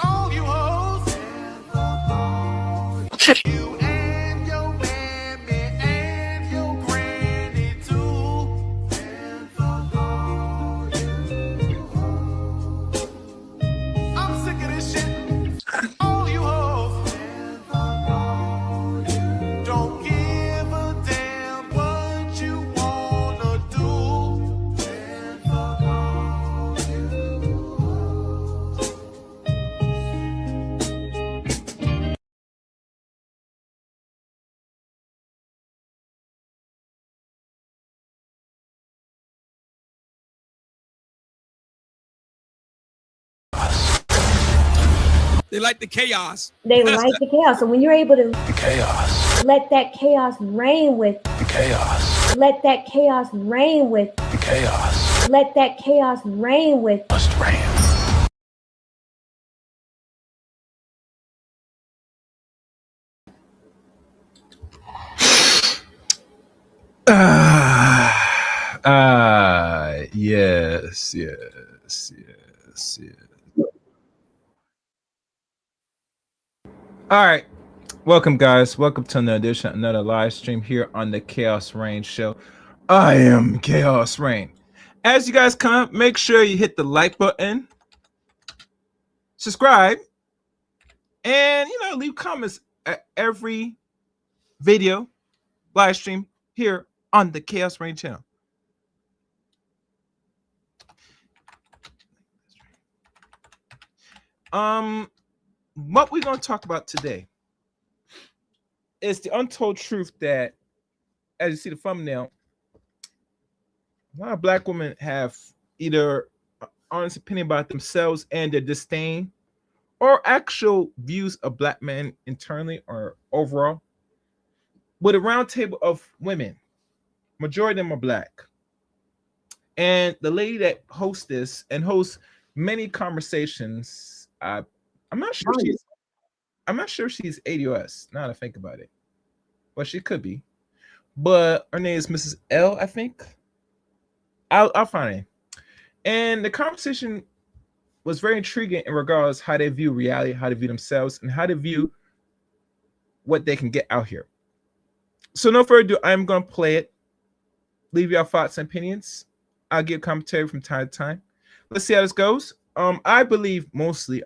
All you hoes, you and your mammy and your granny too. I'm sick of this shit. All you hoes don't give a damn what you wanna do. They like the chaos. They like the chaos. So when you're able to Chaos, let that chaos reign with, chaos, let that chaos reign with, chaos let that chaos reign with, must reign. Yes, yes, yes, yes. All right. Welcome, guys. Welcome to another edition, another live stream here on the Chaos Reign Show. I am Chaos Reign. As you guys come, make sure you hit the like button, subscribe, and leave comments at every video live stream here on the Chaos Reign channel. What we're going to talk about today is the untold truth that, as you see the thumbnail, a lot of black women have either an honest opinion about themselves and their disdain, or actual views of black men internally or overall. With a roundtable of women, majority of them are black, and the lady that hosts this and hosts many conversations, I'm not sure she's ADOS. Now that I think about it, but she could be. But her name is Mrs. L, I think. I'll find it. And the conversation was very intriguing in regards how they view reality, how they view themselves, and how they view what they can get out here. So no further ado, I'm going to play it. Leave your thoughts and opinions. I'll give commentary from time to time. Let's see how this goes. I believe mostly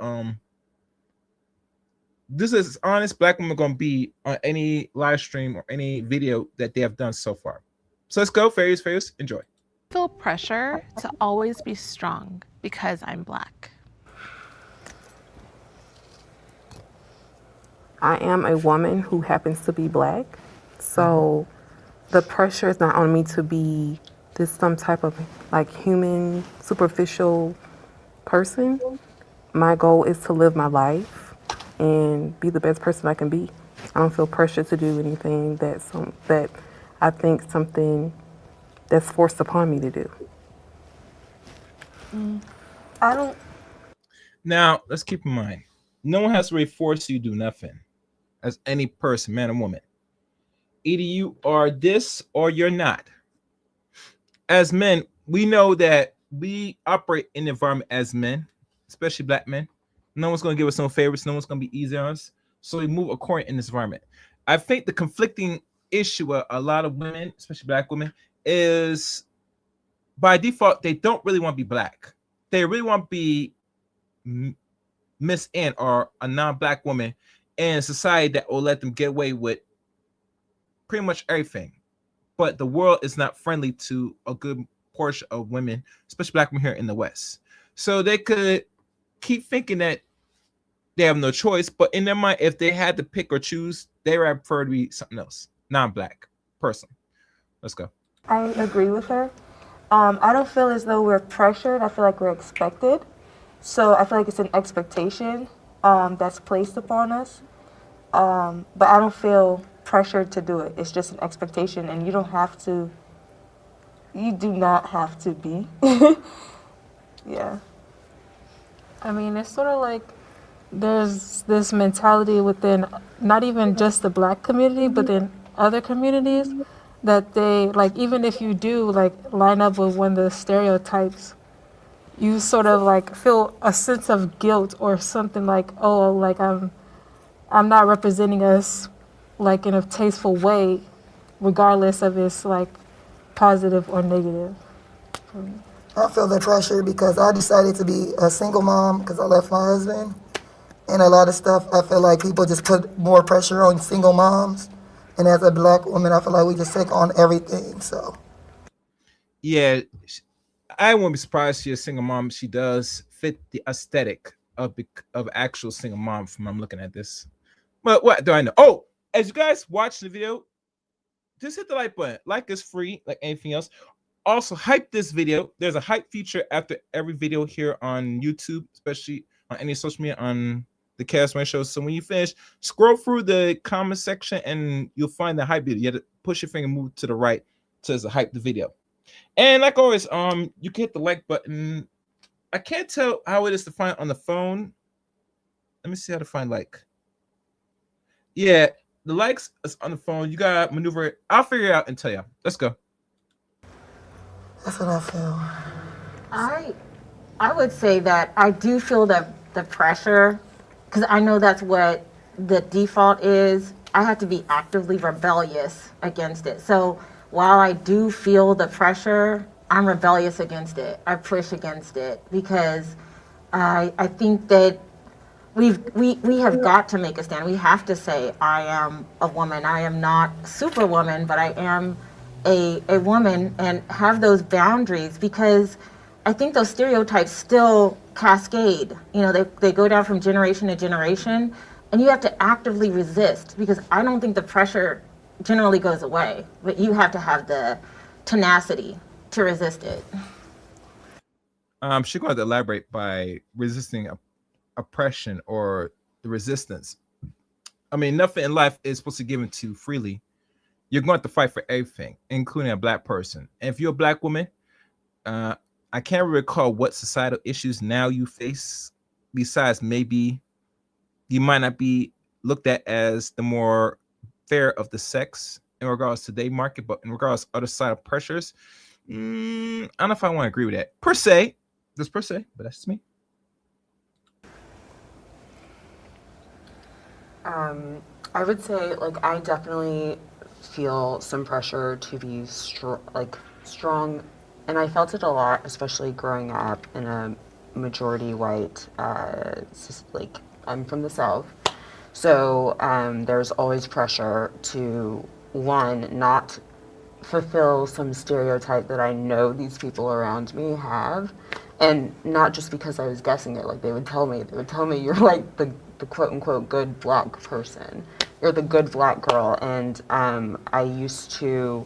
this is as honest black women are going to be on any live stream or any video that they have done so far. So let's go. Fairies, enjoy. I feel pressure to always be strong because I'm black. I am a woman who happens to be black, so the pressure is not on me to be this some type of like human, superficial person. My goal is to live my life and be the best person I can be. I don't feel pressure to do anything that I think something that's forced upon me to do. I don't. Now, let's keep in mind, no one has to really force you to do nothing as any person, man or woman. Either you are this or you're not. As men, we know that we operate in the environment as men, especially black men. No one's going to give us no favors. No one's going to be easy on us. So we move according in this environment. I think the conflicting issue with a lot of women, especially black women, is by default, they don't really want to be black. They really want to be Miss N or a non-black woman in a society that will let them get away with pretty much everything. But the world is not friendly to a good portion of women, especially black women here in the West. So they could keep thinking that they have no choice, but in their mind, if they had to pick or choose, they would prefer to be something else, non-black person. Let's go. I agree with her. I don't feel as though we're pressured. I feel like we're expected. So I feel like it's an expectation that's placed upon us. But I don't feel pressured to do it. It's just an expectation, and you don't have to. You do not have to be. Yeah. I mean, it's sort of like there's this mentality within not even just the black community, but in other communities that they, like, even if you do, like, line up with one of the stereotypes you sort of like feel a sense of guilt or something like, oh, like I'm not representing us like in a tasteful way, regardless of it's like positive or negative. I feel the pressure because I decided to be a single mom because I left my husband. And a lot of stuff, I feel like people just put more pressure on single moms. And as a black woman, I feel like we just take on everything. So, Yeah, I wouldn't be surprised she's a single mom. She does fit the aesthetic of actual single mom from I'm looking at this. But what do I know? Oh, as you guys watch the video, just hit the like button. Like is free, like anything else. Also, hype this video. There's a hype feature after every video here on YouTube, especially on any social media on the Chaos Rain Show. So when you finish, scroll through the comment section and you'll find the hype video. You have to push your finger, move to the right to hype the video. And like always, you can hit the like button. I can't tell how it is to find on the phone. Let me see how to find like. Yeah, the likes is on the phone. You gotta maneuver it. I'll figure it out and tell you. Let's go. that's what I feel. I would say that I do feel the pressure, because I know that's what the default is. I have to be actively rebellious against it. So while I do feel the pressure, I'm rebellious against it. I push against it because I think that we have got to make a stand. We have to say, I am a woman. I am not superwoman, but I am a woman, and have those boundaries, because I think those stereotypes still cascade. You know, they go down from generation to generation, and you have to actively resist, because I don't think the pressure generally goes away, but you have to have the tenacity to resist it. She's going to elaborate by resisting oppression or the resistance. I mean, nothing in life is supposed to be given to freely. You're going to fight for everything, including a black person. And if you're a black woman, I can't recall what societal issues now you face, besides maybe you might not be looked at as the more fair of the sex in regards to their market, but in regards to other side of pressures, I don't know if I want to agree with that. Per se, but that's just me. I would say, like, I definitely feel some pressure to be strong, and I felt it a lot, especially growing up in a majority white, like, I'm from the South, so there's always pressure to, one, not fulfill some stereotype that I know these people around me have, and not just because I was guessing it. Like, they would tell me you're like the quote unquote good black person, you're the good black girl. And I used to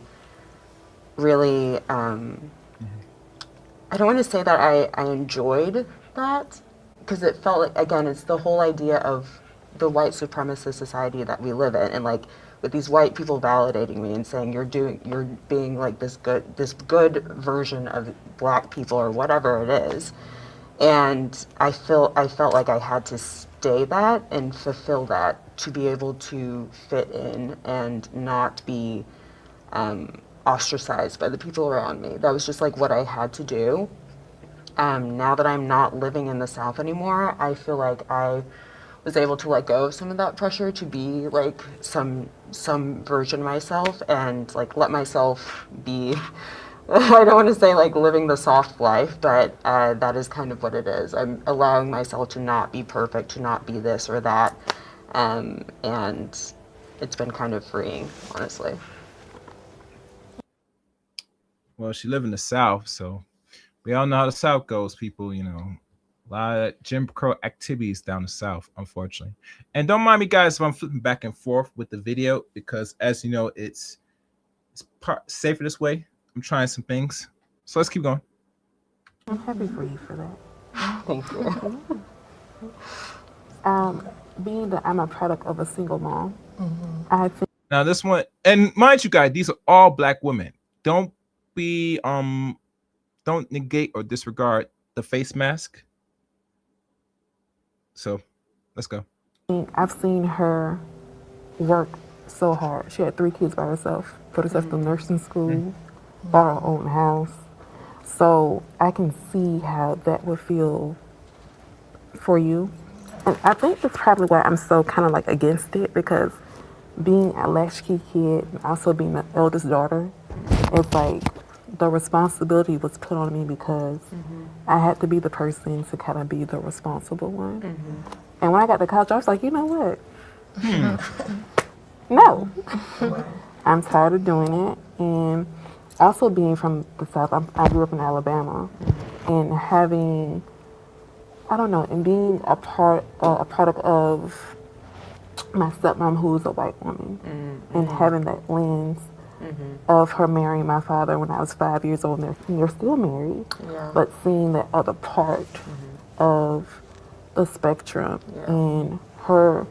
really I don't want to say that I enjoyed that, because it felt like, again, it's the whole idea of the white supremacist society that we live in, and like with these white people validating me and saying you're being like this good version of black people or whatever it is. And I felt like I had to stay that and fulfill that to be able to fit in and not be ostracized by the people around me. That was just like what I had to do. Now that I'm not living in the South anymore, I feel like I was able to let go of some of that pressure to be like some version of myself, and like let myself be I don't want to say like living the soft life, but that is kind of what it is. I'm allowing myself to not be perfect, to not be this or that, and it's been kind of freeing, honestly. Well, she live in the South, so we all know how the South goes, people. You know, a lot of Jim Crow activities down the South, unfortunately. And don't mind me, guys, if I'm flipping back and forth with the video, because as you know, it's safer this way. I'm trying some things, so let's keep going. I'm happy for you for that. Thank you. Being that I'm a product of a single mom, I think Now this one, and mind you, guys, these are all black women. Don't be don't negate or disregard the face mask. So let's go. I've seen her work so hard. She had 3 kids by herself, put herself through nursing school, bought her own house. So I can see how that would feel for you. And I think that's probably why I'm so kind of like against it, because being a latchkey kid and also being the eldest daughter, it's like the responsibility was put on me because I had to be the person to kind of be the responsible one. And when I got to college, I was like, you know what? No. I'm tired of doing it. And also being from the South, I grew up in Alabama, and having, I don't know, and being a product of my stepmom, who's a white woman, and having that lens of her marrying my father when I was 5 years old, and they're still married, but seeing that other part of the spectrum, and her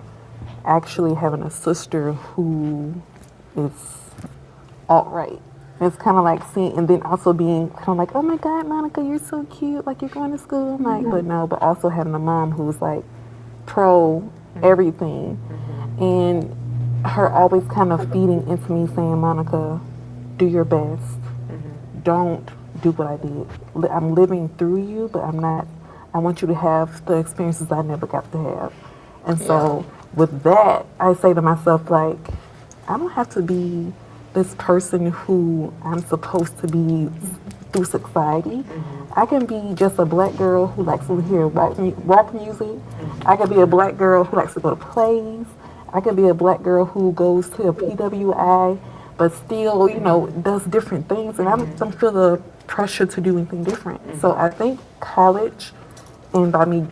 actually having a sister who is alt-right. It's kind of like seeing, and then also being kind of like, oh my God, Monica, you're so cute, like you're going to school. I'm like, but no, but also having a mom who's like pro everything, and her always kind of feeding into me saying, Monica, do your best. Don't do what I did. I'm living through you, but I want you to have the experiences I never got to have. And so with that, I say to myself, like, I don't have to be this person who I'm supposed to be through society. I can be just a black girl who likes to hear rock music. I can be a black girl who likes to go to plays. I can be a black girl who goes to a PWI, but still, does different things. And I don't feel the pressure to do anything different. So I think college, and by me,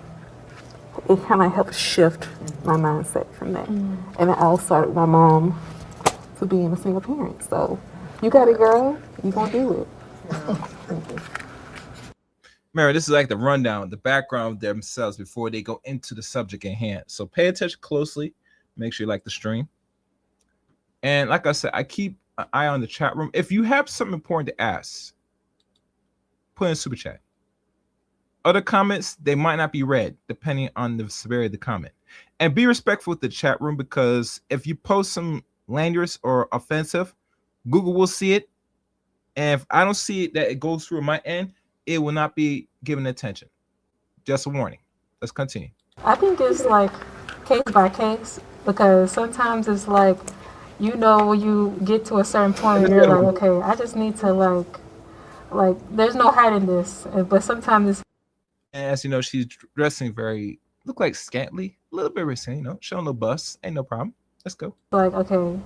it kind of helped shift my mindset from that. And it all started with my mom to being a single parent. So you got it, girl. You gonna do it. Mary, this is like the rundown, the background themselves before they go into the subject at hand. So pay attention closely. Make sure you like the stream. And like I said, I keep an eye on the chat room. If you have something important to ask, put in super chat. Other comments, they might not be read depending on the severity of the comment. And be respectful with the chat room, because if you post some language or offensive, Google will see it. And if I don't see it that it goes through my end, it will not be given attention. Just a warning. Let's continue. I think it's like case by case, because sometimes it's like, when you get to a certain point, you're like, okay, I just need to like there's no hiding this. But sometimes it's, and as you know, she's dressing look like scantily, a little bit risky, showing no bust, ain't no problem. Let's go. like, okay,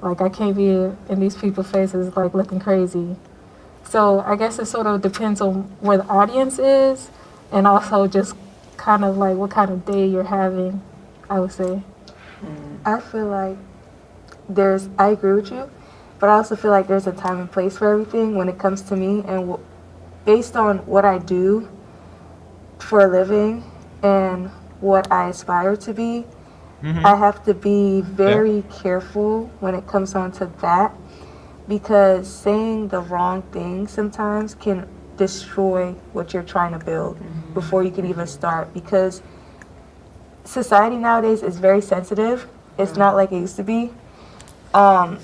like I can't be in these people's faces like looking crazy. So I guess it sort of depends on where the audience is, and also just kind of like what kind of day you're having, I would say. I feel like I agree with you, but I also feel like there's a time and place for everything when it comes to me, and based on what I do for a living and what I aspire to be, I have to be very careful when it comes on to that, because saying the wrong thing sometimes can destroy what you're trying to build before you can even start, because society nowadays is very sensitive. It's not like it used to be. And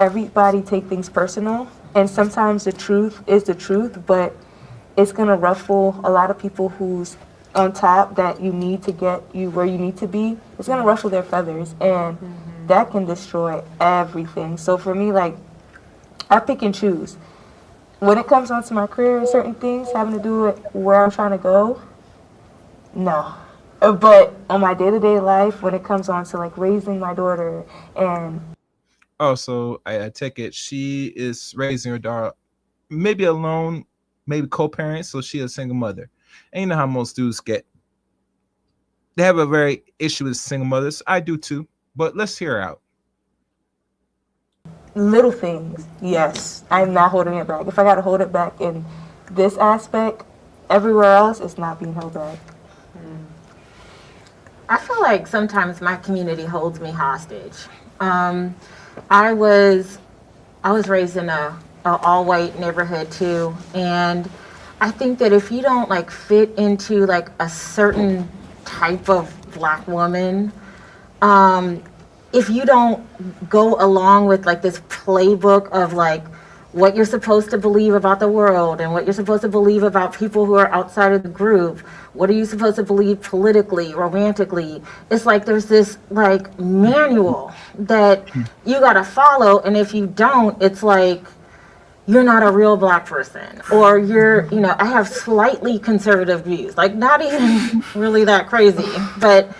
everybody take things personal, and sometimes the truth is the truth, but it's gonna ruffle a lot of people who's on top that you need to get you where you need to be. It's gonna ruffle their feathers, and that can destroy everything. So for me, like, I pick and choose. When it comes onto my career, certain things having to do with where I'm trying to go, no. But on my day-to-day life, when it comes on to like raising my daughter and so I take it she is raising her daughter, maybe alone, maybe co-parent, so she is a single mother. And you know how most dudes get. They have a very issue with single mothers. I do too, but let's hear her out. little things, yes, I'm not holding it back. If I got to hold it back in this aspect, everywhere else, it's not being held back. I feel like sometimes my community holds me hostage. I was raised in a all-white neighborhood too, and I think that if you don't like fit into like a certain type of Black woman, if you don't go along with like this playbook of like what you're supposed to believe about the world and what you're supposed to believe about people who are outside of the group. What are you supposed to believe politically, romantically? It's like there's this like manual that you got to follow, and if you don't, it's like you're not a real Black person, or you're, you know, I have slightly conservative views, like not even really that crazy, but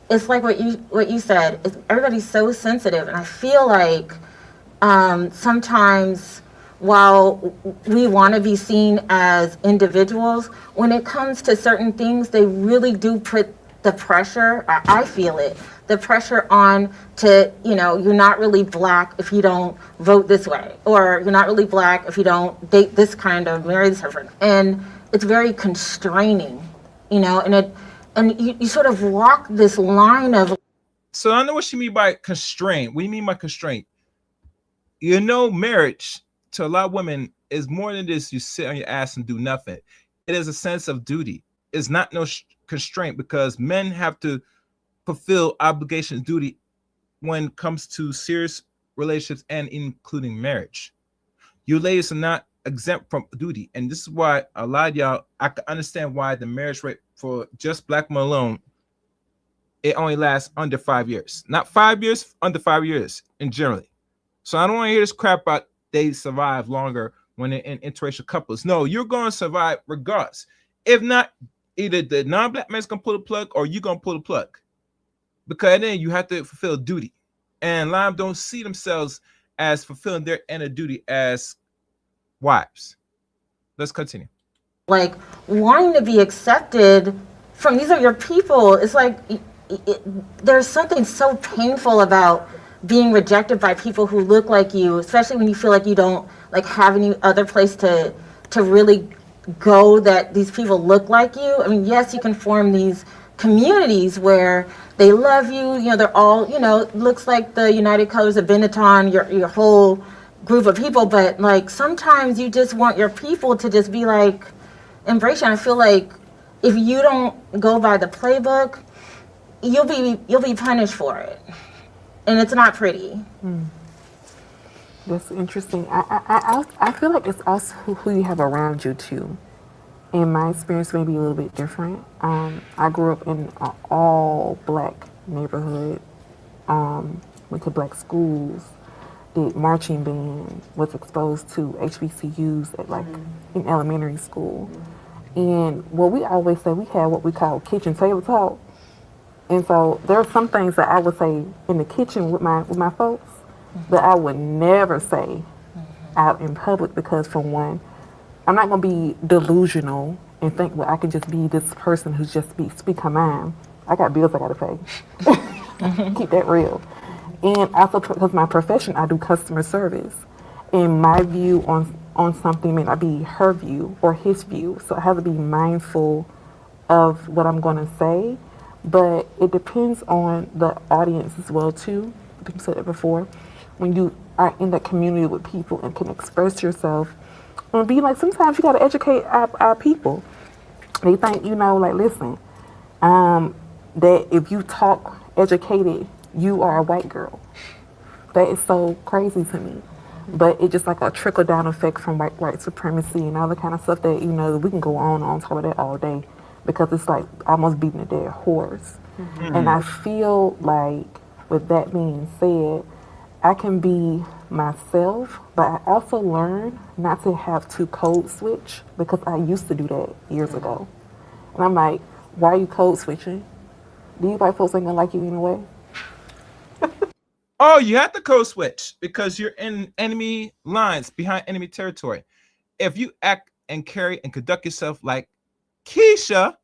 it's like what you said, it's, everybody's so sensitive, and I feel like sometimes while we want to be seen as individuals, when it comes to certain things, they really do put the pressure, I feel it, the pressure on to, you know, you're not really Black if you don't vote this way, or you're not really Black if you don't date this kind of, marry this person. And it's very constraining, you know, and you sort of walk this line of. So I know what you mean by constraint. What do you mean by constraint? You know, marriage to a lot of women is more than this. You sit on your ass and do nothing. It is a sense of duty. It's not no constraint, because men have to fulfill obligations, duty when it comes to serious relationships and including marriage. You ladies are not exempt from duty, and this is why a lot of y'all, I can understand why the marriage rate for just Black men alone, it only lasts under 5 years. Not 5 years, under 5 years in generally. So I don't want to hear this crap about they survive longer when they're in interracial couples. No, you're going to survive regardless. If not, either the non-Black man's going to pull the plug or you're going to pull the plug. Because then you have to fulfill duty. And a lot of them don't see themselves as fulfilling their end of duty as wives. Let's continue. Like wanting to be accepted from, these are your people. It's like there's something so painful about being rejected by people who look like you, especially when you feel like you don't like have any other place to really go that these people look like you. I mean, yes, you can form these communities where they love you, you know, they're all, you know, looks like the United Colors of Benetton, your whole group of people, but like sometimes you just want your people to just be like embrace you. I feel like if you don't go by the playbook, you'll be punished for it. And it's not pretty. That's interesting. I feel like it's also who you have around you too. And my experience may be a little bit different. I grew up in an all Black neighborhood. Went to Black schools. Did marching band. Was exposed to HBCUs at like in elementary school. And what we always say, we had what we call kitchen table talk. And so there are some things that I would say in the kitchen with my folks that I would never say out in public, because for one, I'm not gonna be delusional and think, well, I can just be this person who's just speak her mind. I got bills I gotta pay. Keep that real. And also because my profession, I do customer service, and my view on something may not be her view or his view. So I have to be mindful of what I'm gonna say. But it depends on the audience as well too. I think you said it before. When you are in that community with people and can express yourself, and be like, sometimes you gotta educate our people. They think, you know, like, listen, that if you talk educated, you are a white girl. That is so crazy to me. But it's just like a trickle down effect from white supremacy and all the kind of stuff that, you know, we can go on top of that all day, because it's like almost beating a dead horse. And I feel like, with that being said, I can be myself, but I also learn not to have to code switch, because I used to do that years ago. And I'm like, why are you code switching? Do you white folks ain't gonna like you anyway? Oh, you have to code switch because you're in enemy lines, behind enemy territory. If you act and carry and conduct yourself like Keisha,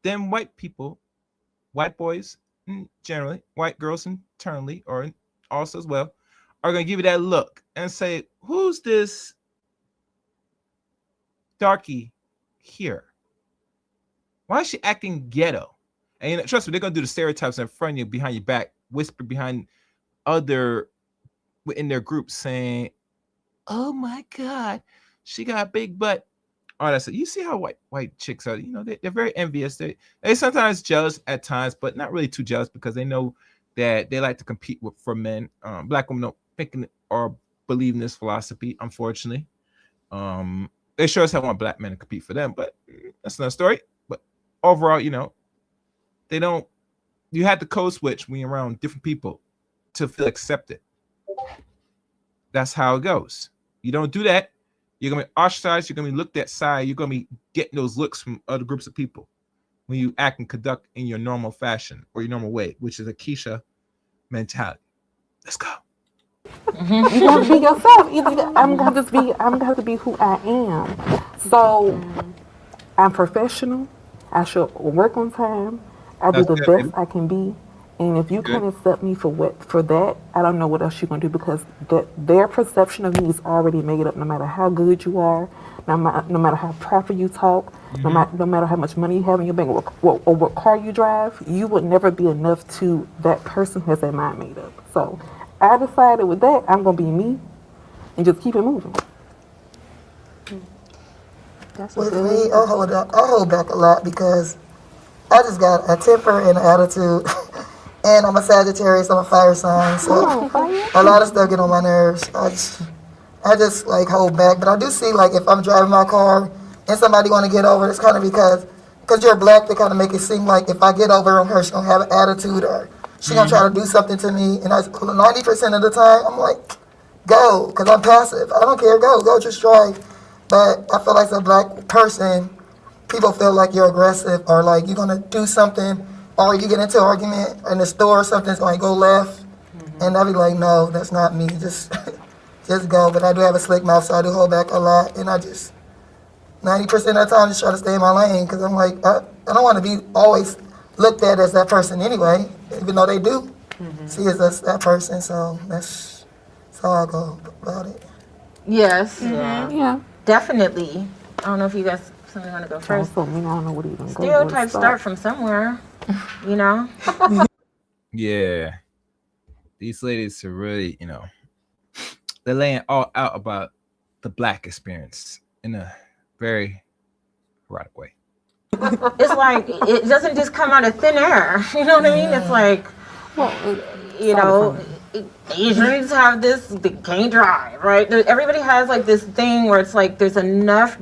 then white people, white boys, generally, white girls internally, or also as well, are going to give you that look and say, who's this darky here? Why is she acting ghetto? And you know, trust me, they're going to do the stereotypes in front of you, behind your back, whisper behind other in their group saying, oh my God, she got a big butt. All that stuff. You see how white chicks are, you know, they're very envious. They sometimes jealous at times, but not really too jealous, because they know that they like to compete for men. Black women don't think or believe in this philosophy, unfortunately. They sure as hell want black men to compete for them, but that's another story. But overall, they don't. You had to code switch when you're around different people to feel accepted. That's how it goes. You don't do that, you're gonna be ostracized. You're gonna be looked at side. You're gonna be getting those looks from other groups of people when you act and conduct in your normal fashion or your normal way, which is a Keisha mentality. Let's go. You have to be yourself. I'm gonna have to be who I am. So I'm professional. I should work on time. I do the best I can be. And if you can't accept me for that, I don't know what else you're gonna do, because their perception of me is already made up. No matter how good you are, no matter how proper you talk, no matter how much money you have in your bank, or what car you drive, you would never be enough to that person who has their mind made up. So I decided with that, I'm gonna be me and just keep it moving. With me, I hold back a lot because I just got a temper and an attitude. And I'm a Sagittarius, I'm a fire sign, so a lot of stuff get on my nerves. I just like hold back, but I do see, like, if I'm driving my car and somebody want to get over, it's kind of because you're black, they kind of make it seem like if I get over on her, she's gonna have an attitude or she's gonna try to do something to me. And 90% of the time, I'm like, go, because I'm passive. I don't care, go, just drive. But I feel like as a black person, people feel like you're aggressive or like you're gonna do something. Or you get into an argument in the store, something's going to go left, and I'll be like, no, that's not me, just go. But I do have a slick mouth, so I do hold back a lot, and I just, 90% of the time, just try to stay in my lane, because I'm like, I don't want to be always looked at as that person anyway, even though they do see us as that person, so that's how I go about it. Yes. Yeah. Definitely. I don't know if you guys, somebody want to go first. I don't know what even Stereotypes start from somewhere, Yeah. These ladies are really, they're laying all out about the black experience in a very erotic way. It's like, it doesn't just come out of thin air. You know what I mean? It's like, Asians have this, they can't drive, right? Everybody has like this thing where it's like there's enough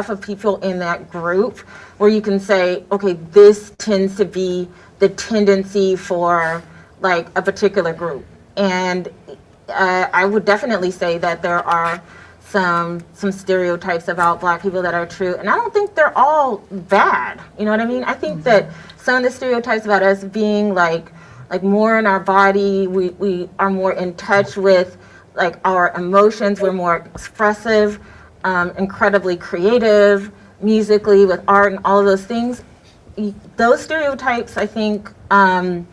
of people in that group where you can say, okay, this tends to be the tendency for like a particular group. And I would definitely say that there are some stereotypes about black people that are true. And I don't think they're all bad. You know what I mean? I think that some of the stereotypes about us being like more in our body, we are more in touch with like our emotions, we're more expressive, incredibly creative, musically with art and all of those things. Those stereotypes, I think, are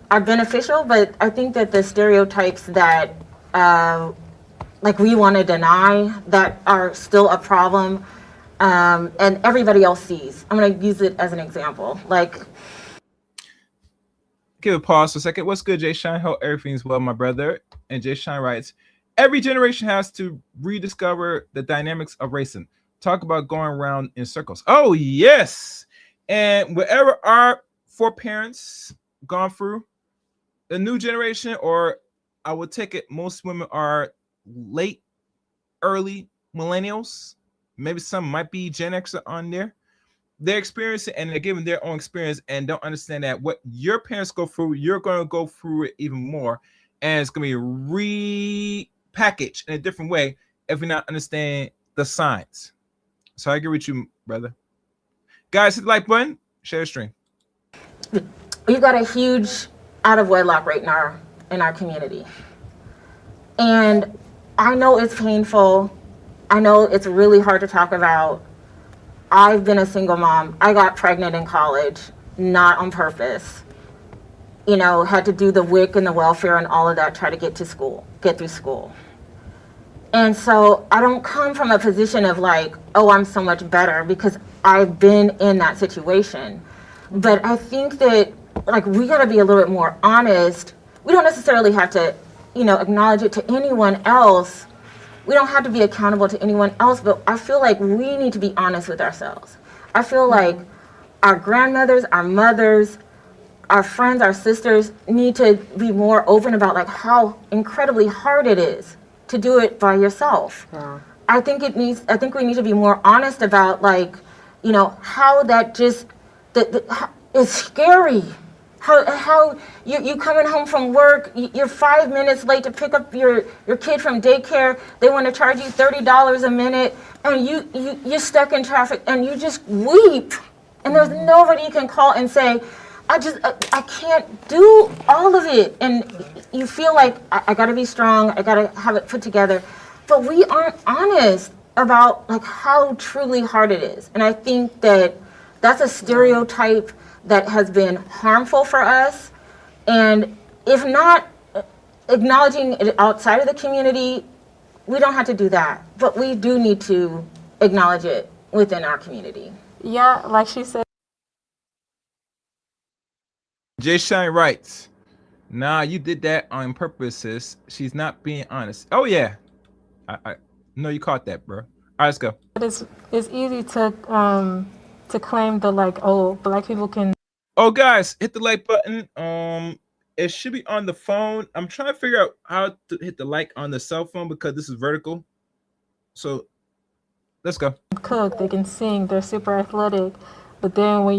beneficial, but I think that the stereotypes that like we want to deny that are still a problem, and everybody else sees. I'm going to use it as an example. Like, give a pause for a second. What's good, Jay Shine? Hope everything's well, my brother. And Jay Shine writes, every generation has to rediscover the dynamics of racism. Talk about going around in circles. Oh, yes. And whatever our foreparents gone through, the new generation, or I would take it, most women are late, early millennials. Maybe some might be Gen X on there. They're experiencing and they're giving their own experience and don't understand that what your parents go through, you're going to go through it even more. And it's going to be repackaged in a different way if you're not understanding the signs. So I agree with you, brother. Guys, hit the like button, share the stream. We've got a huge out of wedlock rate in our community. And I know it's painful. I know it's really hard to talk about. I've been a single mom. I got pregnant in college, not on purpose. Had to do the WIC and the welfare and all of that, try to get through school. And so I don't come from a position of like, oh, I'm so much better, because I've been in that situation. But I think that like we gotta be a little bit more honest. We don't necessarily have to, acknowledge it to anyone else. We don't have to be accountable to anyone else, but I feel like we need to be honest with ourselves. I feel like our grandmothers, our mothers, our friends, our sisters need to be more open about like how incredibly hard it is to do it by yourself. Yeah. I think we need to be more honest about like, you know, how that just is scary. How you coming home from work, you're 5 minutes late to pick up your kid from daycare. They want to charge you $30 a minute, and you're stuck in traffic, and you just weep, and there's nobody you can call and say, I can't do all of it, and you feel like I got to be strong, I got to have it put together, but we aren't honest about like how truly hard it is, and I think that's a stereotype that has been harmful for us, and if not acknowledging it outside of the community, we don't have to do that, but we do need to acknowledge it within our community. Yeah, like she said. Jay Shine writes, nah, you did that on purpose, sis. She's not being honest. Oh yeah, I know you caught that, bro. All right, let's go. It's easy to claim the like, oh, black people can. Oh, guys, hit the like button. It should be on the phone. I'm trying to figure out how to hit the like on the cell phone because this is vertical. So let's go. Cook, they can sing, they're super athletic, but then when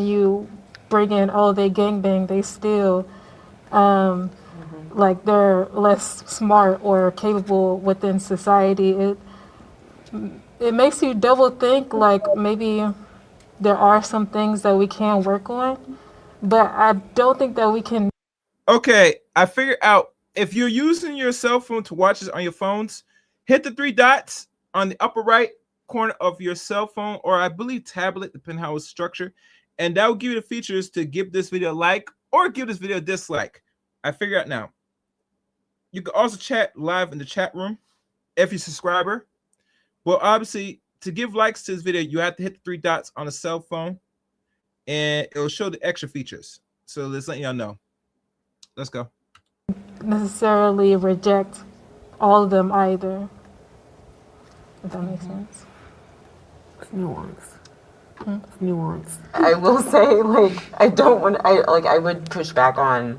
you bring in, oh, they gangbang, they steal, like they're less smart or capable within society. It makes you double think, like maybe there are some things that we can work on, but I don't think that we can. Okay, I figured out if you're using your cell phone to watch this on your phones, hit the 3 dots on the upper right corner of your cell phone, or I believe tablet, depending how it's structured, and that will give you the features to give this video a like or give this video a dislike. I figured out now. You can also chat live in the chat room if you're a subscriber. Well, obviously, to give likes to this video, you have to hit the 3 dots on a cell phone, and it'll show the extra features. So let's let y'all know. Let's go. Necessarily reject all of them either, if that makes sense. It's nuance. It's nuance. I will say, like, I would push back on,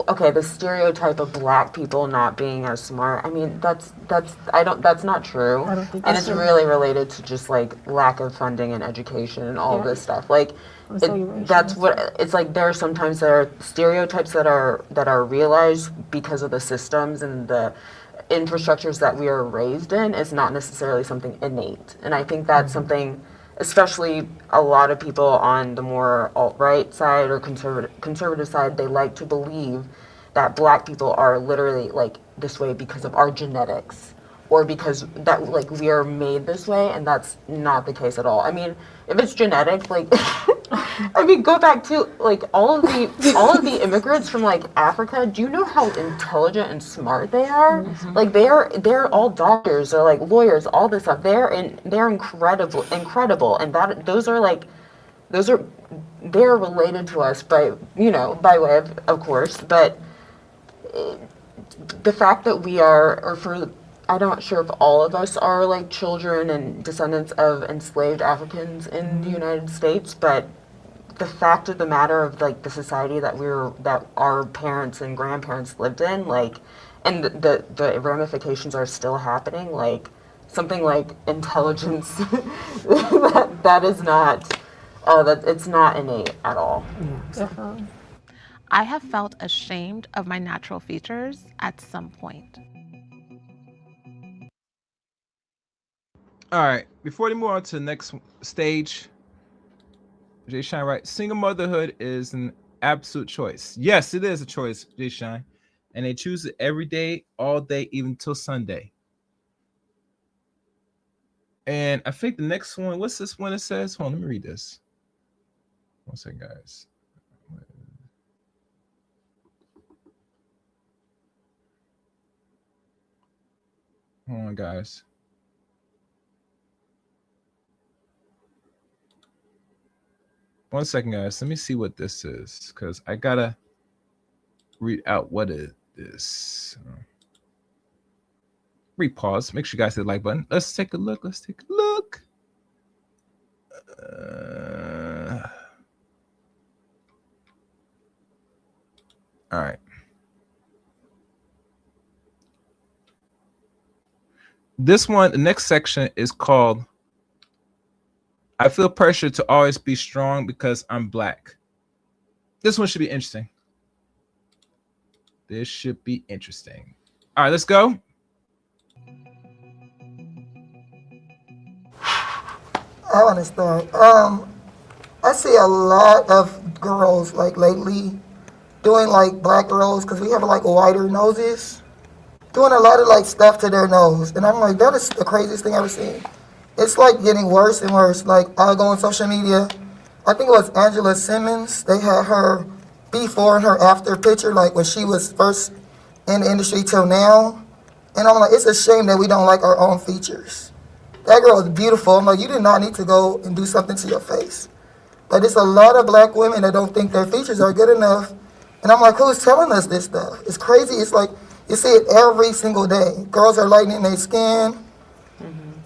okay, the stereotype of black people not being as smart. I mean, that's not true. I don't think And that's it's true. really related to just like lack of funding and education and all Yeah. this stuff. Like, that's what it's like. There are sometimes there are stereotypes that are realized because of the systems and the infrastructures that we are raised in. It's not necessarily something innate, and I think that's something, especially a lot of people on the more alt-right side or conservative side, they like to believe that black people are literally like this way because of our genetics or because that like we are made this way, and that's not the case at all. I mean, if it's genetic, like I mean, go back to like all of the immigrants from like Africa. Do you know how intelligent and smart they are? Mm-hmm. Like they're all doctors or like lawyers, all this stuff. They're incredible, and they're related to us by way of course, but the fact that we are, I'm not sure if all of us are like children and descendants of enslaved Africans in the United States, but the fact of the matter of like the society that our parents and grandparents lived in, like, and the ramifications are still happening, like something like intelligence that is not it's not innate at all. Definitely. I have felt ashamed of my natural features at some point. All right, before we move on to the next stage, Jay Shine writes, single motherhood is an absolute choice. Yes, it is a choice, Jay Shine. And they choose it every day, all day, even till Sunday. And I think the next one, what's this one it says? Hold on, let me read this. One second, guys. Hold on, guys. One second, guys. Let me see what this is, because I gotta read out what it is. Repause. Make sure you guys hit the like button. Let's take a look. All right. This one, the next section is called I feel pressure to always be strong because I'm black. This one should be interesting. This should be interesting. All right, let's go. I want to start. I see a lot of girls like lately doing like black girls because we have like wider noses, doing a lot of like stuff to their nose, and I'm like, that is the craziest thing I've ever seen. It's like getting worse and worse. Like I'll go on social media. I think it was Angela Simmons. They had her before and her after picture, like when she was first in the industry till now. And I'm like, it's a shame that we don't like our own features. That girl is beautiful. I'm like, you did not need to go and do something to your face. But it's a lot of black women that don't think their features are good enough. And I'm like, who's telling us this stuff? It's crazy. It's like, you see it every single day. Girls are lightening their skin,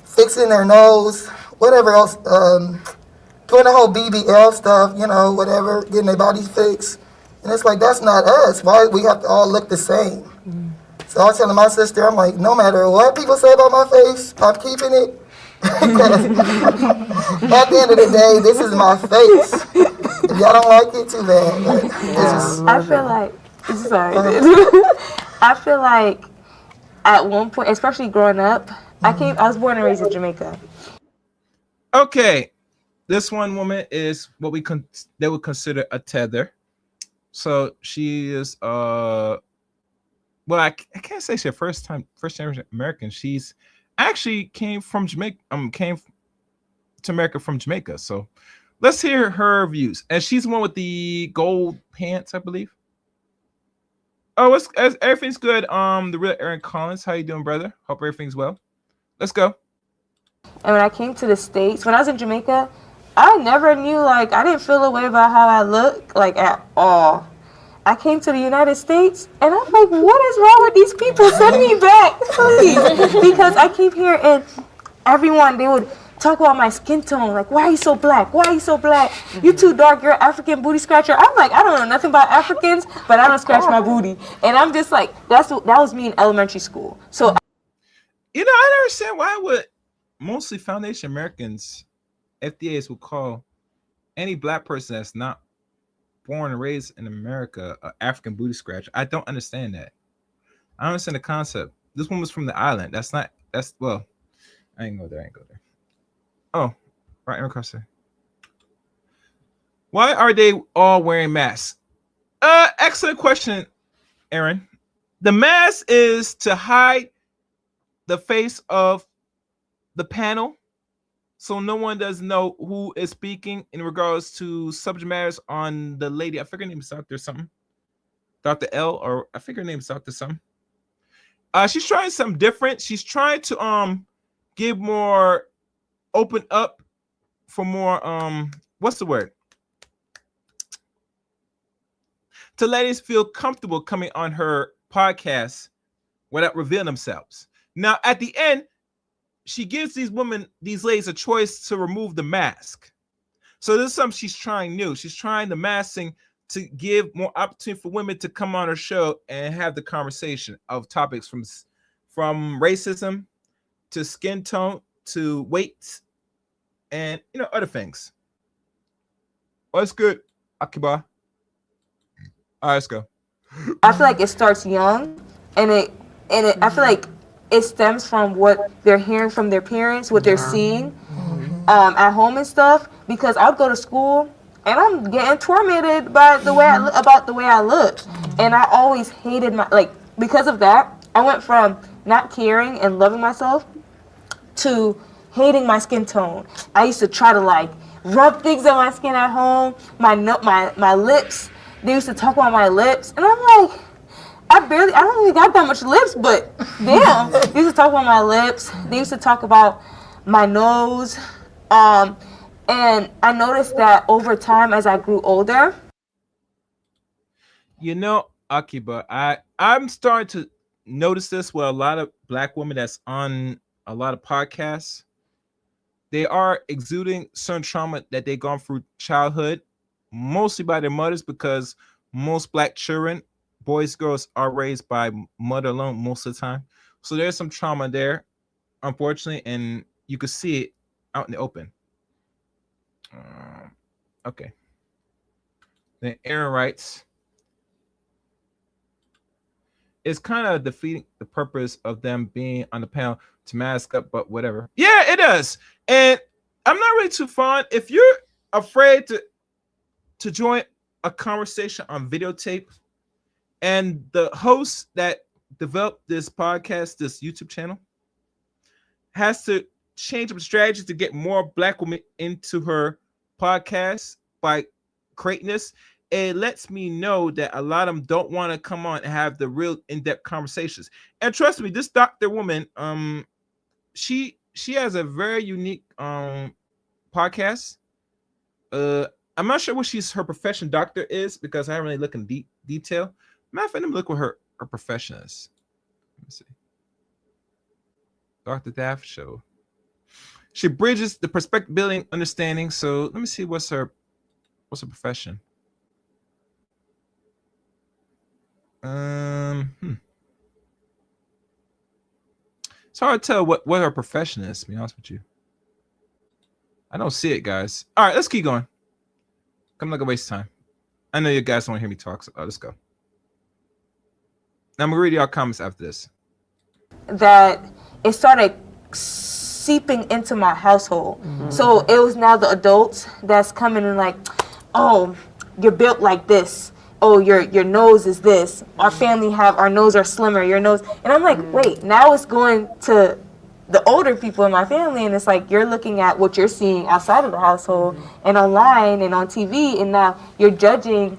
fixing their nose, whatever else, doing the whole BBL stuff, you know, whatever, getting their bodies fixed. And it's like, that's not us. Why we have to all look the same? So I was telling my sister, I'm like, no matter what people say about my face, I'm keeping it. At the end of the day, this is my face. If y'all don't like it, too bad. But I feel like, sorry. I feel like at one point, especially growing up, I was born and raised in Jamaica. Okay, this one woman is what they would consider a tether. So she is well, I can't say she's a first generation American. She's actually came from Jamaica. Came to America from Jamaica. So let's hear her views. And she's the one with the gold pants, I believe. Oh, everything's good. The real Aaron Collins, how you doing, brother? Hope everything's well. Let's go. And when I came to the States, when I was in Jamaica, I never knew, like, I didn't feel a way about how I look, like, at all. I came to the United States, and I'm like, what is wrong with these people? Send me back, please. Because I came here, and everyone, they would talk about my skin tone. Like, why are you so black? Why are you so black? You too dark. You're an African booty scratcher. I'm like, I don't know nothing about Africans, but I don't scratch my booty. And I'm just like, that was me in elementary school. So, you know, I don't understand why would mostly Foundation Americans, FDAs, would call any black person that's not born and raised in America an African booty scratcher. I don't understand that. I don't understand the concept. This one was from the island. Well, I ain't go there. Oh, right across there. Why are they all wearing masks? Excellent question, Aaron. The mask is to hide the face of the panel, so no one does know who is speaking in regards to subject matters on the lady. I think her name is Dr. something. Dr. L, or I think her name is Dr. something. She's trying something different. She's trying to give more, open up for more what's the word? To ladies feel comfortable coming on her podcast without revealing themselves. Now, at the end, she gives these ladies a choice to remove the mask. So this is something she's trying new. She's trying the masking to give more opportunity for women to come on her show and have the conversation of topics from racism to skin tone to weight and other things. Oh, that's good, Akiba. All right, let's go. I feel like it starts young, and I feel like it stems from what they're hearing from their parents, what they're seeing at home and stuff. Because I'll go to school and I'm getting tormented by the way about the way I look, and I always hated because of that. I went from not caring and loving myself to hating my skin tone. I used to try to rub things on my skin at home. My lips. They used to talk about my lips, and I'm like, I don't really got that much lips, but damn. They used to talk about my lips. They used to talk about my nose. And I noticed that over time as I grew older. Akiba, I'm starting to notice this with a lot of black women that's on a lot of podcasts. They are exuding certain trauma that they've gone through childhood, mostly by their mothers, because most black children boys, girls are raised by mother alone most of the time. So there's some trauma there, unfortunately, and you could see it out in the open. Okay. Then Aaron writes, it's kind of defeating the purpose of them being on the panel to mask up, but whatever. Yeah, it does. And I'm not really too fond. If you're afraid to join a conversation on videotape, and the host that developed this podcast, this YouTube channel, has to change up strategies to get more Black women into her podcast by creating this, it lets me know that a lot of them don't want to come on and have the real in-depth conversations. And trust me, this Dr. Woman, she has a very unique podcast. I'm not sure what her profession doctor is because I haven't really looked in detail. Matter of fact, let me look what her profession is. Let me see. Dr. Daft Show. She bridges the perspective building understanding. So let me see what's her profession. It's hard to tell what her profession is, to be honest with you. I don't see it, guys. All right, let's keep going. I'm not gonna waste time. I know you guys don't want to hear me talk, so let's go. Now I'm gonna read y'all comments after this. That it started seeping into my household. So it was now the adults that's coming and like, oh, you're built like this. Oh, your nose is this. Our family our nose are slimmer. Your nose, and I'm like, wait, now it's going to the older people in my family, and it's like you're looking at what you're seeing outside of the household and online and on TV, and now you're judging.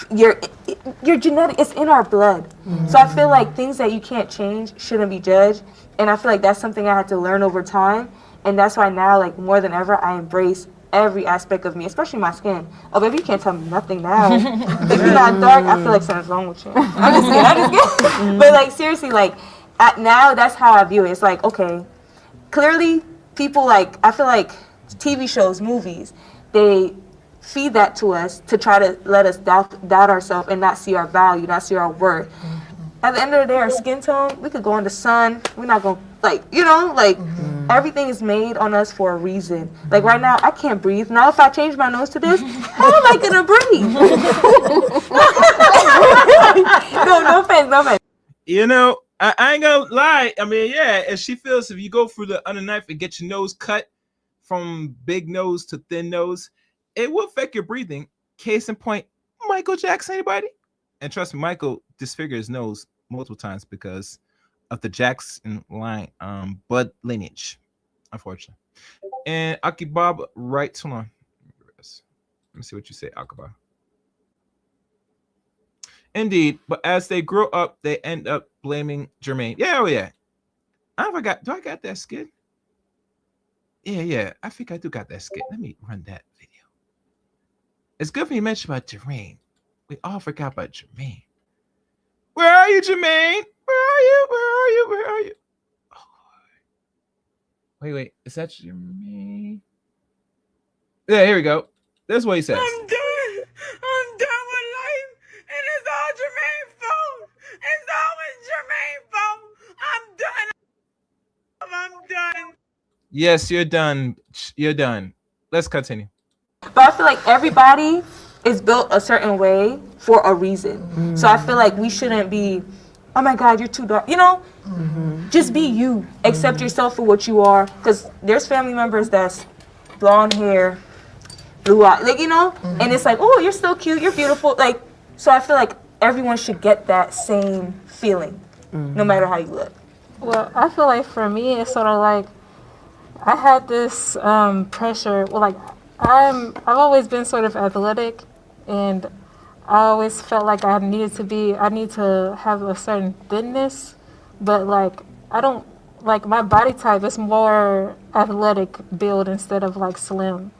Your genetic, it's in our blood. So I feel like things that you can't change shouldn't be judged, and I feel like that's something I had to learn over time, and that's why now, like more than ever, I embrace every aspect of me, especially my skin. Oh, baby, you can't tell me nothing now. If you're not dark, I feel like something's wrong with you. I'm just kidding. But like seriously, like now that's how I view it. It's like, okay, clearly people like, I feel like TV shows, movies, they feed that to us to try to let us doubt ourselves and not see our value, not see our worth. At the end of the day, our skin tone, we could go in the sun. We're not going to, like, you know, like, everything is made on us for a reason. Like, right now, I can't breathe. Now, if I change my nose to this, how am I going to breathe? No offense. You know, I ain't going to lie. I mean, yeah, if she feels if you go through the under knife and get your nose cut from big nose to thin nose, it will affect your breathing. Case in point, Michael Jackson, anybody? And trust me, Michael disfigured his nose multiple times because of the Jackson line, blood lineage, unfortunately. And Akibab writes, hold on. Let me see what you say, Akibab. Indeed, but as they grow up, they end up blaming Jermaine. Yeah, oh yeah. I forgot. Do I got that skit? Yeah. I think I do got that skit. Let me run that video. It's good for you mentioned about Jermaine. We all forgot about Jermaine. Where are you, Jermaine? Where are you? Oh, wait. Is that Jermaine? Yeah, here we go. That's what he says. I'm done with life, and it's all Jermaine's fault. It's always Jermaine's fault. I'm done. Yes, you're done. You're done. Let's continue. But I feel like everybody is built a certain way for a reason. So I feel like we shouldn't be, oh my God, you're too dark. You know, just be you. Accept yourself for what you are. Because there's family members that's blonde hair, blue eyes, like, you know, and it's like, oh, you're still cute, you're beautiful. Like, so I feel like everyone should get that same feeling, no matter how you look. Well, I feel like for me, it's sort of like I had this pressure. Well, like I've always been sort of athletic, and I always felt like I need to have a certain thinness, but like I don't like my body type is more athletic build instead of like slim.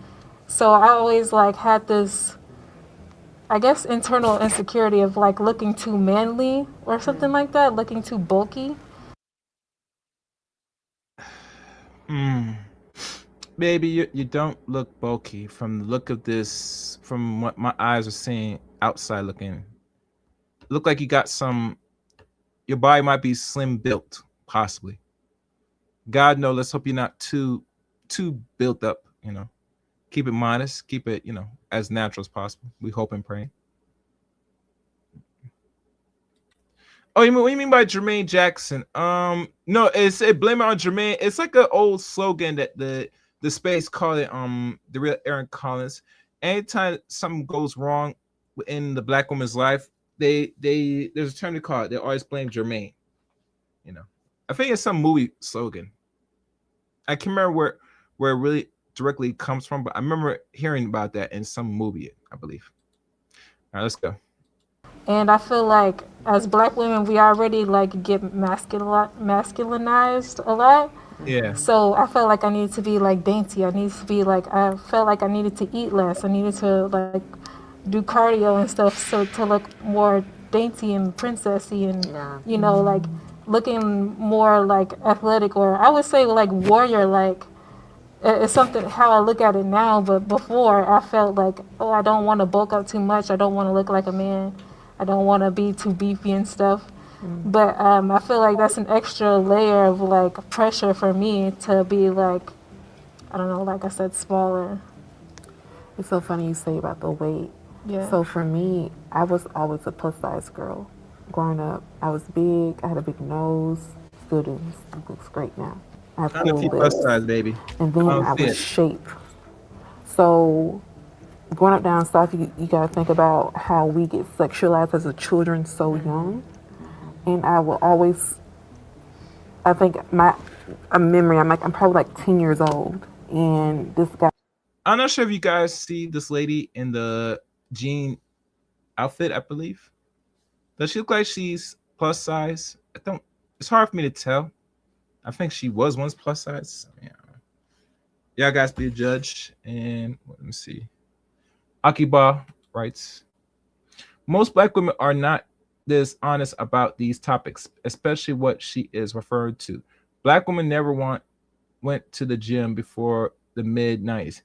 So I always like had this, I guess, internal insecurity of like looking too manly or something like that, looking too bulky. Baby, you don't look bulky from the look of this, from what my eyes are seeing outside looking. look like you got some. Your body might be slim built, possibly. God knows. Let's hope you're not too built up. Keep it modest. Keep it as natural as possible. We hope and pray. Oh, what do you mean by Jermaine Jackson? No, it's blame it on Jermaine. It's like an old slogan that the space call it the real Aaron Collins. Anytime something goes wrong in the black woman's life, they there's a term they call it. They always blame Jermaine. I think it's some movie slogan. I can't remember where it really directly comes from, but I remember hearing about that in some movie, I believe. All right, let's go. And I feel like as black women, we already like get masculinized a lot. Yeah. So I felt like I needed to be like dainty. I needed to be like, I felt like I needed to eat less. I needed to like do cardio and stuff so to look more dainty and princessy and like looking more like athletic, or I would say like warrior like. It's something how I look at it now, but before I felt like, oh, I don't want to bulk up too much. I don't want to look like a man. I don't want to be too beefy and stuff. But I feel like that's an extra layer of like pressure for me to be like, I don't know, like I said, smaller. It's so funny you say about the weight. Yeah. So for me, I was always a plus size girl. Growing up, I was big. I had a big nose. Still do. It looks great now. I have Not a few plus size, baby. And then I was shaped. So growing up down south, you got to think about how we get sexualized as a children so young. And I will always, I think a memory, I'm probably like 10 years old. And this guy. I'm not sure if you guys see this lady in the jean outfit, I believe. Does she look like she's plus size? It's hard for me to tell. I think she was once plus size. Yeah, guys, be a judge. And let me see. Akiba writes, most black women are not this honest about these topics, especially what she is referred to. Black women never went to the gym before the mid-90s.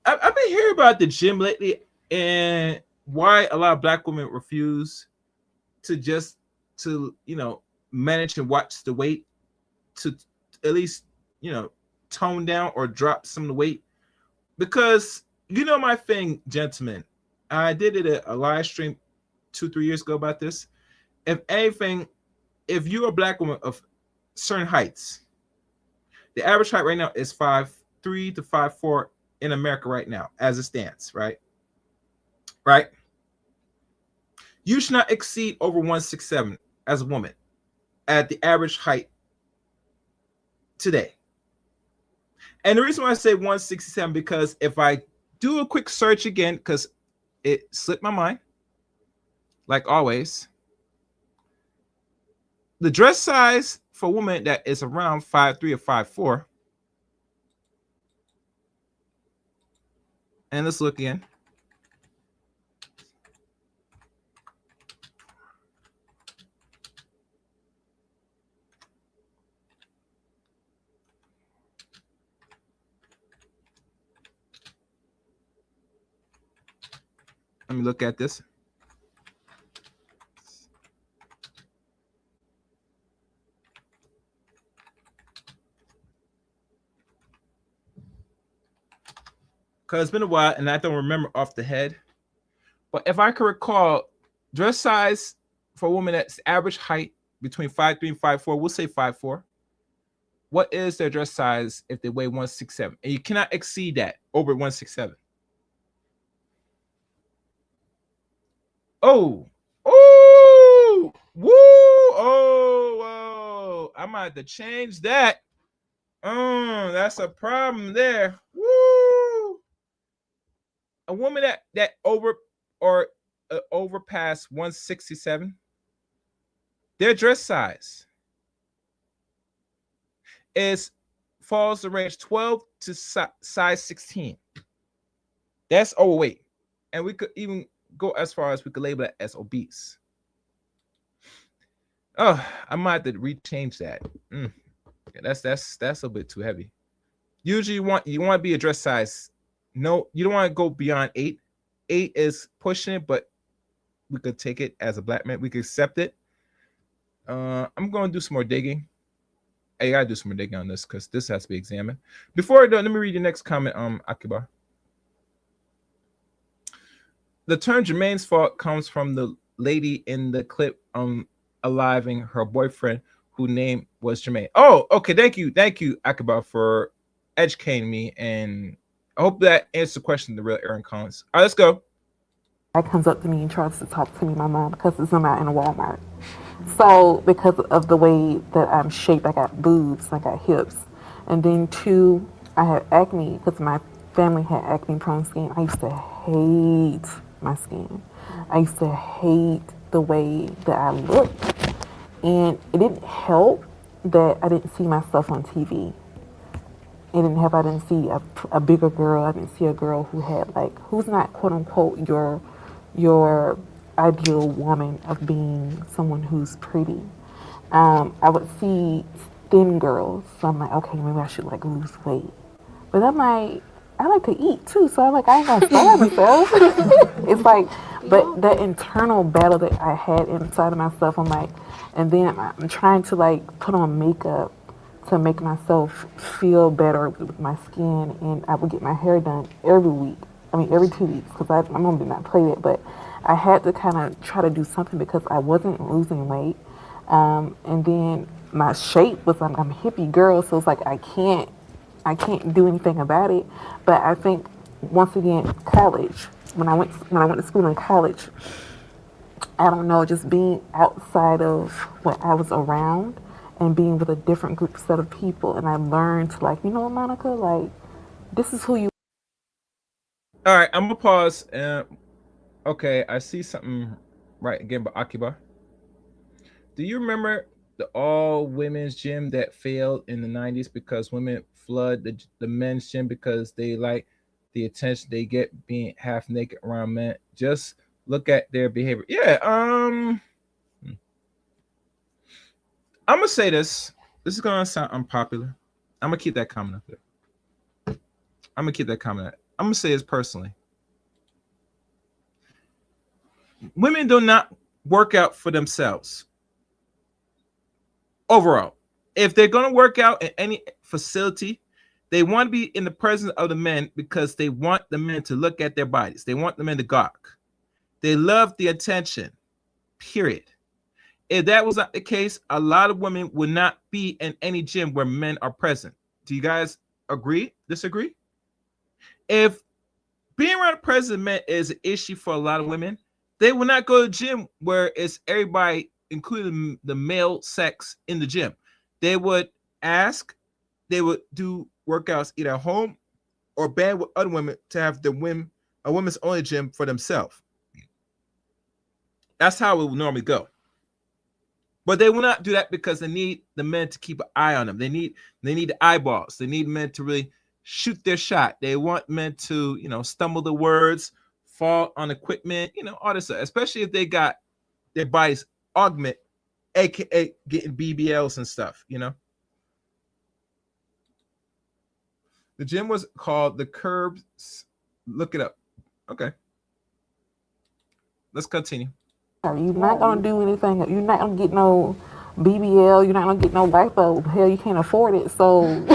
I've been hearing about the gym lately and why a lot of black women refuse to manage and watch the weight to at least tone down or drop some of the weight, because my thing, gentlemen, I did it a live stream 2-3 years ago about this. If anything, if you're a black woman of certain heights, the average height right now is 5'3" to 5'4" in America right now as it stands, right? You should not exceed over 167 as a woman at the average height today. And the reason why I say 167, because if I do a quick search again, because it slipped my mind, like always, the dress size for a woman that is around 5'3" or 5'4", and let's look again. Let me look at this. Because it's been a while and I don't remember off the head. But if I can recall, dress size for a woman that's average height between 5'3" and 5'4", we'll say 5'4". What is their dress size if they weigh 167? And you cannot exceed that over 167. Oh, woo, oh, I might have to change that. That's a problem there. Woo. A woman that overpass 167, their dress size falls the range 12 to size 16. That's overweight, and we could even go as far as we could label it as obese. Oh, I might have to rechange that. That's a bit too heavy. Usually you want to be a dress size. No, you don't want to go beyond 8. 8 is pushing it, but we could take it as a black man. We could accept it. I'm going to do some more digging. I gotta do some more digging on this because this has to be examined. Before I do, let me read your next comment, Akiba. The term Jermaine's fault comes from the lady in the clip aliving her boyfriend whose name was Jermaine. Oh, okay. Thank you, Akiba, for educating me, and I hope that answers the question. The real Aaron Collins. All right, let's go. Guy comes up to me and tries to talk to me, my mom, because I'm out in a Walmart. So because of the way that I'm shaped, I got boobs, I got hips, and then two, I had acne because my family had acne-prone skin. I used to hate my skin. I used to hate the way that I looked, and it didn't help that I didn't see myself on TV. It didn't help I didn't see a bigger girl. I didn't see a girl who had who's not quote unquote your ideal woman of being someone who's pretty. I would see thin girls, so I'm like, okay, maybe I should lose weight. But I'm like, I like to eat too, so I'm like, I ain't gonna starve myself. It's but that internal battle that I had inside of myself, I'm like, and then I'm trying to put on makeup to make myself feel better with my skin, and I would get my hair done every week. I mean, every 2 weeks, because my mom did not play it, but I had to kind of try to do something because I wasn't losing weight. And then my shape was, I'm a hippie girl, so it's I can't do anything about it. But I think once again, college, when I went to school in college, I don't know, just being outside of what I was around and being with a different group set of people, and I learned to you know what, Monica, this is who you. All right, I'm gonna pause. Okay, I see something right again by Akiba. Do you remember the all women's gym that failed in the 90s because women flood the men's gym because they like the attention they get being half naked around men? Just look at their behavior. Yeah, I'm gonna say this. This is gonna sound unpopular. I'm gonna keep that comment up there. I'm gonna say this personally. Women do not work out for themselves. Overall, if they're going to work out in any facility, they want to be in the presence of the men because they want the men to look at their bodies. They want the men to gawk. They love the attention, period. If that was not the case, a lot of women would not be in any gym where men are present. Do you guys agree? Disagree? If being around the present men is an issue for a lot of women, they will not go to the gym where it's everybody, including the male sex, in the gym. They would do workouts either at home or band with other women to have a women's only gym for themselves. That's how it will normally go. But they will not do that because they need the men to keep an eye on them. They need the eyeballs. They need men to really shoot their shot. They want men to, stumble the words, fall on equipment, all this stuff, especially if they got their bodies augment, aka getting BBLs and stuff. The gym was called the Curbs. Look it up. Okay, let's continue. You're not gonna do anything. You're not gonna get no BBL. You're not gonna get no lipo. Hell, you can't afford it. So,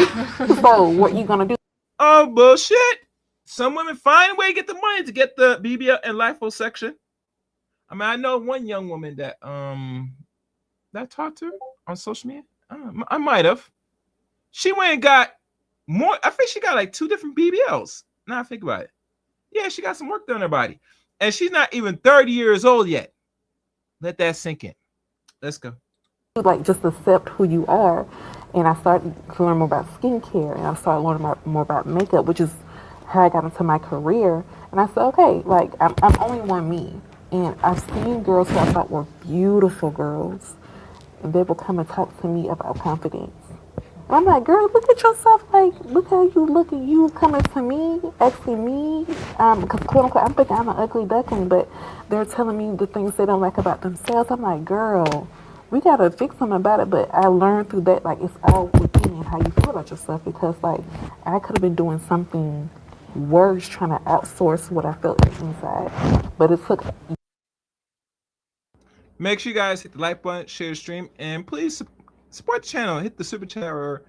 so what you gonna do? Oh, bullshit! Some women find a way to get the money to get the BBL and liposuction. I mean, I know one young woman that I talked to on social media. I might have. She went and got more. I think she got 2 different BBLs. Now I think about it. Yeah, she got some work done on her body, and she's not even 30 years old yet. Let that sink in. Let's go. Just accept who you are, and I started to learn more about skincare, and I started learning more about makeup, which is how I got into my career. And I said, okay, I'm only one me, and I've seen girls who I thought were beautiful girls, and they will come and talk to me about confidence. And I'm like, girl, look at yourself. Look how you look, and you coming to me, asking me, because quote unquote, I'm thinking I'm an ugly duckling, but they're telling me the things they don't like about themselves. I'm like, girl, we gotta fix something about it. But I learned through that, it's all within and how you feel about yourself, because I could have been doing something worse, trying to outsource what I felt inside, but it took Make sure you guys hit the like button, share the stream, and please support the channel. Hit the super chat or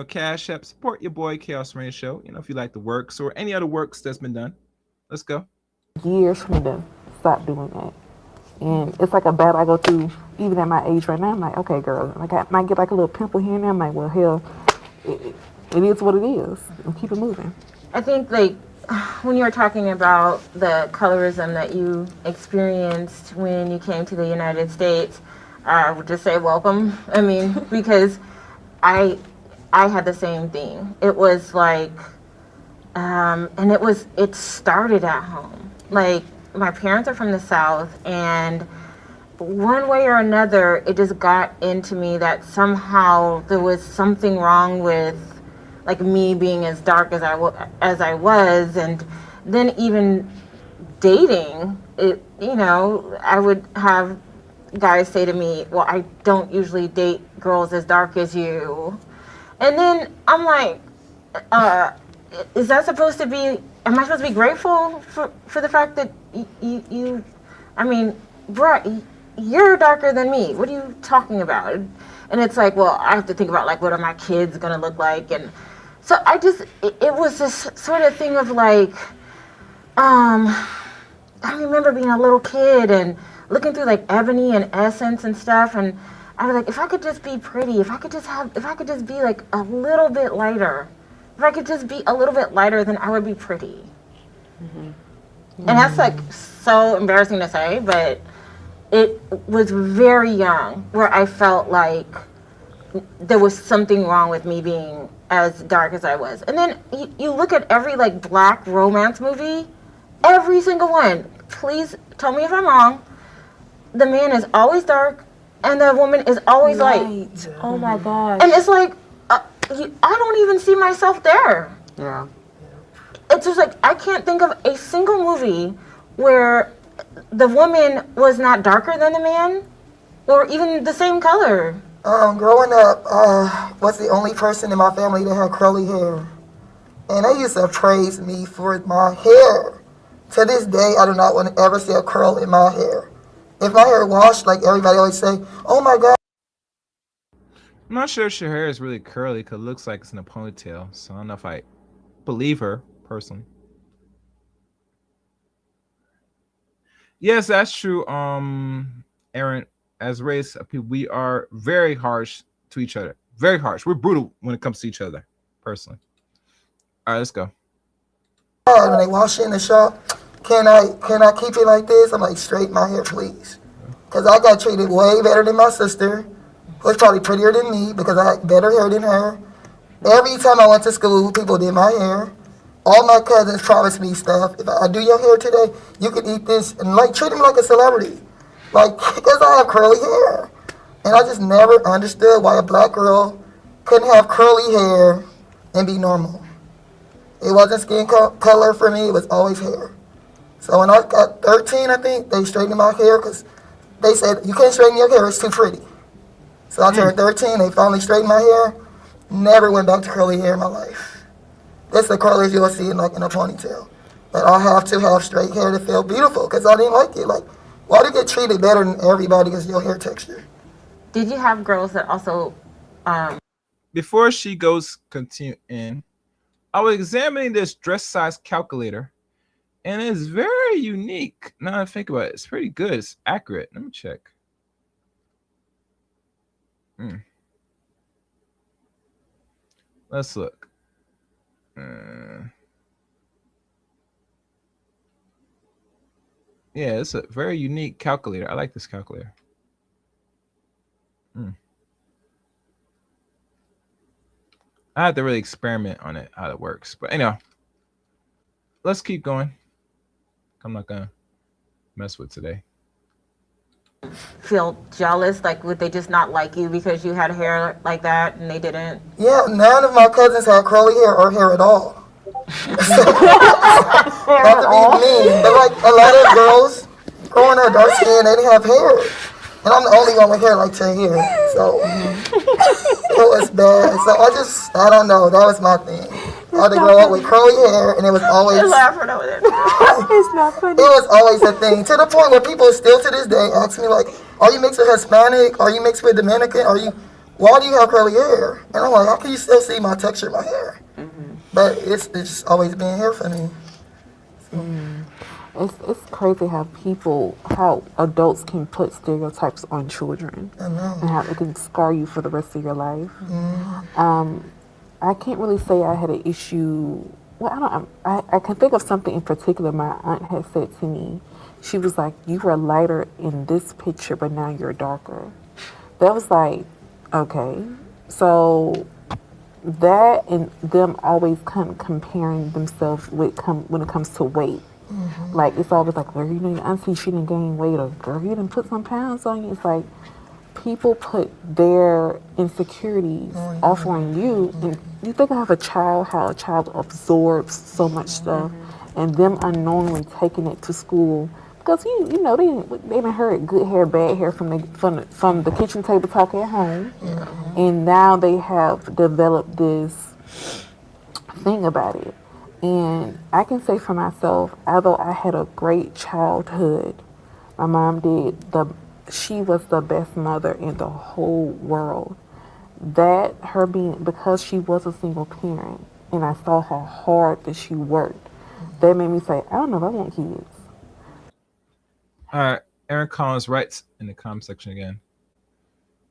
Cash App. Support your boy Chaos Rain Show. If you like the works or any other works that's been done. Let's go. Years for me to stop doing that. And it's like a battle I go through even at my age right now. I'm like, okay, girl, I might get like a little pimple here and there. I'm like, well, hell, it is what it is. And keep it moving. I think when you were talking about the colorism that you experienced when you came to the United States, I would just say welcome. I mean, because I had the same thing. It was like, and it started at home. Like, my parents are from the South, and one way or another, it just got into me that somehow there was something wrong with like me being as dark as I was, and then even dating, I would have guys say to me, well, I don't usually date girls as dark as you. And then I'm like, is that supposed to be, am I supposed to be grateful for the fact that you I mean, bruh, you're darker than me. What are you talking about? And it's like, well, I have to think about like, what are my kids gonna look like? And so it was this sort of thing of like, I remember being a little kid and looking through like Ebony and Essence and stuff, and I was like, if I could just be pretty, if I could just be like a little bit lighter, if I could just be a little bit lighter, then I would be pretty. Mm-hmm. And that's like so embarrassing to say, but it was very young where I felt like there was something wrong with me being as dark as I was. And then you look at every like black romance movie, every single one, please tell me if I'm wrong, the man is always dark and the woman is always light. Oh my gosh. And it's like, I don't even see myself there. Yeah. It's just like, I can't think of a single movie where the woman was not darker than the man or even the same color. Growing up, was the only person in my family that had curly hair. And they used to praise me for my hair. To this day, I do not want to ever see a curl in my hair. If my hair washed, like everybody always say, oh my God. I'm not sure if her hair is really curly because it looks like it's in a ponytail. So I don't know if I believe her personally. Yes, that's true. Aaron, as race people, we are very harsh to each other. Very harsh. We're brutal when it comes to each other, personally. All right, let's go. When they wash it in the shop, can I keep it like this? I'm like, straighten my hair, please. Because I got treated way better than my sister, who was probably prettier than me because I had better hair than her. Every time I went to school, people did my hair. All my cousins promised me stuff. If I do your hair today, you can eat this. And like, treat me like a celebrity. Like, because I have curly hair. And I just never understood why a black girl couldn't have curly hair and be normal. It wasn't skin color for me, it was always hair. So when I got 13, I think, they straightened my hair because they said, you can't straighten your hair, it's too pretty. So I turned 13, they finally straightened my hair. Never went back to curly hair in my life. That's the curliest you'll see in a ponytail. But I have to have straight hair to feel beautiful because I didn't like it. Like, why do you get treated better than everybody because of your hair texture? Did you have girls that also... Before she goes continue in, I was examining this dress size calculator, and it's very unique. Now that I think about it, it's pretty good. It's accurate. Let me check. Let's look. Yeah, it's a very unique calculator. I like this calculator. I have to really experiment on it, how it works. But anyhow, let's keep going. I'm not gonna mess with today. Feel jealous? Like, would they just not like you because you had hair like that and they didn't? Yeah, none of my cousins had curly hair or hair at all. Not to be mean, but like a lot of girls growing up dark skin, they didn't have hair. And I'm the only one with hair like 10 here. So it was bad. So I don't know. That was my thing. I had to grow up with curly hair, and it was always... You're laughing over there. It's not funny. It was always a thing. To the point where people still to this day ask me, like, Are you mixed with Hispanic? Are you mixed with Dominican? Why do you have curly hair? And I'm like, how can you still see my texture of my hair? But it's just always been here for me. It's crazy how adults can put stereotypes on children. I know. And how it can scar you for the rest of your life. I can't really say I had an issue. Well, I can think of something in particular my aunt had said to me. She was like, you were lighter in this picture, but now you're darker. That was like, okay. So that and them always kind of comparing themselves when it comes to weight. Like, it's always like, well, you know, your auntie, she didn't gain weight, or girl, you didn't put some pounds on you. It's like, people put their insecurities off on you, and you think of a child, how a child absorbs so much stuff, and them unknowingly taking it to school because you know they done heard good hair, bad hair from the kitchen table talk at home, and now they have developed this thing about it. And I can say for myself, although I had a great childhood, my mom she was the best mother in the whole world. That her because she was a single parent, and I saw how hard that she worked, that made me say, I don't know if I want kids. All right, Aaron Collins writes in the comment section again.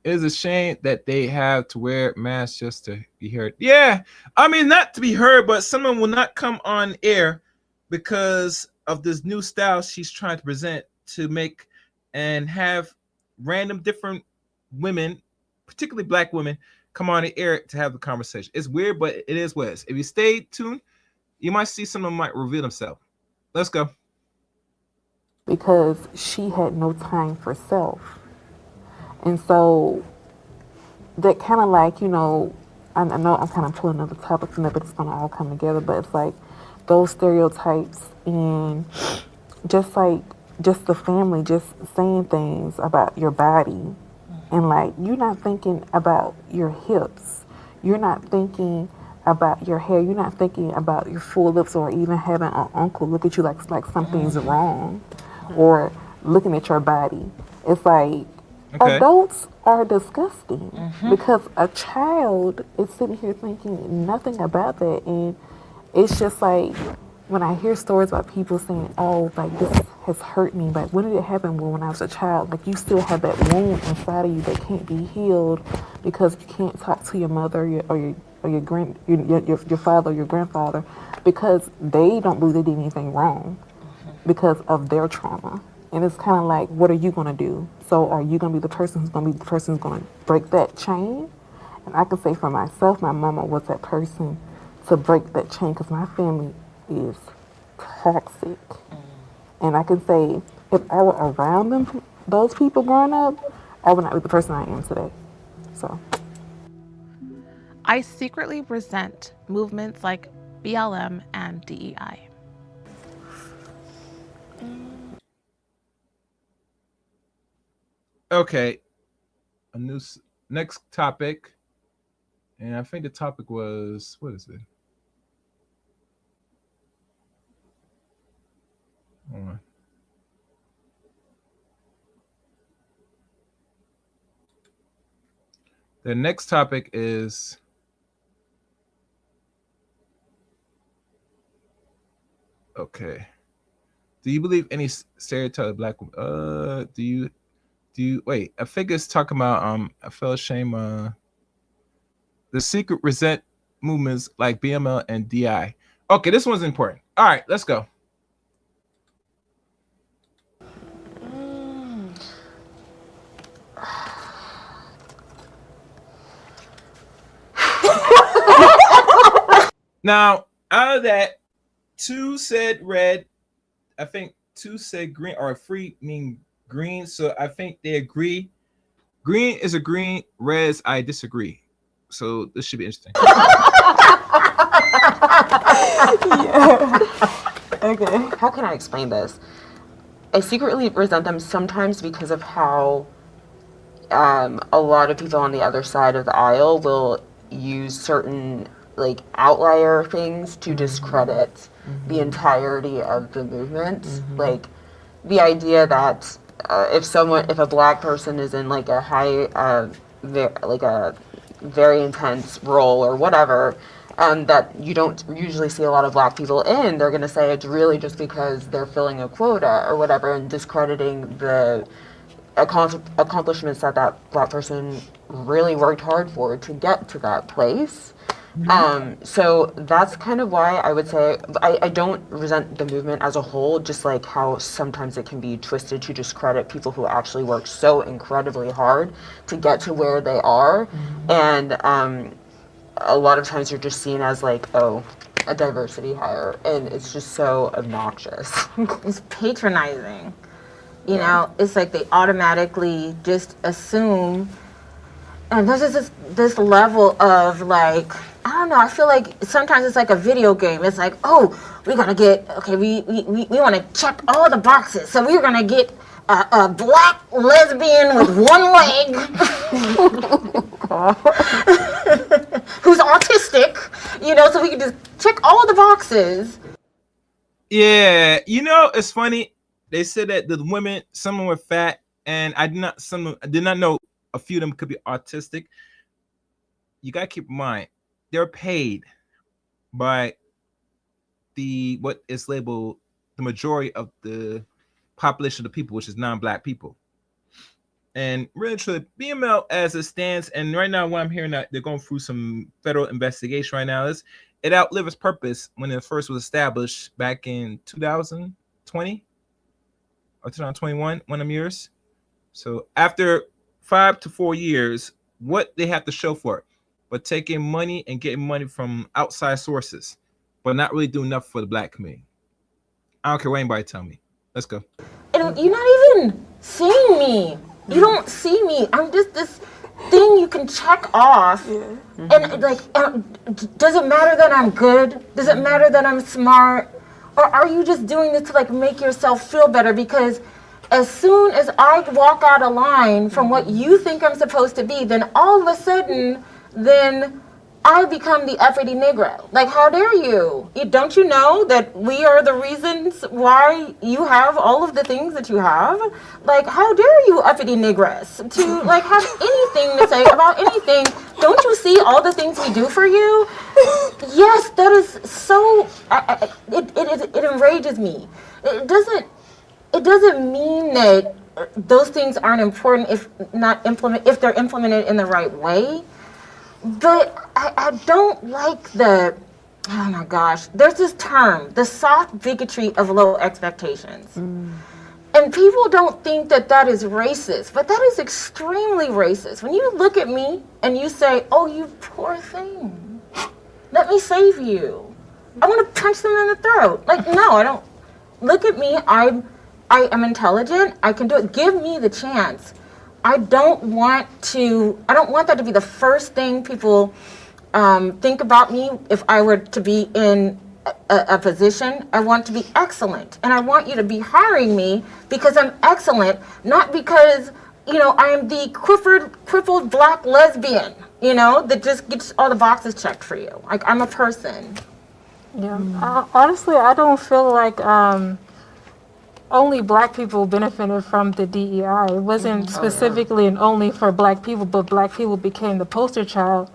It is a shame that they have to wear masks just to be heard. Yeah, I mean, not to be heard, but someone will not come on air because of this new style she's trying to present to make and have random different women, particularly black women, come on the air to have the conversation. It's weird, but it is what it is. If you stay tuned, you might see someone might reveal themselves. Let's go. Because she had no time for self. And so that kind of like, you know, I know I'm kind of pulling another topic from there, but it's going to all come together. But it's like those stereotypes and just the family just saying things about your body. And like, you're not thinking about your hips. You're not thinking about your hair. You're not thinking about your full lips, or even having an uncle look at you like something's wrong, or looking at your body. It's like, adults are disgusting because a child is sitting here thinking nothing about that. And it's just like, when I hear stories about people saying, oh, like, this has hurt me, like, when did it happen? Well, when I was a child. Like, you still have that wound inside of you that can't be healed because you can't talk to your mother or your father or your grandfather, because they don't believe they did anything wrong because of their trauma. And it's kind of like, what are you going to do? So are you going to be the person who's going to break that chain? And I can say for myself, my mama was that person to break that chain, because my family is toxic. And I can say, if I were around those people growing up, I would not be the person I am today. So I secretly resent movements like BLM and DEI. Okay, next topic, and I think the topic was, what is it? Hold on. The next topic is okay. Do you believe any stereotype of black women? Do you wait? I think it's talking about I feel ashamed. The secret resent movements like BML and DI. Okay, this one's important. All right, let's go. Now, out of that, 2 said red. I think 2 said green, or 3 mean green. So I think they agree. Green is agreeing. Red is I disagree. So this should be interesting. Yeah. Okay. How can I explain this? I secretly resent them sometimes because of how a lot of people on the other side of the aisle will use certain like outlier things to discredit the entirety of the movement. Like the idea that if a black person is in like a high, like a very intense role or whatever, that you don't usually see a lot of black people in, they're going to say it's really just because they're filling a quota or whatever, and discrediting the accomplishments that black person really worked hard for to get to that place. So that's kind of why I would say I don't resent the movement as a whole, just like how sometimes it can be twisted to discredit people who actually work so incredibly hard to get to where they are. And a lot of times you're just seen as like, oh, a diversity hire, and it's just so obnoxious. It's patronizing. You know, it's like they automatically just assume, and there's just this level of like, I don't know, I feel like sometimes it's like a video game. It's like, oh, we're gonna get, okay, we want to check all the boxes, so we're gonna get a black lesbian with one leg who's autistic, you know, so we can just check all the boxes. Yeah, you know, it's funny. They said that the women, some were fat, and I did not know a few of them could be autistic. You gotta keep in mind, they're paid by what is labeled the majority of the population of the people, which is non-black people. And really, truly, BML as it stands, and right now, what I'm hearing that they're going through some federal investigation right now, is it outlived its purpose when it first was established back in 2020 or 2021, one of them years. So after 5 to 4 years, what they have to show for it, but taking money and getting money from outside sources, but not really doing enough for the black community. I don't care what anybody tell me. Let's go. And you're not even seeing me. You don't see me. I'm just this thing you can check off. Yeah. And like, does it matter that I'm good? Does it matter that I'm smart? Or are you just doing this to like make yourself feel better? Because as soon as I walk out of line from what you think I'm supposed to be, then all of a sudden, then I become the uppity Negro. Like, how dare you? Don't you know that we are the reasons why you have all of the things that you have? Like, how dare you uppity Negress to like have anything to say about anything? Don't you see all the things we do for you? Yes, that is so, it enrages me. It doesn't mean that those things aren't important if they're implemented in the right way. But I don't like oh my gosh, there's this term, the soft bigotry of low expectations. And people don't think that is racist, but that is extremely racist. When you look at me and you say, oh, you poor thing, let me save you. I want to punch them in the throat. Like, no, I don't. Look at me, I am intelligent, I can do it. Give me the chance. I don't want that to be the first thing people think about me if I were to be in a position. I want to be excellent. And I want you to be hiring me because I'm excellent, not because, you know, I am the crippled black lesbian, you know, that just gets all the boxes checked for you. Like, I'm a person. Yeah. Honestly, I don't feel like only black people benefited from the DEI. It wasn't specifically and only for black people, but black people became the poster child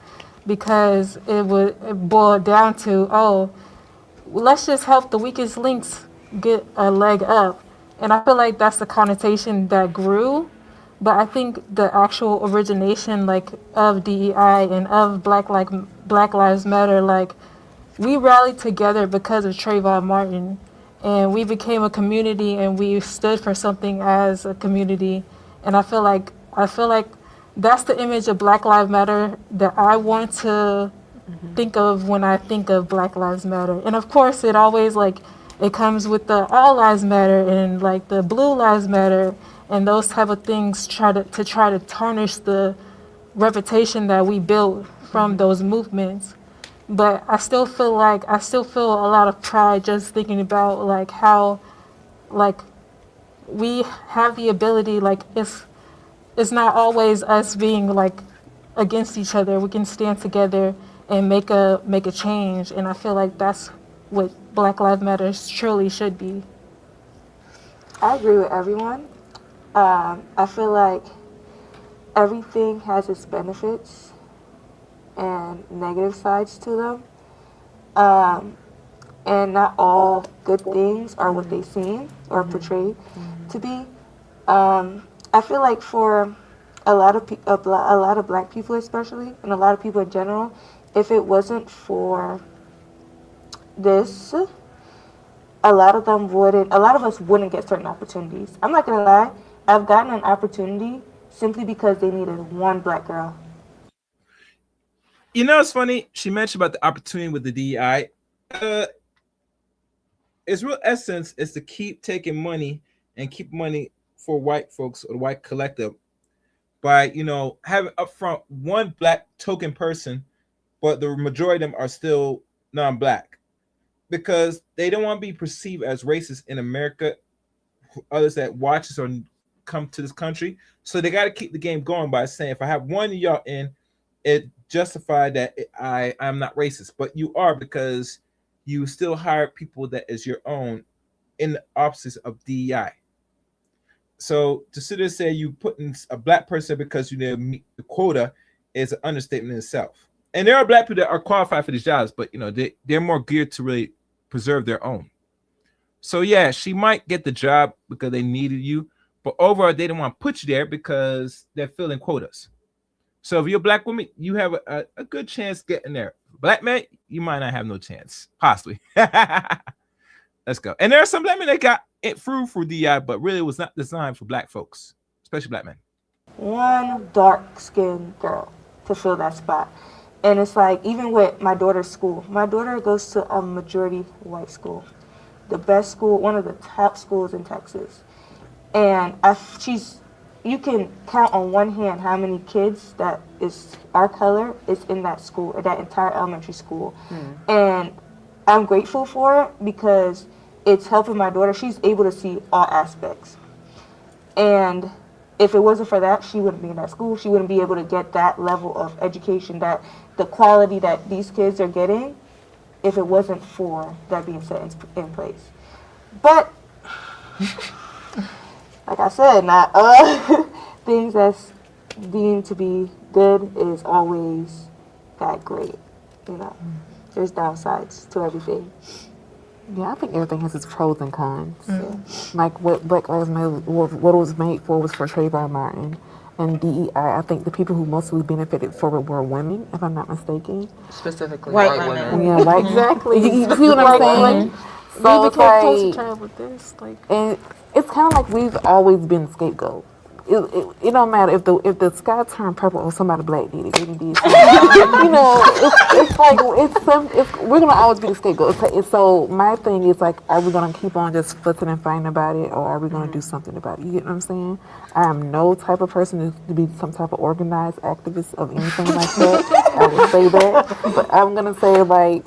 because it boiled down to, oh, let's just help the weakest links get a leg up. And I feel like that's the connotation that grew. But I think the actual origination, like, of DEI and of Black Lives Matter, like, we rallied together because of Trayvon Martin. And we became a community, and we stood for something as a community. And I feel like that's the image of Black Lives Matter that I want to think of when I think of Black Lives Matter. And of course, it always it comes with the All Lives Matter and like the Blue Lives Matter and those type of things try to tarnish the reputation that we built from those movements. But I still feel a lot of pride just thinking about like how like we have the ability, like it's not always us being like against each other. We can stand together and make a change, and I feel like that's what Black Lives Matter truly should be. I agree with everyone. I feel like everything has its benefits and negative sides to them. And not all good things are what they seem or portrayed to be. I feel like for a lot of a lot of black people especially, and a lot of people in general, if it wasn't for this, a lot of us wouldn't get certain opportunities. I'm not gonna lie, I've gotten an opportunity simply because they needed one black girl. You know, it's funny. She mentioned about the opportunity with the DEI. Its real essence is to keep taking money and keep money for white folks or the white collective by, having upfront one black token person, but the majority of them are still non-black because they don't want to be perceived as racist in America. Others that watch us or come to this country, so they got to keep the game going by saying, if I have one of y'all in, it justified that I'm not racist, but you are because you still hire people that is your own in the opposites of DEI. So to sit there and say you put in a black person because you didn't meet the quota is an understatement in itself. And there are black people that are qualified for these jobs, but they're more geared to really preserve their own. So yeah, she might get the job because they needed you, but overall they don't want to put you there because they're filling quotas. So if you're a black woman, you have a good chance getting there. Black man, you might not have no chance, possibly. Let's go. And there are some black men that got it through for DI, but really it was not designed for black folks, especially black men. One dark-skinned girl to fill that spot. And it's like, even with my daughter's school, my daughter goes to a majority white school. The best school, one of the top schools in Texas. And you can count on one hand how many kids that is our color is in that school, or that entire elementary school. And I'm grateful for it because it's helping my daughter. She's able to see all aspects. And if it wasn't for that, she wouldn't be in that school. She wouldn't be able to get that level of education, that the quality that these kids are getting, if it wasn't for that being set in place. But like I said, not things that's deemed to be good is always that great. There's downsides to everything. Yeah, I think everything has its pros and cons. Like what Black Lives Matter, what it was made for was for Trayvon Martin. And DEI, I think the people who mostly benefited from it were women, if I'm not mistaken. Specifically White white women. Yeah, right. Exactly. You see what I'm saying? So We it's became close to like, trial with this. and it's kind of like we've always been scapegoat. It don't matter if the sky turned purple or somebody black did it. They did it. We're gonna always be the scapegoat. So my thing is like, are we gonna keep on just fussing and fighting about it, or are we gonna do something about it? You get what I'm saying? I am no type of person to be some type of organized activist of anything like that. I would say that, but I'm gonna say like,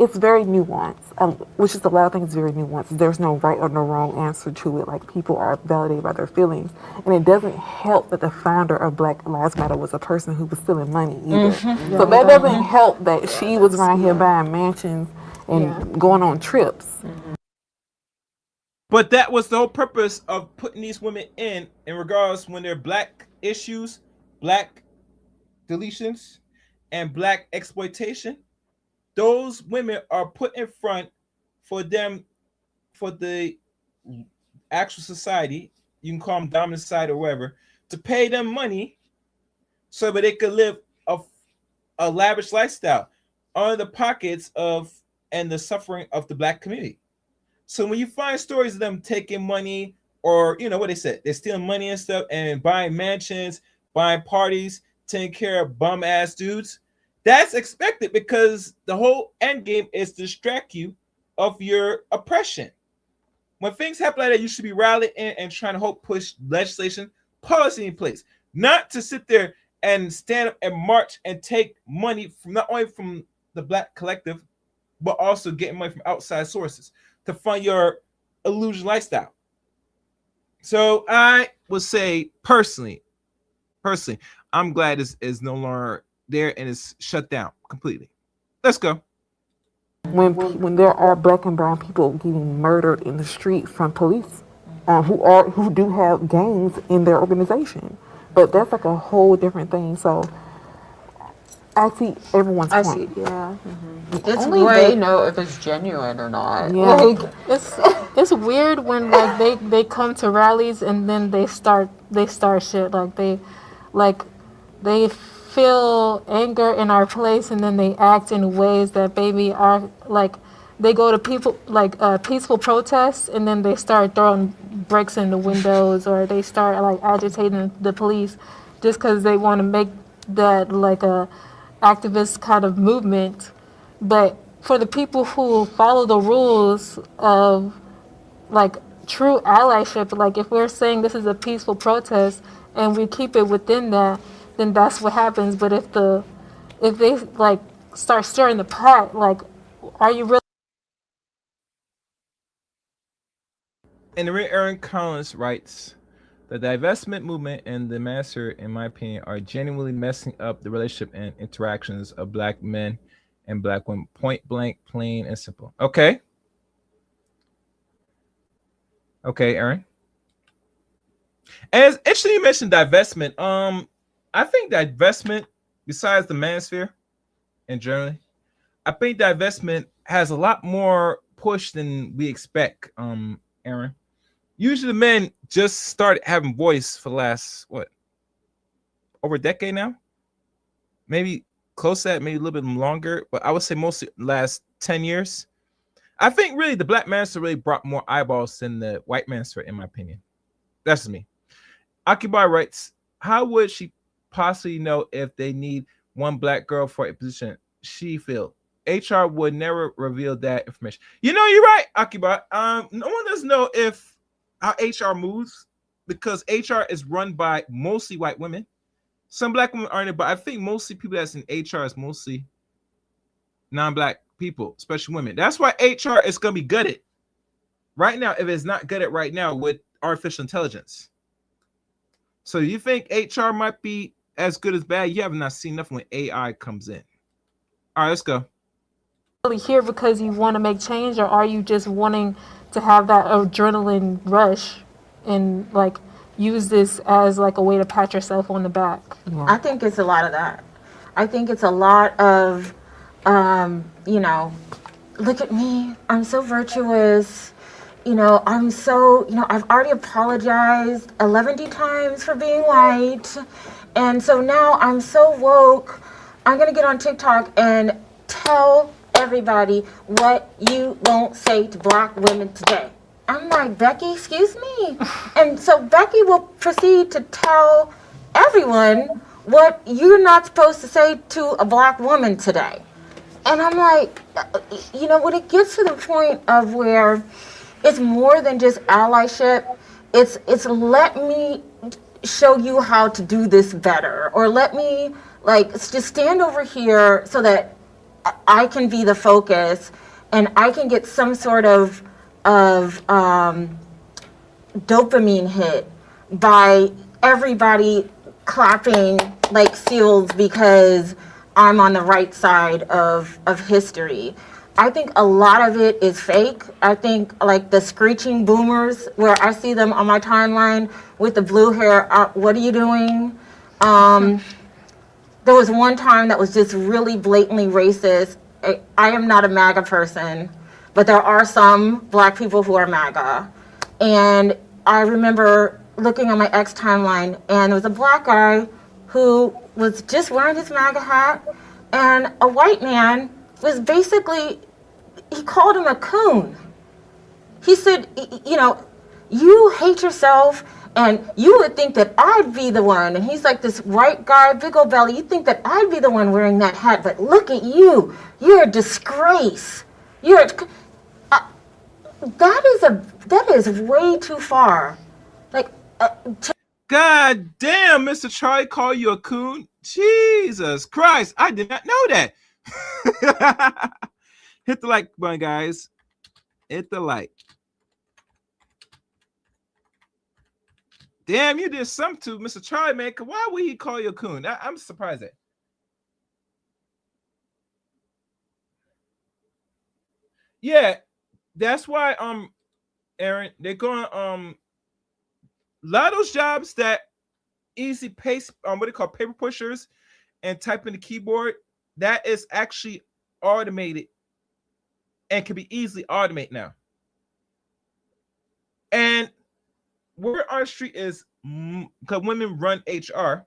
it's very nuanced, which is a lot of things very nuanced. There's no right or no wrong answer to it. Like, people are validated by their feelings. And it doesn't help that the founder of Black Lives Matter was a person who was stealing money either. So that doesn't help that she was around here buying mansions and going on trips. But that was the whole purpose of putting these women in regards when they're black issues, black deletions, and black exploitation. Those women are put in front for them, for the actual society, you can call them dominant society or whatever, to pay them money so that they could live a lavish lifestyle on the pockets of and the suffering of the black community. So when you find stories of them taking money, or what they said, they're stealing money and stuff and buying mansions, buying parties, taking care of bum ass dudes, that's expected because the whole end game is to distract you of your oppression. When things happen like that, you should be rallying in and trying to push legislation, policy in place, not to sit there and stand up and march and take money from not only from the black collective, but also getting money from outside sources to fund your illusion lifestyle. So I would say personally, I'm glad this is no longer there and it's shut down completely. Let's go. When there are black and brown people getting murdered in the street from police, who do have gangs in their organization. But that's like a whole different thing. So I see everyone's I point. see. Yeah. It's Only way they know if it's genuine or not. Yeah. Like, It's weird when like they come to rallies and then they start shit like they feel anger in our place and then they act in ways that maybe are like they go to people like peaceful protests and then they start throwing bricks in the windows or they start like agitating the police just because they want to make that like a activist kind of movement. But for the people who follow the rules of like true allyship, like if we're saying this is a peaceful protest and we keep it within that, then that's what happens. But if they like start stirring the pot, like are you really And the Aaron Collins writes, the divestment movement and the massacre, in my opinion, are genuinely messing up the relationship and interactions of black men and black women. Point blank, plain and simple. Okay. Okay, Aaron. And it's interesting you mentioned divestment. I think divestment, besides the manosphere and generally, I think divestment has a lot more push than we expect, Aaron. Usually the men just started having voice for the last, what, over a decade now? Maybe close to that, maybe a little bit longer, but I would say mostly last 10 years. I think really the black manosphere really brought more eyeballs than the white manosphere, in my opinion. That's just me. Occupy writes, how would she possibly know if they need one black girl for a position she filled? HR would never reveal that information. You know, you're right, Occupy. No one doesn't know if how HR moves because HR is run by mostly white women. Some black women aren't, but I think mostly people that's in HR is mostly non-black people, especially women. That's why HR is going to be gutted right now if it's not gutted right now with artificial intelligence. So you think HR might be as good as bad? You have not seen nothing when AI comes in. All right, let's go. here because you want to make change, or are you just wanting to have that adrenaline rush and like use this as like a way to pat yourself on the back? I think it's a lot of that. I think it's a lot of, you know, look at me, I'm so virtuous. You know, I'm so, you know, I've already apologized 11 times for being white. And so now I'm so woke. I'm going to get on TikTok and tell everybody what you won't say to black women today. I'm like, Becky, excuse me. And so Becky will proceed to tell everyone what you're not supposed to say to a black woman today. And I'm like, you know, when it gets to the point of where it's more than just allyship, it's let me show you how to do this better, or let me like just stand over here so that I can be the focus and I can get some sort of dopamine hit by everybody clapping like seals because I'm on the right side of history. I think a lot of it is fake. I think like the screeching boomers, where I see them on my timeline with the blue hair, what are you doing? There was one time that was just really blatantly racist. I am not a MAGA person, but there are some black people who are MAGA. And I remember looking on my ex timeline, and there was a black guy who was just wearing his MAGA hat, and a white man was basically, he called him a coon. He said, you know, you hate yourself and you would think that I'd be the one. And he's like this white guy, big old belly. You think that I'd be the one wearing that hat, but look at you. You're a disgrace. That is way too far. Like, God damn, Mr. Charlie call you a coon? Jesus Christ, I did not know that. Hit the like button, guys. Hit the like. Damn, you did something to Mr. Charlie, man. Why would he call you a coon? I'm surprised at. Yeah, that's why Aaron, they're gonna lot of those jobs that easy pace, what they call paper pushers and typing the keyboard, that is actually automated and can be easily automated now. And word on the street is because women run HR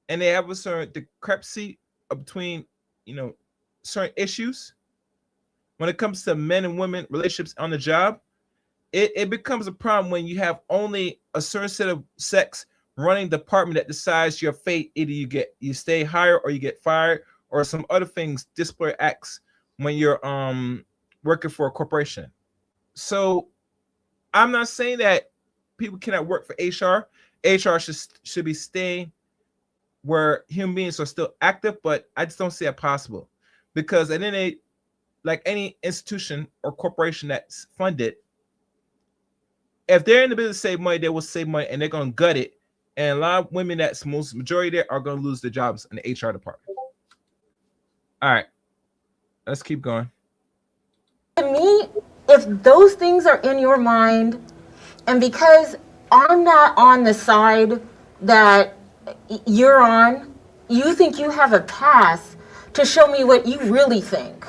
and they have a certain discrepancy between, certain issues when it comes to men and women relationships on the job. It becomes a problem when you have only a certain set of sex running the department that decides your fate. Either you stay higher or you get fired, or some other things, disciplinary acts when you're working for a corporation. So I'm not saying that people cannot work for HR. HR should be staying where human beings are still active, but I just don't see it possible, because at any, like any institution or corporation that's funded, if they're in the business to save money, they will save money and they're going to gut it. And a lot of women, that's most majority there, are going to lose their jobs in the HR department. All right, let's keep going. To me, if those things are in your mind, and because I'm not on the side that you're on, you think you have a pass to show me what you really think.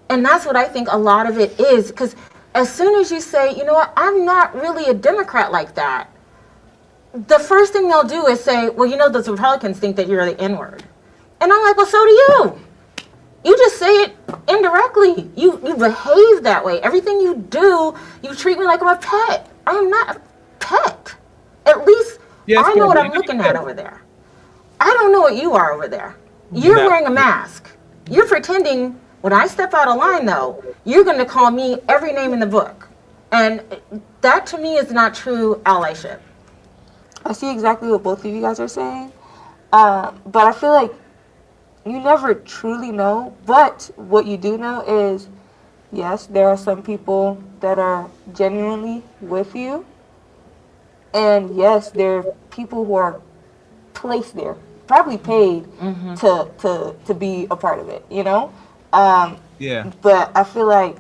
And that's what I think a lot of it is, because as soon as you say, you know what, I'm not really a Democrat like that, the first thing they'll do is say, well, those Republicans think that you're the N-word. And I'm like, well, so do you. You just say it indirectly. You behave that way. Everything you do, you treat me like I'm a pet. I am not a pet. At least I know what I'm looking at over there. I don't know what you are over there. You're wearing a mask. You're pretending. When I step out of line, though, you're going to call me every name in the book. And that, to me, is not true allyship. I see exactly what both of you guys are saying. But I feel like you never truly know. But what you do know is, yes, there are some people that are genuinely with you. And yes, there are people who are placed there, probably paid to be a part of it, Yeah. But I feel like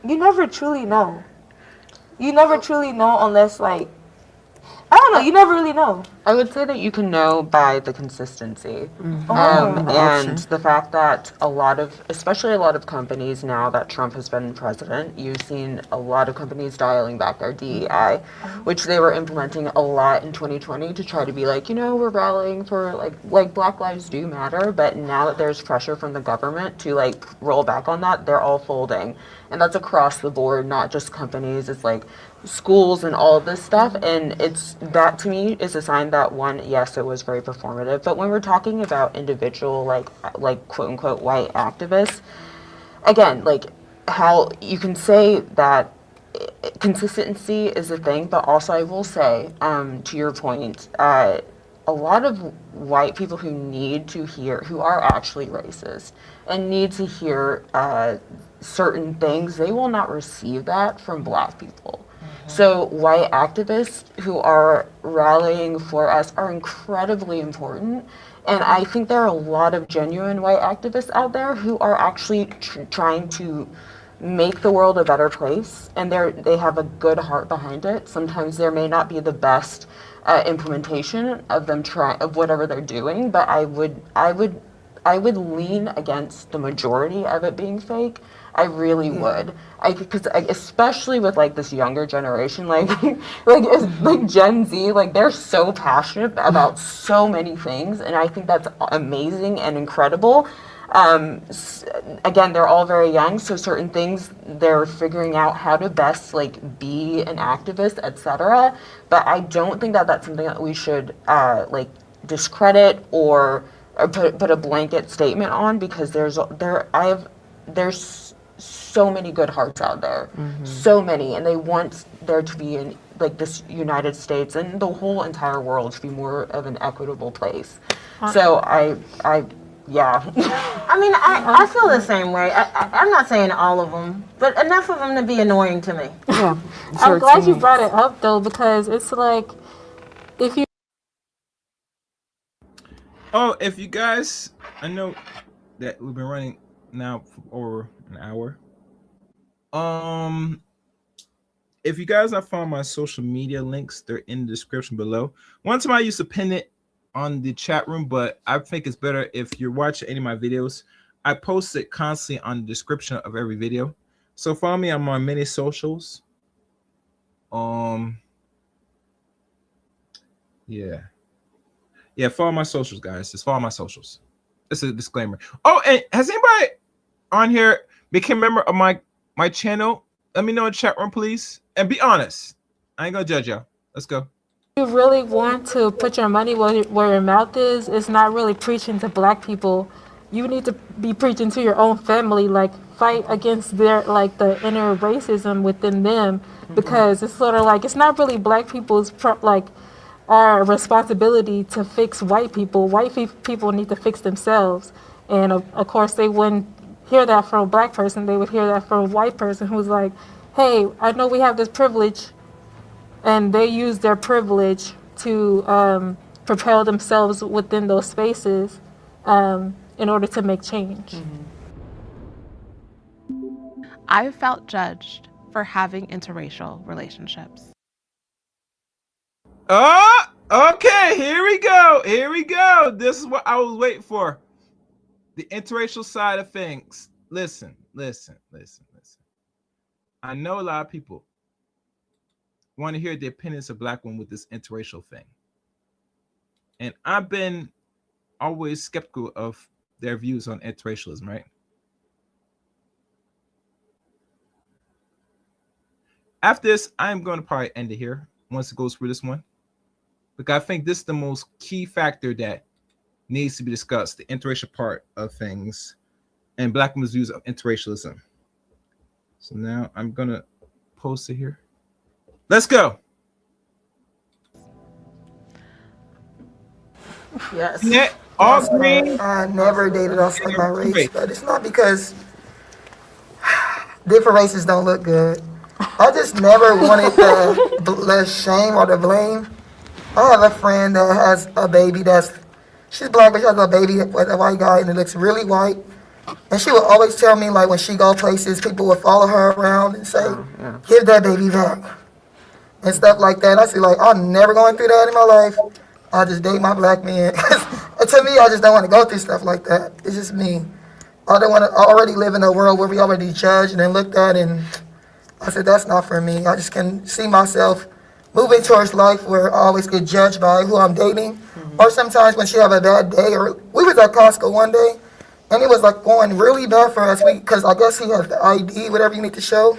you never truly know. You never truly know unless, like, I don't know, you never really know. I would say that you can know by the consistency. And the fact that especially a lot of companies, now that Trump has been president, you've seen a lot of companies dialing back their DEI, which they were implementing a lot in 2020 to try to be like, we're rallying for like Black Lives do matter. But now that there's pressure from the government to like roll back on that, they're all folding. And that's across the board, not just companies. It's like schools and all of this stuff. And that to me is a sign that, one, yes, it was very performative. But when we're talking about individual, like quote unquote white activists, again, like how you can say that consistency is a thing, but also I will say, to your point, a lot of white people who are actually racist and need to hear certain things, they will not receive that from Black people. So white activists who are rallying for us are incredibly important. And I think there are a lot of genuine white activists out there who are actually trying to make the world a better place, and they have a good heart behind it. Sometimes there may not be the best implementation of them of whatever they're doing, but I would lean against the majority of it being fake. I really would. Because especially with like this younger generation, like Gen Z, like they're so passionate about so many things, and I think that's amazing and incredible. Again, they're all very young, so certain things they're figuring out how to best like be an activist, etc. But I don't think that that's something that we should like discredit or put a blanket statement on, because there's so many good hearts out there, so many, and they want there to be like this United States and the whole entire world to be more of an equitable place. So yeah. I mean, I feel the same way. I'm not saying all of them, but enough of them to be annoying to me. Yeah. I'm glad you brought it up, though, because it's like, if you... Oh, if you guys, I know that we've been running now for over an hour. if you guys not following my social media links, they're in the description below. One time I used to pin it on the chat room, but I think it's better if you're watching any of my videos. I post it constantly on the description of every video. So follow me on my many socials. Yeah, follow my socials, guys. Just follow my socials. This is a disclaimer. Oh, and has anybody on here become a member of my channel? Let me know in the chat room, please. And be honest. I ain't gonna judge y'all. Let's go. You really want to put your money where your mouth is, it's not really preaching to black people. You need to be preaching to your own family, like fight against their like the inner racism within them, because it's sort of like it's not really black people's like our responsibility to fix white people. White people need to fix themselves, and of course they wouldn't hear that from a black person. They would hear that from a white person who's like, "Hey, I know we have this privilege." And they use their privilege to propel themselves within those spaces in order to make change. I felt judged for having interracial relationships. Oh, okay. Here we go. Here we go. This is what I was waiting for. The interracial side of things. Listen. I know a lot of people want to hear the opinions of black women with this interracial thing. And I've been always skeptical of their views on interracialism, right? After this, I'm going to probably end it here once it goes through this one. Because I think this is the most key factor that needs to be discussed, the interracial part of things and black women's views of interracialism. So now I'm going to post it here. Let's go. Yes. Yeah, all green. I never dated outside my race, but it's not because different races don't look good. I just never wanted the shame or the blame. I have a friend that has a baby she's black, but she has a baby with a white guy and it looks really white. And she would always tell me, like, when she go places, people would follow her around and say, give that baby back. And stuff like that. I see, like, I'm never going through that in my life. I just date my black men. To me, I just don't want to go through stuff like that. It's just me. I don't want to already live in a world where we already judged and looked at, and I said, that's not for me. I just can see myself moving towards life where I always get judged by who I'm dating. Or sometimes when she have a bad day, or we was at Costco one day, and it was like going really bad for us because I guess he has the ID, whatever you need to show.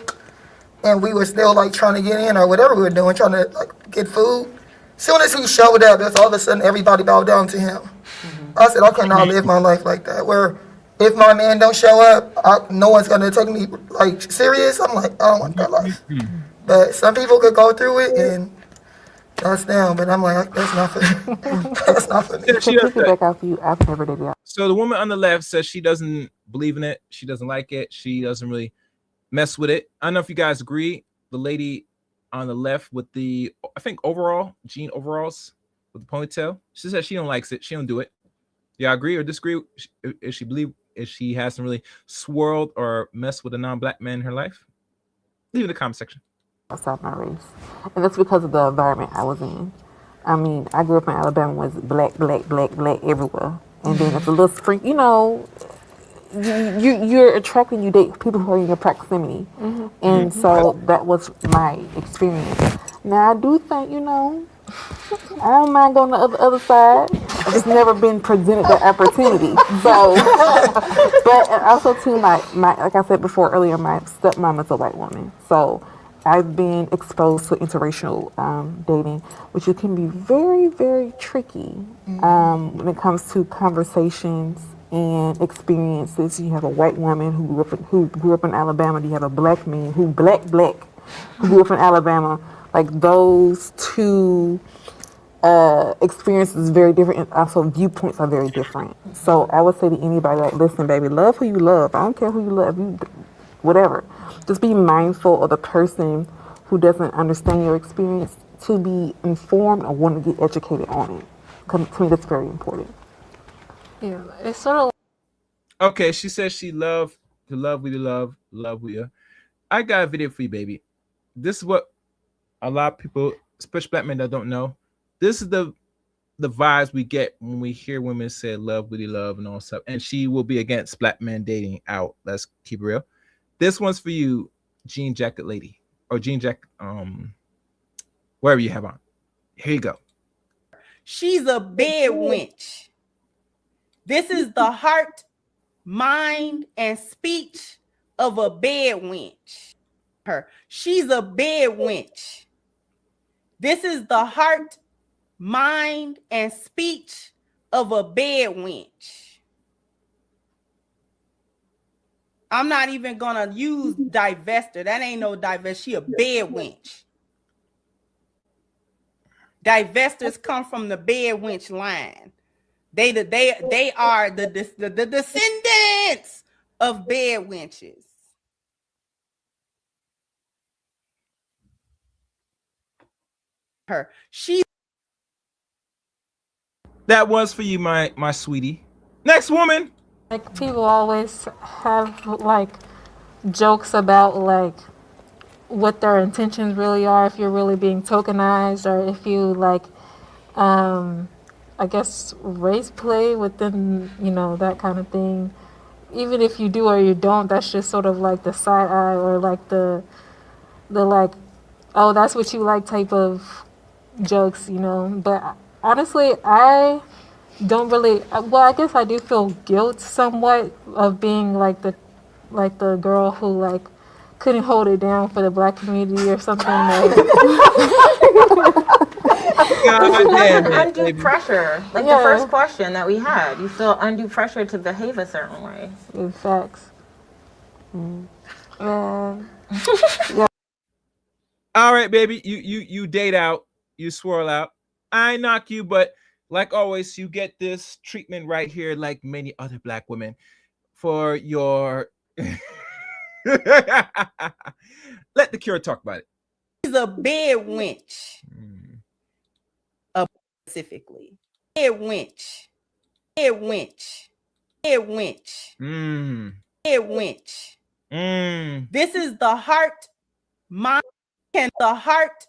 And we were still like trying to get in or whatever we were doing, trying to like get food. Soon as he showed up, that's all of a sudden everybody bowed down to him. I said, I cannot live my life like that, where if my man don't show up, no one's gonna take me like serious. I'm like, I don't want that life. But some people could go through it and that's them. But I'm like, that's not for me. That's not for me. So the woman on the left says she doesn't believe in it. She doesn't like it. She doesn't really mess with it. I don't know if you guys agree. The lady on the left with the, I think jean overalls with the ponytail, she says she don't likes it. She don't do it. Yeah, agree or disagree? If she hasn't really swirled or messed with a non-black man in her life? Leave it in the comment section. Outside my race, and that's because of the environment I was in. I mean, I grew up in Alabama, was black everywhere, and then it's a little spring. You know, you're attracting, you date people who are in your proximity, and so that was my experience. Now I do think, you know, I don't mind going to the other side. I've just never been presented that opportunity. So, but also too, my like I said before earlier, my stepmom is a white woman, so I've been exposed to interracial dating, which it can be very, very tricky when it comes to conversations and experiences. You have a white woman who grew up in Alabama. You have a black man who grew up in Alabama. Like those two experiences is very different, and also viewpoints are very different. So I would say to anybody, like, listen, baby, love who you love. I don't care who you love, whatever. Just be mindful of the person who doesn't understand your experience, to be informed or want to get educated on it. To me, that's very important. Yeah, it's sort of. Okay, she says she love we love we. I got a video for you, baby. This is what a lot of people, especially black men that don't know, this is the vibes we get when we hear women say love, really love, and all stuff. And she will be against black men dating out. Let's keep it real. This one's for you, jean jacket lady, or jean jacket, wherever you have on. Here you go. She's a bed wench. This is the heart, mind, and speech of a bed wench. She's a bed wench. This is the heart, mind, and speech of a bed wench. I'm not even gonna use divester. That ain't no divest. She a bed wench. Divestors come from the bed wench line. They are the descendants of bed wenches. That was for you, my sweetie. Next woman. Like people always have like jokes about like what their intentions really are, if you're really being tokenized, or if you like I guess race play within, you know, that kind of thing. Even if you do or you don't, that's just sort of like the side eye, or like the like, oh, that's what you like type of jokes, you know. But honestly, I don't really, well, I guess I do feel guilt somewhat of being like the girl who like couldn't hold it down for the black community or something like. Undue pressure, like the first question that we had. You feel undue pressure to behave a certain way. In facts. Yeah. All right, baby. You date out. You swirl out. I knock you, but like always, you get this treatment right here, like many other black women, for your. Let the cure talk about it. She's a bed wench. Specifically, bed wench, bed wench, bed wench, bed wench. This is the heart, mind, the heart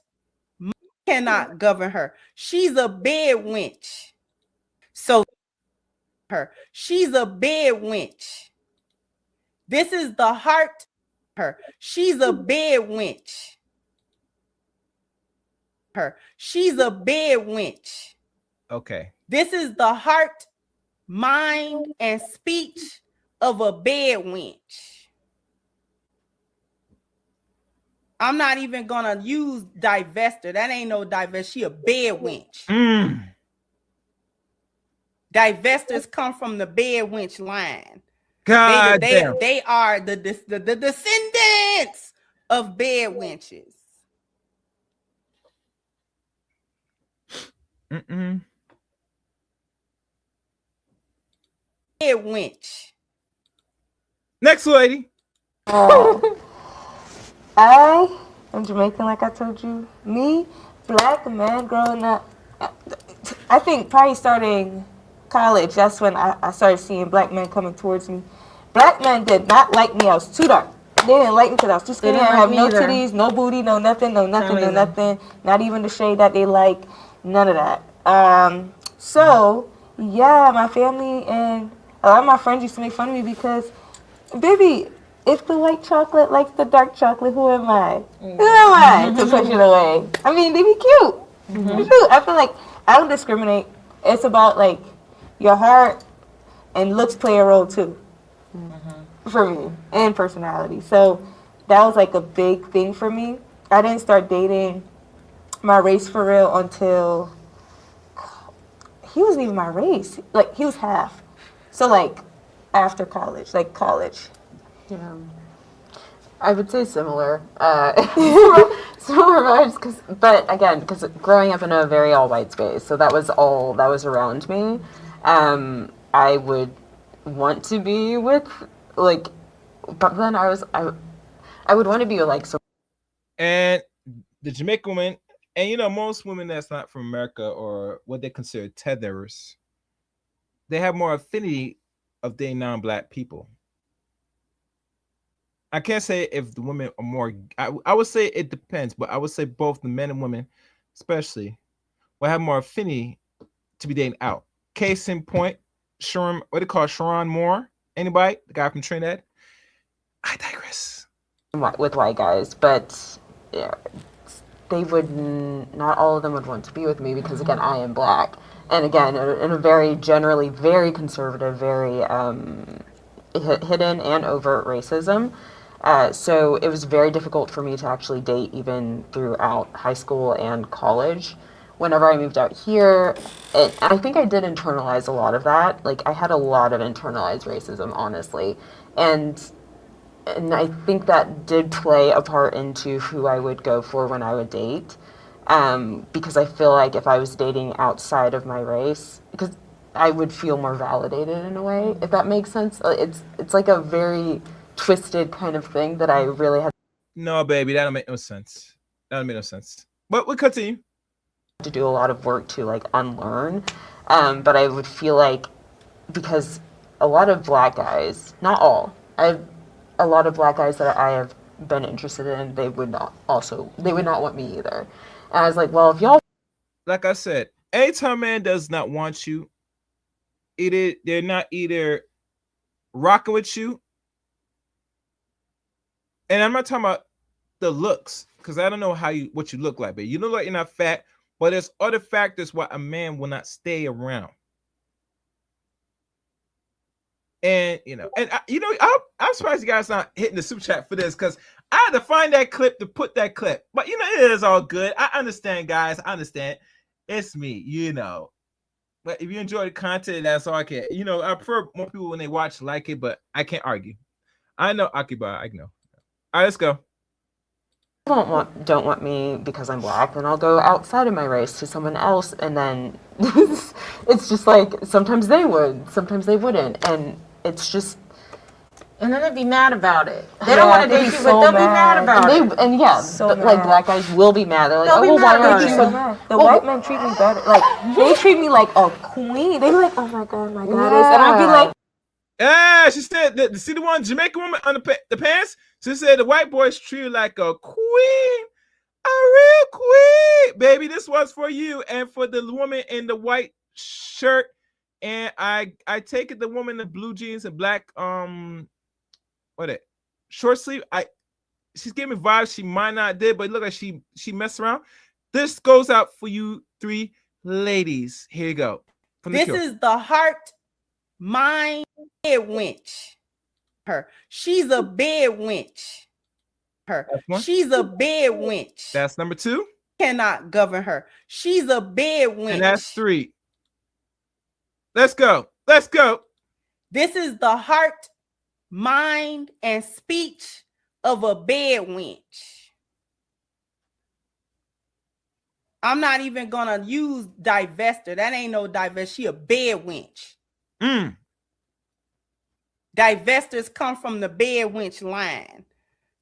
cannot govern her. She's a bed wench. So she's a bed wench. This is the heart, she's a bed wench. She's a bed wench. Okay. This is the heart, mind, and speech of a bed wench. I'm not even gonna use divester. That ain't no divest. She a bed wench. Divestors come from the bed wench line. God they are the descendants of bed wenches. Bed wench. Next lady. I am Jamaican, like I told you. Me, black man growing up, I think probably starting college, that's when I started seeing black men coming towards me. Black men did not like me. I was too dark. They didn't like me because I was too skinny. I have no titties, no booty, no nothing. Not even the shade that they like. None of that. So, yeah, my family and a lot of my friends used to make fun of me because, baby, if the white chocolate likes the dark chocolate, who am I? Who am I to push it away? I mean, they be cute. I feel like I don't discriminate. It's about, like, your heart and looks play a role, too, for me, and personality. So that was, like, a big thing for me. I didn't start dating my race for real until he wasn't even my race. Like, he was half. So, like, after college, like college. Yeah. I would say similar. Similar vibes, but again, because growing up in a very all-white space, so that was all that was around me. I would want to be with, like, but then I would want to be like so. And the Jamaican woman, and you know, most women that's not from America or what they consider tethers, they have more affinity of dating non-black people. I can't say if the women are more. I would say it depends, but I would say both the men and women, especially, will have more affinity to be dating out. Case in point, Sharon, what do you call Sharon Moore? Anybody? The guy from Trinidad? I digress. With white guys, but yeah, they would not all of them would want to be with me because again I am black, and again in a very generally very conservative, very hidden and overt racism. So it was very difficult for me to actually date even throughout high school and college. Whenever I moved out here, I think I did internalize a lot of that. Like I had a lot of internalized racism, honestly, and I think that did play a part into who I would go for when I would date, because I feel like if I was dating outside of my race, because I would feel more validated in a way, if that makes sense. It's like a very twisted kind of thing that I really had. No, baby, that don't make no sense. That don't make no sense. But we'll continue. To do a lot of work to like unlearn, but I would feel like because a lot of black guys, not all, a lot of black guys that I have been interested in, they would not want me either. And I was like, well, if y'all, like I said, anytime a man does not want you, they're not either rocking with you, and I'm not talking about the looks, because I don't know what you look like, but you look like you're not fat, but there's other factors why a man will not stay around. And I'm surprised you guys not hitting the super chat for this, because I had to find that clip to put that clip. But it is all good. I understand, guys. I understand. It's me, But if you enjoy the content, that's all I can. I prefer more people when they watch like it, but I can't argue. I know Akiba. I know. All right, let's go. don't want me because I'm black, then I'll go outside of my race to someone else, and then it's just like sometimes they would, sometimes they wouldn't, and it's just. And then they'd be mad about it. They don't want to date you, but they'll be mad about it. And yeah, like black guys will be mad. They're like, They'll be oh, why mad aren't you So mad. The white men treat me better. Like they treat me like a queen. They be like, oh my god, my goddess, and I'd be like, yeah, she said, see the one Jamaican woman on the pants? She said the white boys treat you like a queen, a real queen. Baby, this was for you and for the woman in the white shirt. And I take it the woman in the blue jeans and black short sleeve. She's giving me vibes she might not did, but look like she messed around. This goes out for you 3 ladies. Here you go. This is the heart, mind, bed wench. She's a bed wench. She's a bed wench. That's number 2. Cannot govern her. She's a bed wench. And that's 3. Let's go. Let's go. This is the heart, mind, and speech of a bed wench. I'm not even gonna use divester. That ain't no divest. She a bed wench. Divestors come from the bed wench line.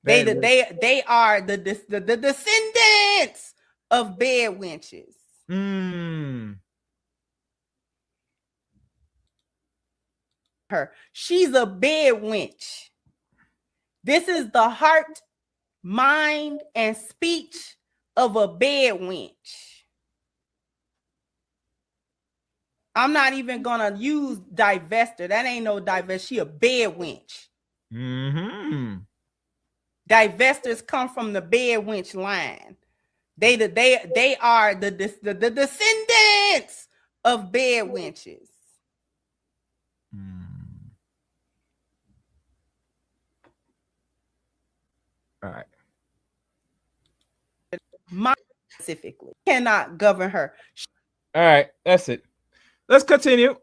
They are the descendants of bed wenches. She's a bed wench. This is the heart, mind, and speech of a bed wench. I'm not even gonna use divester. That ain't no divest. She a bed wench. Divestors come from the bed wench line. They are the descendants of bed wenches. All right. Mine specifically cannot govern her. All right, that's it. Let's continue. And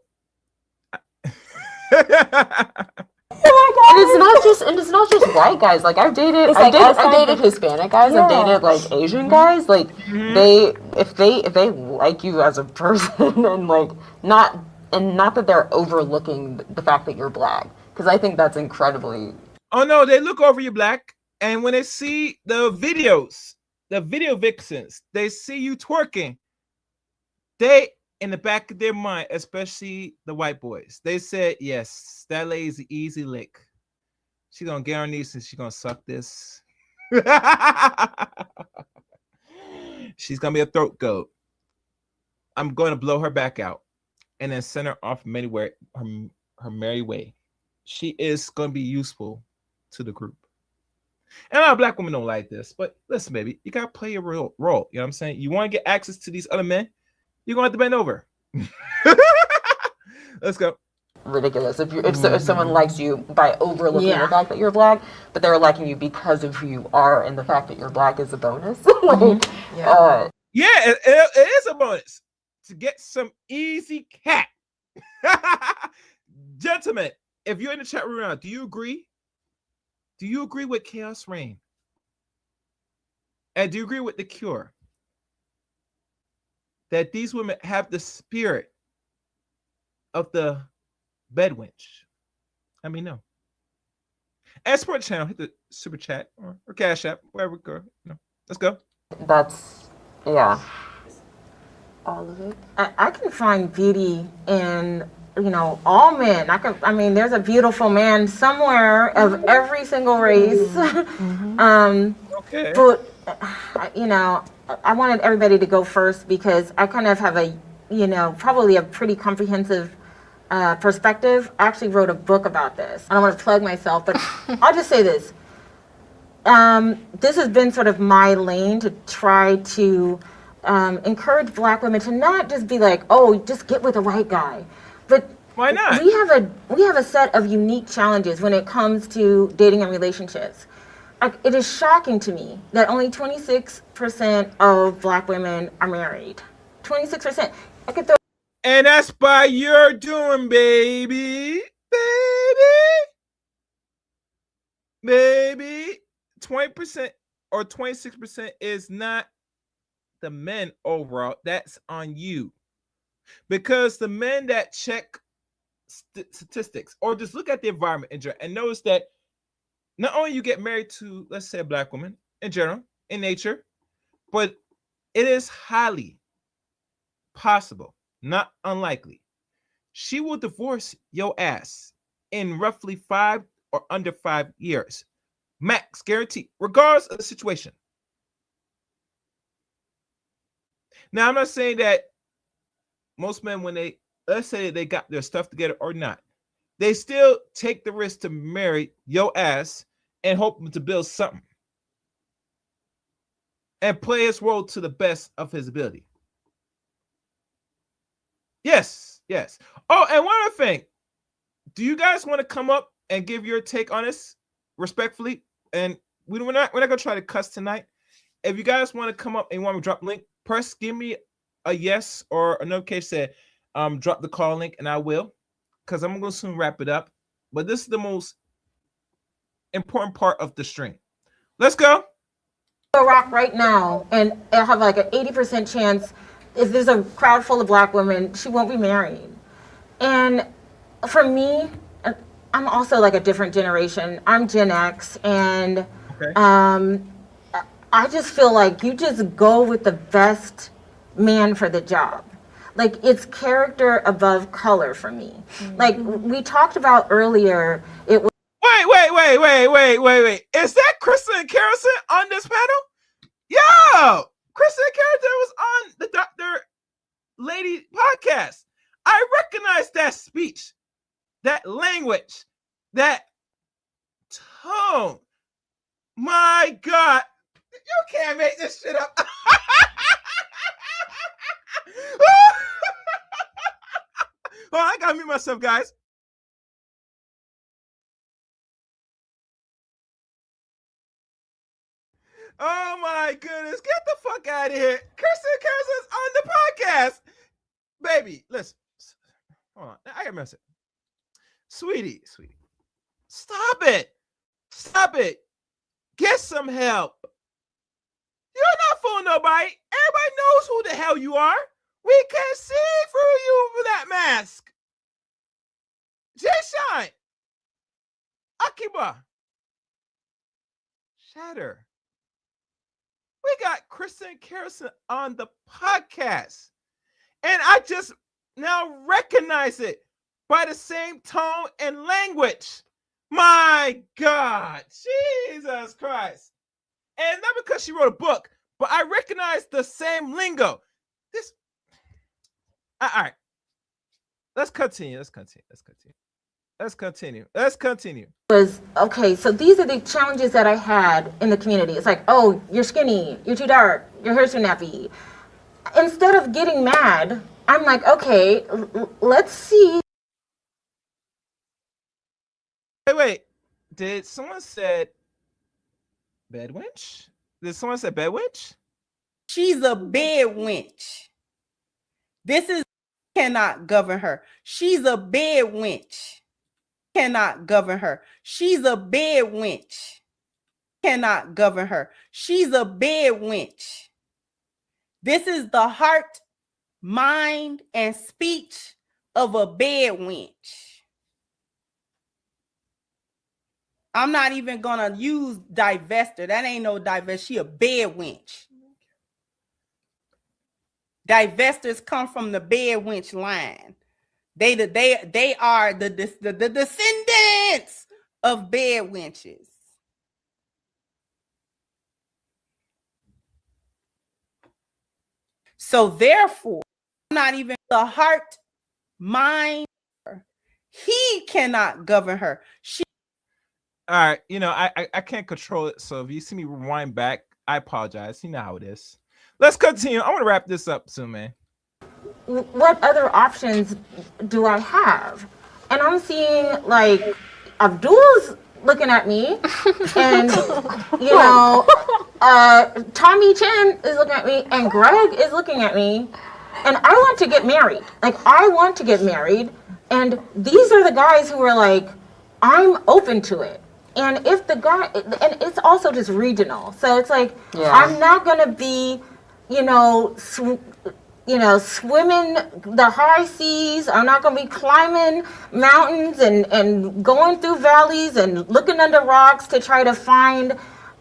it's not just white guys. Like I've dated Hispanic guys. Yeah. I've dated like Asian guys. Like if they like you as a person and like not that they're overlooking the fact that you're black, because I think that's incredibly. Oh no, they look over you black, and when they see the videos, the video vixens, they see you twerking. They in the back of their mind, especially the white boys, they said, yes, that lady's an easy lick. She's gonna get on her knees and she's gonna suck this. She's gonna be a throat goat. I'm going to blow her back out and then send her off her merry way. She is going to be useful to the group. And a lot of black women don't like this, but listen, baby, you got to play your role. You know what I'm saying? You want to get access to these other men, you're going to have to bend over. Let's go. Ridiculous. If someone likes you by overlooking the fact that you're black, but they're liking you because of who you are, and the fact that you're black is a bonus. Yeah, it is a bonus to get some easy cat. Gentlemen, if you're in the chat room now, do you agree? Do you agree with Chaos Reign? And do you agree with the Cure? That these women have the spirit of the bed wench? Let me know. And support the channel, hit the super chat or Cash App, wherever we go. Let's go. That's, all of it. I can find beauty in, all men. There's a beautiful man somewhere of every single race. Okay. But, I wanted everybody to go first because I kind of have probably a pretty comprehensive perspective. I actually wrote a book about this. I don't want to plug myself, but I'll just say this. This has been sort of my lane to try to encourage black women to not just be like, oh, just get with a white guy. But why not? We have a set of unique challenges when it comes to dating and relationships. It is shocking to me that only 26% of black women are married. 26%. And that's by your doing, baby. 20% or 26% is not the men overall. That's on you. Because the men that check statistics or just look at the environment in general and notice that not only you get married to, let's say, a black woman in general, in nature, but it is highly possible, not unlikely, she will divorce your ass in roughly 5 or under 5 years. Max, guaranteed, regardless of the situation. Now, I'm not saying that most men, when let's say they got their stuff together or not, they still take the risk to marry your ass and hope to build something and play his role to the best of his ability. Yes. Oh, and one other thing. Do you guys want to come up and give your take on this respectfully? And we're not going to try to cuss tonight. If you guys want to come up and want to drop a link, press give me a yes or a no case said drop the call link and I will, because I'm going to soon wrap it up. But this is the most important part of the stream. Let's go. Rock right now, and I have like an 80% chance if there's a crowd full of black women, she won't be married. And for me, I'm also like a different generation. I'm Gen X, and I just feel like you just go with the best man for the job. Like, it's character above color for me. Like we talked about earlier, it was. Wait. Is that Kristen and Carolson on this panel? Yo! Kristen and Carolson was on the Dr. Lady podcast. I recognize that speech, that language, that tone. My God. You can't make this shit up. Oh, I gotta mute myself, guys. Oh my goodness, get the fuck out of here. Kirsten Carson's on the podcast. Baby, listen. Hold on. I gotta mess it. Sweetie. Stop it. Get some help. You're not fooling nobody. Everybody knows who the hell you are. We can see through you with that mask. Jay Shine. Akiba. Shatter. We got Kristen Carolson on the podcast. And I just now recognize it by the same tone and language. My God, Jesus Christ. And not because she wrote a book, but I recognize the same lingo. This, all right. Let's continue. Was okay, so these are the challenges that I had in the community. It's like, oh, you're skinny, you're too dark, your hair's too nappy. Instead of getting mad, I'm like, okay, let's see. Wait. Did someone said bedwench? Did someone say bedwench? She's a bed wench. This is cannot govern her. She's a bed wench. Cannot govern her. She's a bed wench. Cannot govern her. She's a bed wench. This is the heart, mind, and speech of a bed wench. I'm not even gonna use divester. That ain't no divest. She a bed wench. Divestors come from the bed wench line. They are the descendants of bed wenches. So therefore, not even the heart, mind, he cannot govern her. She. All right, I can't control it. So if you see me rewind back, I apologize. You know how it is. Let's continue. I want to wrap this up soon, man. What other options do I have? And I'm seeing like Abdul's looking at me, and Tommy Chen is looking at me, and Greg is looking at me, and I want to get married. Like, I want to get married, and these are the guys who are like, I'm open to it. And if the guy, and it's also just regional, so it's like, I'm not gonna be, swimming the high seas. I'm not going to be climbing mountains and going through valleys and looking under rocks to try to find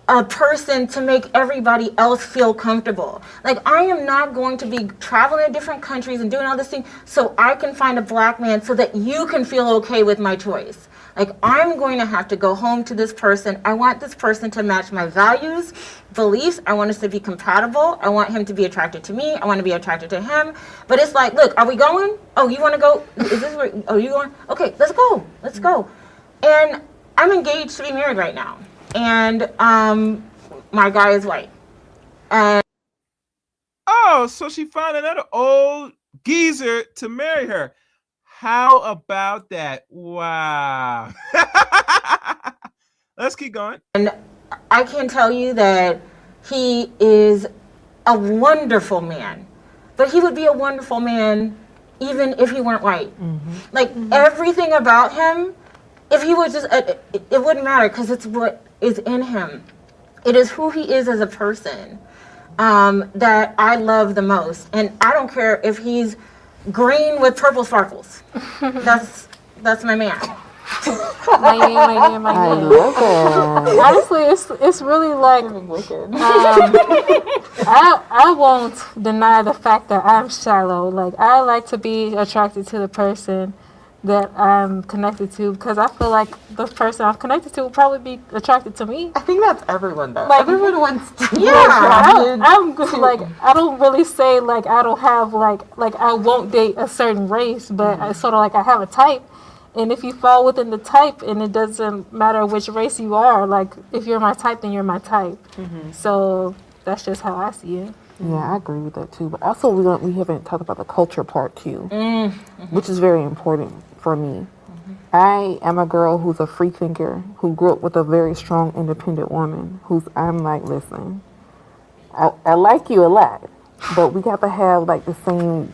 a person to make everybody else feel comfortable. Like, I am not going to be traveling to different countries and doing all this thing so I can find a black man so that you can feel okay with my choice. Like, I'm going to have to go home to this person. I want this person to match my values, beliefs. I want us to be compatible. I want him to be attracted to me. I want to be attracted to him. But it's like, look, are we going? Oh, you want to go? Is this where, oh, you going? Okay, let's go. Let's go. And I'm engaged to be married right now. And my guy is white. And oh, so she found another old geezer to marry her. How about that? Wow. Let's keep going. And I can tell you that he is a wonderful man. But he would be a wonderful man even if he weren't white. Mm-hmm. Like, everything about him, if he was just, it wouldn't matter because it's what is in him. It is who he is as a person that I love the most. And I don't care if he's green with purple sparkles. That's my man. My man. I love that. Honestly, it's really like I won't deny the fact that I'm shallow. Like, I like to be attracted to the person that I'm connected to because I feel like the person I'm connected to will probably be attracted to me. I think that's everyone though. Like, everyone wants to. Yeah, I'm good. Like, I don't really say like I don't have like I won't date a certain race, but it's sort of like I have a type. And if you fall within the type, and it doesn't matter which race you are, like, if you're my type, then you're my type. Mm-hmm. So that's just how I see it. Yeah, I agree with that too. But also, we haven't talked about the culture part too, which is very important for me. Mm-hmm. I am a girl who's a free thinker, who grew up with a very strong, independent woman. I'm like, listen, I like you a lot, but we got to have like the same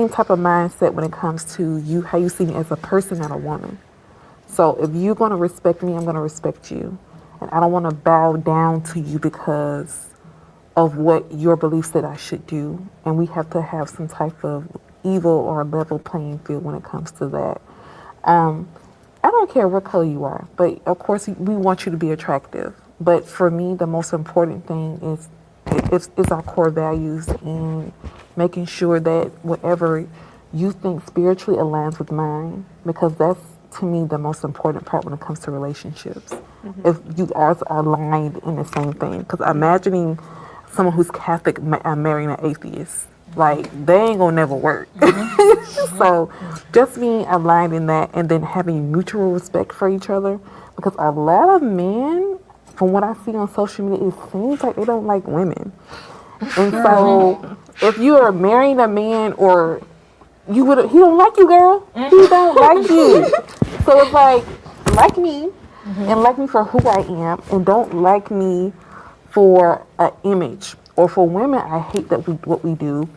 type of mindset when it comes to you, how you see me as a person and a woman. So if you're going to respect me, I'm going to respect you. And I don't want to bow down to you because of what your belief said I should do. And we have to have some type of evil or level playing field when it comes to that. I don't care what color you are, but of course we want you to be attractive. But for me, the most important thing is our core values and making sure that whatever you think spiritually aligns with mine, because to me the most important part when it comes to relationships. If you are aligned in the same thing. Because imagining someone who's Catholic marrying an atheist, like they ain't gonna never work. So just being aligned in that, and then having mutual respect for each other. Because a lot of men, from what I see on social media, it seems like they don't like women. And so if you are marrying a man, or he don't like you, girl. He don't like you. So it's like me, and like me for who I am, and don't like me for an image. Or for women, I hate that what we do.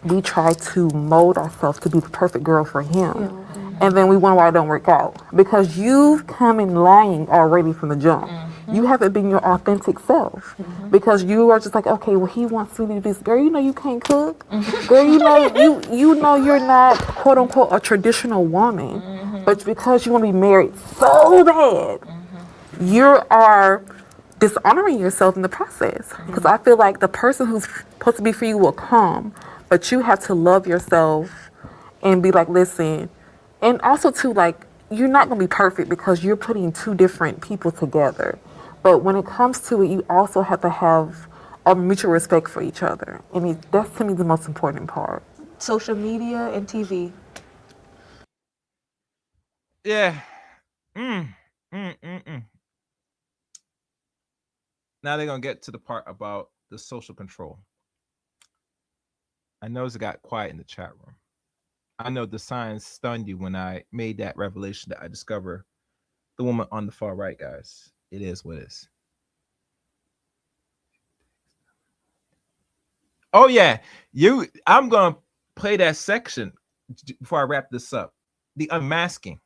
We try to mold ourselves to be the perfect girl for him. And then we wonder why it don't work out. Because you've come in lying already from the jump. You haven't been your authentic self. Because you are just like, okay, well, he wants me to do this. Girl, you know you can't cook. Girl, you know you're not, quote unquote, a traditional woman. But because you want to be married so bad, you are dishonoring yourself in the process. Because I feel like the person who's supposed to be for you will come. But you have to love yourself and be like, listen. And also, too, like, you're not going to be perfect because you're putting two different people together. But when it comes to it, you also have to have a mutual respect for each other. And that's, to me, the most important part. Social media and TV. Yeah. Now they're going to get to the part about the social control. I know it got quiet in the chat room. I know the signs stunned you when I made that revelation that I discovered the woman on the far right, guys. It is what it is. Oh, yeah. I'm going to play that section before I wrap this up. The unmasking.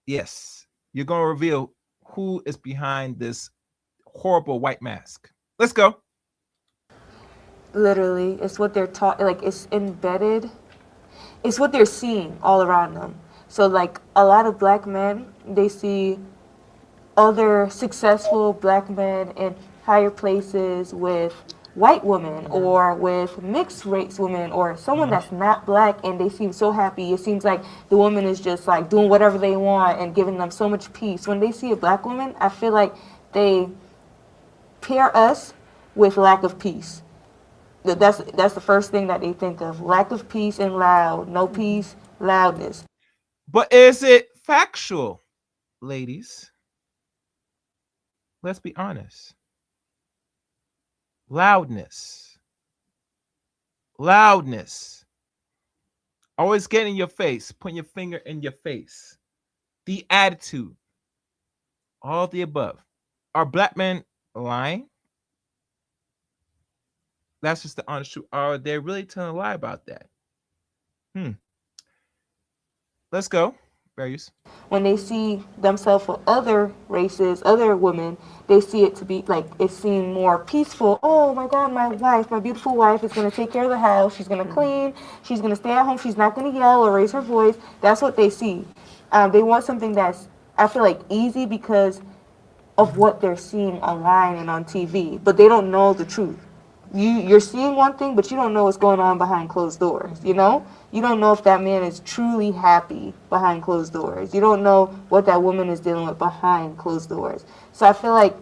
Yes. You're going to reveal who is behind this horrible white mask. Let's go. Literally, it's what they're taught. Like, it's embedded. It's what they're seeing all around them. So, like, a lot of black men, they see other successful black men in higher places with white women or with mixed race women or someone that's not black, and they seem so happy. It seems like the woman is just like doing whatever they want and giving them so much peace. When they see a black woman, I feel like they pair us with lack of peace. That's the first thing that they think of. Lack of peace and loud. No peace, loudness. But is it factual, ladies? Let's be honest. Loudness. Always getting in your face, putting your finger in your face. The attitude. All the above. Are black men lying? That's just the honest truth. Are they really telling a lie about that? Let's go. Various. When they see themselves with other races, other women, they see it to be like it seems more peaceful. Oh my God, my wife, my beautiful wife is going to take care of the house. She's going to clean. She's going to stay at home. She's not going to yell or raise her voice. That's what they see. They want something that's, I feel like, easy because of what they're seeing online and on TV, but they don't know the truth. You're seeing one thing, but you don't know what's going on behind closed doors, you know? You don't know if that man is truly happy behind closed doors. You don't know what that woman is dealing with behind closed doors. So I feel like,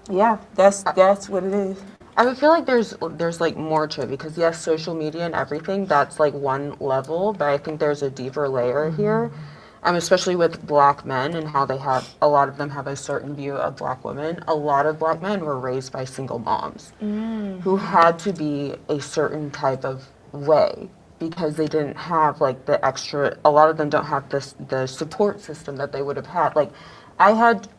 yeah, that's what it is. I would feel like there's like more to it because yes, social media and everything, that's like one level, but I think there's a deeper layer here. Especially with black men and how a lot of them have a certain view of black women. A lot of black men were raised by single moms who had to be a certain type of way because they didn't have like the extra, a lot of them don't have the support system that they would have had. Like I had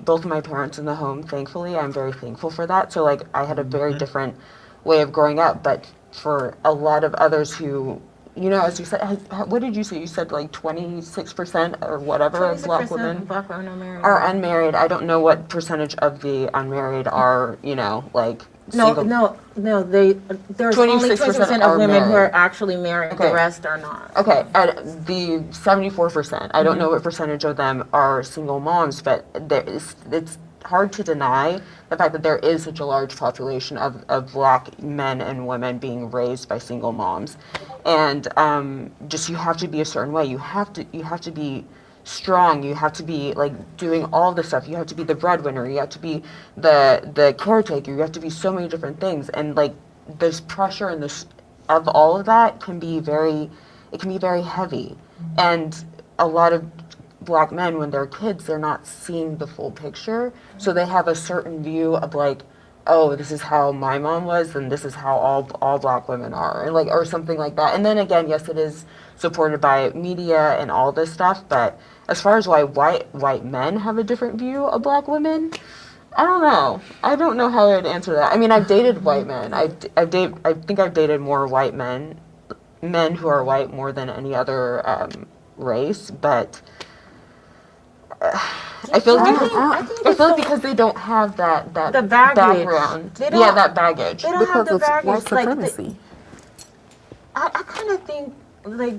both of my parents in the home, thankfully. I'm very thankful for that. So like I had a very different way of growing up, but for a lot of others who, you know, as you said, what did you say? You said like 26% or whatever of black women are unmarried. I don't know what percentage of the unmarried are, you know, like single. No. There's only 26% of women who are actually married. Okay. The rest are not. Okay, and the 74%. I don't know what percentage of them are single moms, but it's hard to deny the fact that there is such a large population of Black men and women being raised by single moms, and just you have to be a certain way. You have to be strong. You have to be like doing all the stuff. You have to be the breadwinner. You have to be the caretaker. You have to be so many different things, and like this pressure and this of all of that can be very heavy, and a lot of Black men, when they're kids, they're not seeing the full picture, so they have a certain view of like, oh, this is how my mom was, and this is how all Black women are, and like, or something like that. And then again, yes, it is supported by media and all this stuff, but as far as why white men have a different view of Black women, I don't know. I don't know how I'd answer that. I mean, I've dated white men. I think I've dated more white men who are white more than any other race, but I feel like because they don't have that The baggage. background. That baggage. They don't have the Because of white baggage. Like, supremacy. I kind of think like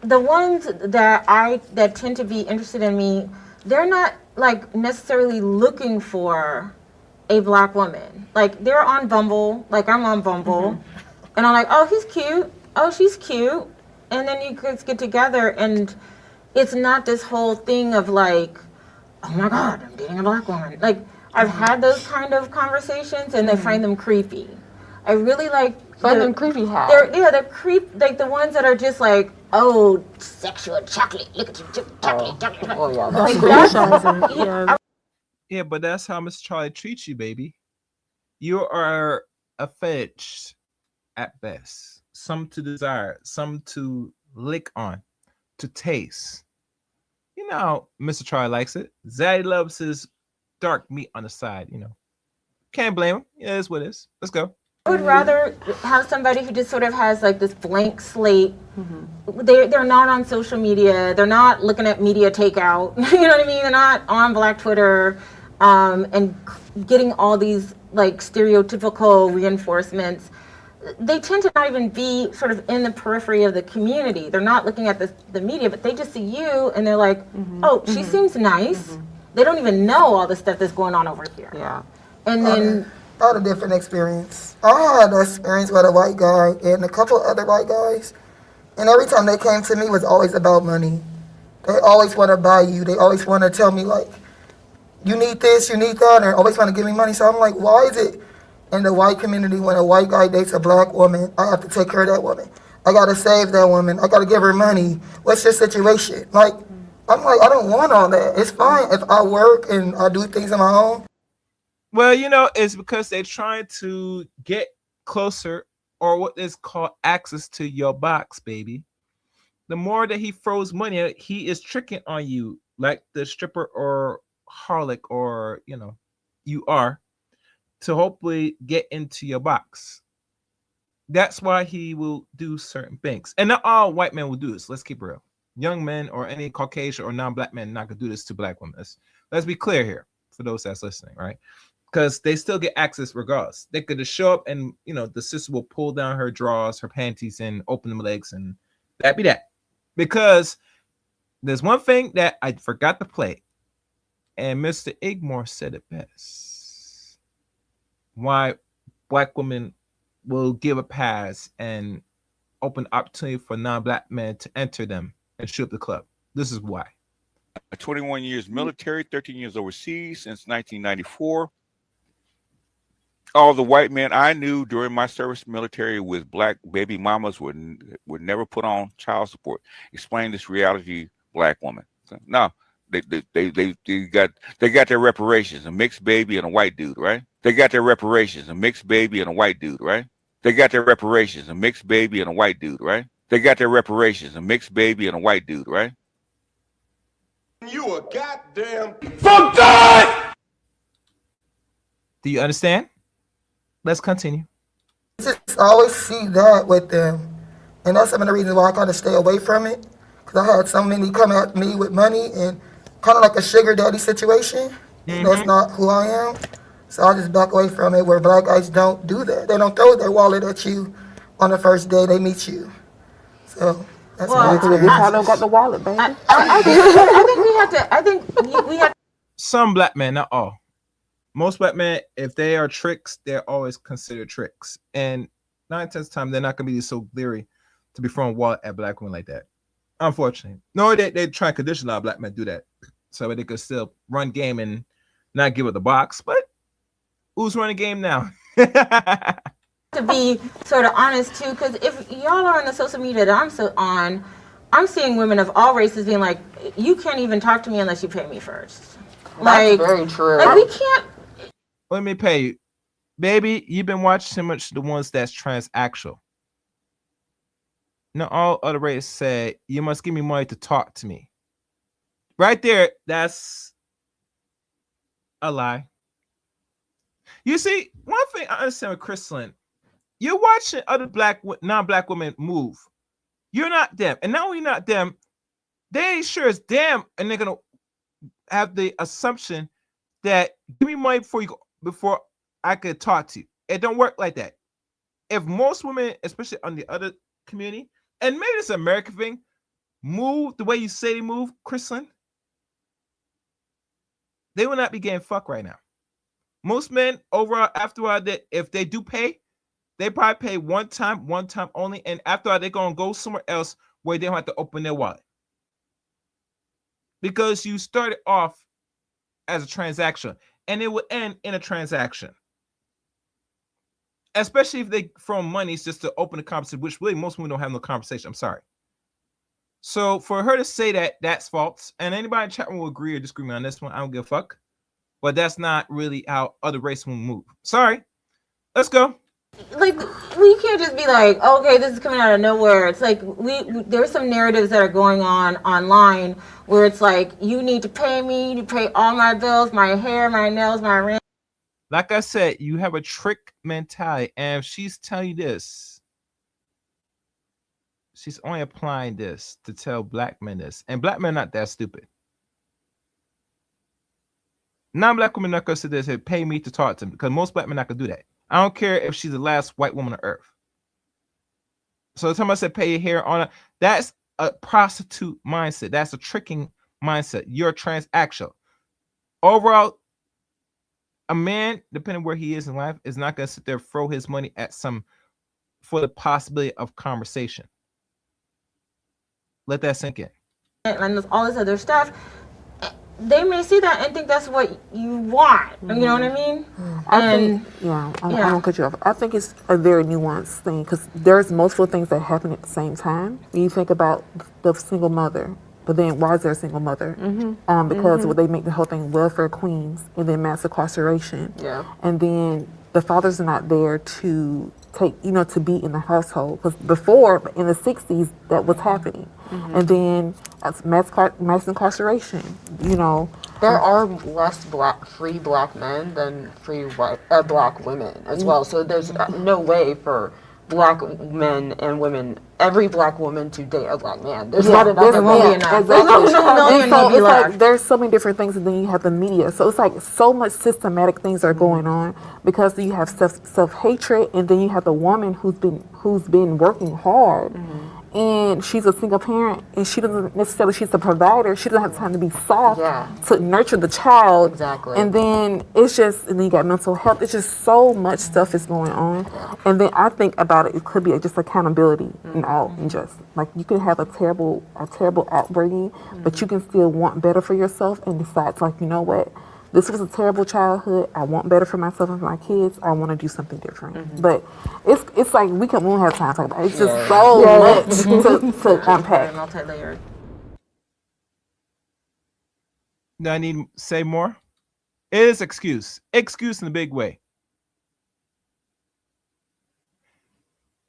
the ones that tend to be interested in me, they're not like necessarily looking for a Black woman. Like they're on Bumble, like I'm on Bumble, and I'm like, oh, he's cute, oh, she's cute, and then you guys get together, and it's not this whole thing of like, oh my God, I'm dating a Black woman. Like I've had those kind of conversations, and I find them creepy. I really find them creepy. How? They're creep, like the ones that are just like, oh, sexual chocolate. Look at you, chocolate. Oh yeah. Like, Yeah, but that's how Mr. Charlie treats you, baby. You are a fetish at best. Some to desire, some to lick on, to taste. You know, Mr. Charlie likes it. Zaddy loves his dark meat on the side, you know. Can't blame him. Yeah, that's what it is. Let's go. I would rather have somebody who just sort of has like this blank slate. They're not on social media. They're not looking at media takeout. You know what I mean? They're not on Black Twitter and getting all these like stereotypical reinforcements. They tend to not even be sort of in the periphery of the community. They're not looking at the media, but they just see you and they're like, oh, she seems nice. They don't even know all the stuff that's going on over here. Yeah. And then I had a different experience. I had an experience with a white guy and a couple other white guys, and every time they came to me, it was always about money. They always want to buy you. They always want to tell me, like, you need this, you need that, and always want to give me money. So I'm like, why is it in the white community when a white guy dates a Black woman, I have to take care of that woman? I got to save that woman. I got to give her money. What's your situation? Like, I'm like, I don't want all that. It's fine if I work and I do things on my own. Well, you know, it's because they're trying to get closer, or what is called access to your box, baby. The more that he throws money at, he is tricking on you, like the stripper or harlot, or you know, you are, to hopefully get into your box. That's why he will do certain things, and not all white men will do this. Let's keep it real. Young men or any Caucasian or non-Black men not gonna do this to Black women. Let's be clear here for those that's listening, right? Because they still get access regardless. They could just show up and, you know, the sister will pull down her drawers, her panties, and open them legs, and that be that. Because there's one thing that I forgot to play, and Mr. Igmore said it best. Why Black women will give a pass and open opportunity for non-Black men to enter them and shoot up the club. This is why. 21 years military, 13 years overseas since 1994. All the white men I knew during my service military with Black baby mamas would never put on child support. Explain this reality, Black woman. No, they got their reparations, a mixed baby and a white dude, right? They got their reparations, a mixed baby and a white dude, right? They got their reparations, a mixed baby and a white dude, right? They got their reparations, a mixed baby and a white dude, right? You a goddamn from God. Do you understand? Let's continue. Just always see that with them, and that's some of the reasons why I kind of stay away from it. Because I had so many come at me with money and kind of like a sugar daddy situation. That's not who I am. So I just back away from it. Where Black guys don't do that. They don't throw their wallet at you on the first day they meet you. So that's my experience. I don't got the wallet, baby. I think we have to. Some black men, not all. Most black men, if they are tricks, they're always considered tricks. And 9 tenths time, they're not gonna be so leery to be throwing wallet at black women like that. Unfortunately. No, they try and condition a lot of black men do that. So they could still run game and not give it the box. But who's running game now? To be sort of honest too, because if y'all are on the social media that I'm so on, I'm seeing women of all races being like, you can't even talk to me unless you pay me first. That's very true. Like we can't. Let me pay you. Baby, you've been watching so much the ones that's transactional. No, all other races say, you must give me money to talk to me. Right there, that's a lie. You see, one thing I understand with Crystalline, you're watching other non-black women move. You're not them. And not only not them, they ain't sure as damn, and they're gonna have the assumption that give me money before I could talk to you. It don't work like that. If most women, especially on the other community, and maybe it's an American thing, move the way you say they move, Crystalline, they will not be getting fucked right now. Most men overall, after a while, if they do pay, they probably pay one time only, and after all, they're gonna go somewhere else where they don't have to open their wallet. Because you started off as a transaction, and it will end in a transaction. Especially if they throw money just to open a conversation, which really most women don't have no conversation. I'm sorry. So for her to say that, that's false. And anybody in chat room will agree or disagree on this one. I don't give a fuck. But that's not really how other races will move. Sorry. Let's go. Like we can't just be like, okay, this is coming out of nowhere. It's like there's some narratives that are going on online where it's like, you need to pay me, you need to pay all my bills, my hair, my nails, my rent. Like I said, you have a trick mentality, and if she's telling you this, she's only applying this to tell black men this, and black men are not that stupid. Non-black women are not gonna sit there and say, pay me to talk to them, because most black men are not gonna do that. I don't care if she's the last white woman on earth. So the time I said pay your hair on, that's a prostitute mindset. That's a tricking mindset. You're transactional. Overall, a man, depending where he is in life, is not going to sit there and throw his money at some for the possibility of conversation. Let that sink in. And all this other stuff. They may see that and think that's what you want. You know what I mean? I don't cut you off. I think it's a very nuanced thing because there's multiple things that happen at the same time. When you think about the single mother, but then why is there a single mother? Because they make the whole thing welfare queens and then mass incarceration. Yeah. And then the fathers are not there to take, to be in the household. Because before, in the 60s, that was happening. And then mass incarceration, There are less free black men than free black women as well. So there's no way for black men and women, every black woman to date a black man. There's not enough. There won't be enough. It's like there's so many different things, and then you have the media. So it's like so much systematic things are going on because you have self-hatred, and then you have the woman who's been working hard. And she's a single parent, and she doesn't necessarily, she's a provider. She doesn't have time to be soft to nurture the child. Exactly. And then and then you got mental health. It's just so much stuff is going on. And then I think about it could be just accountability and just like you can have a terrible upbringing, but you can still want better for yourself and decide, like, you know what? This was a terrible childhood. I want better for myself and for my kids. I want to do something different. But it's like we won't have time to talk about it. It's just so much to unpack. Multi-layered. Do I need to say more? It is excuse. Excuse in a big way.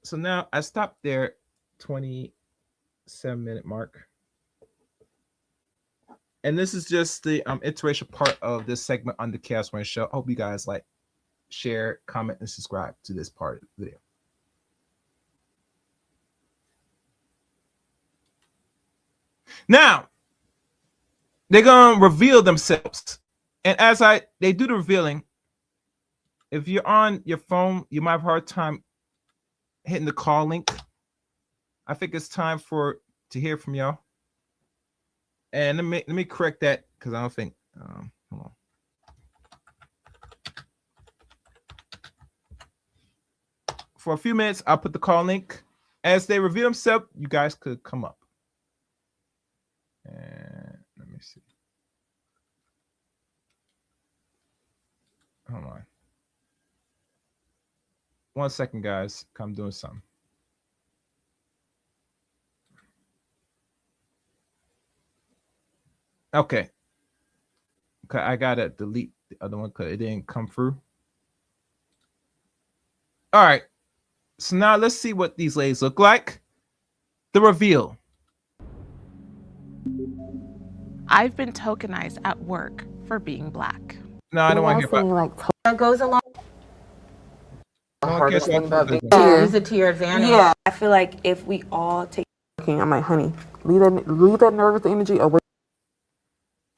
So now I stopped there, 27-minute mark. And this is just the iteration part of this segment on the Chaos One Show. I hope you guys share, comment, and subscribe to this part of the video. Now, they're going to reveal themselves. And as they do the revealing, if you're on your phone, you might have a hard time hitting the call link. I think it's time to hear from y'all. And let me correct that because I don't think Come on. For a few minutes, I'll put the call link. As they reveal themselves, you guys could come up. And let me see. Hold on. 1 second, guys. I'm doing something. Okay. I gotta delete the other one because it didn't come through. All right. So now let's see what these ladies look like. The reveal. I've been tokenized at work for being black. No, I don't want to hear about like That goes along. No one hardest cares thing about about being tokenism. Use it to your advantage. Yeah, I feel like if we all take I'm like, honey, leave that nervous energy away.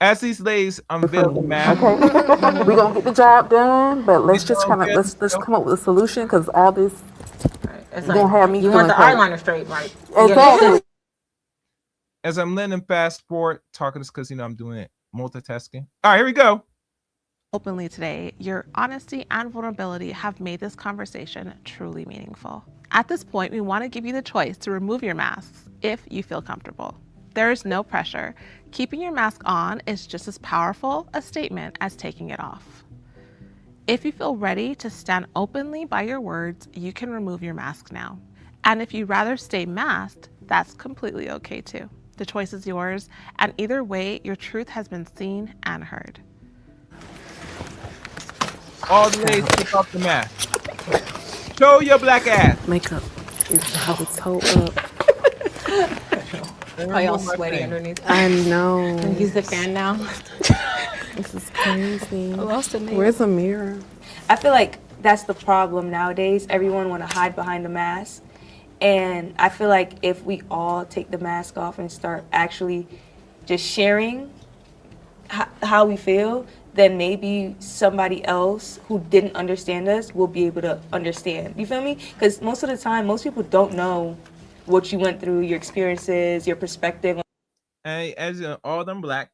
As these ladies unveil the map, Okay, we're gonna get the job done, but let's It's just all kind of good. let's come up with a solution because all this It's gonna like, have me you want the feeling eyeliner straight, right? exactly. as I'm letting fast forward, talking this because I'm doing it multitasking. All right, here we go. Openly today, your honesty and vulnerability have made this conversation truly meaningful. At this point, we want to give you the choice to remove your masks if you feel comfortable. There is no pressure. Keeping your mask on is just as powerful a statement as taking it off. If you feel ready to stand openly by your words, you can remove your mask now. And if you'd rather stay masked, that's completely okay too. The choice is yours, and either way, your truth has been seen and heard. All the ladies take off the mask. Show your black ass. Makeup is how it's hold up. Probably all sweaty underneath. I know. Use the fan now. This is crazy. I lost a name. Where's a mirror? I feel like that's the problem nowadays. Everyone want to hide behind a mask. And I feel like if we all take the mask off and start actually just sharing how we feel, then maybe somebody else who didn't understand us will be able to understand. You feel me? Because most of the time, most people don't know what you went through, your experiences, your perspective. And as all them black,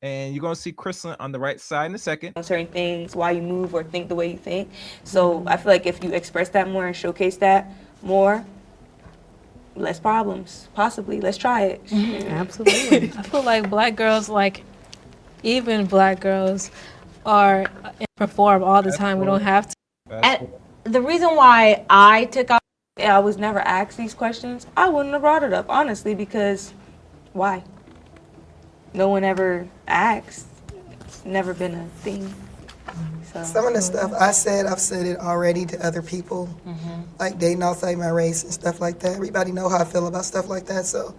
and you're gonna see Kristen on the right side in a second. On certain things, why you move or think the way you think. So I feel like if you express that more and showcase that more, less problems, possibly. Let's try it. Absolutely. I feel like black girls, like even black girls, are perform all the time. We don't have to. And the reason why I took off, I was never asked these questions, I wouldn't have brought it up, honestly, because why? No one ever asked. It's never been a thing. So. Some of the stuff I said, I've said it already to other people, like dating outside my race and stuff like that. Everybody know how I feel about stuff like that, so.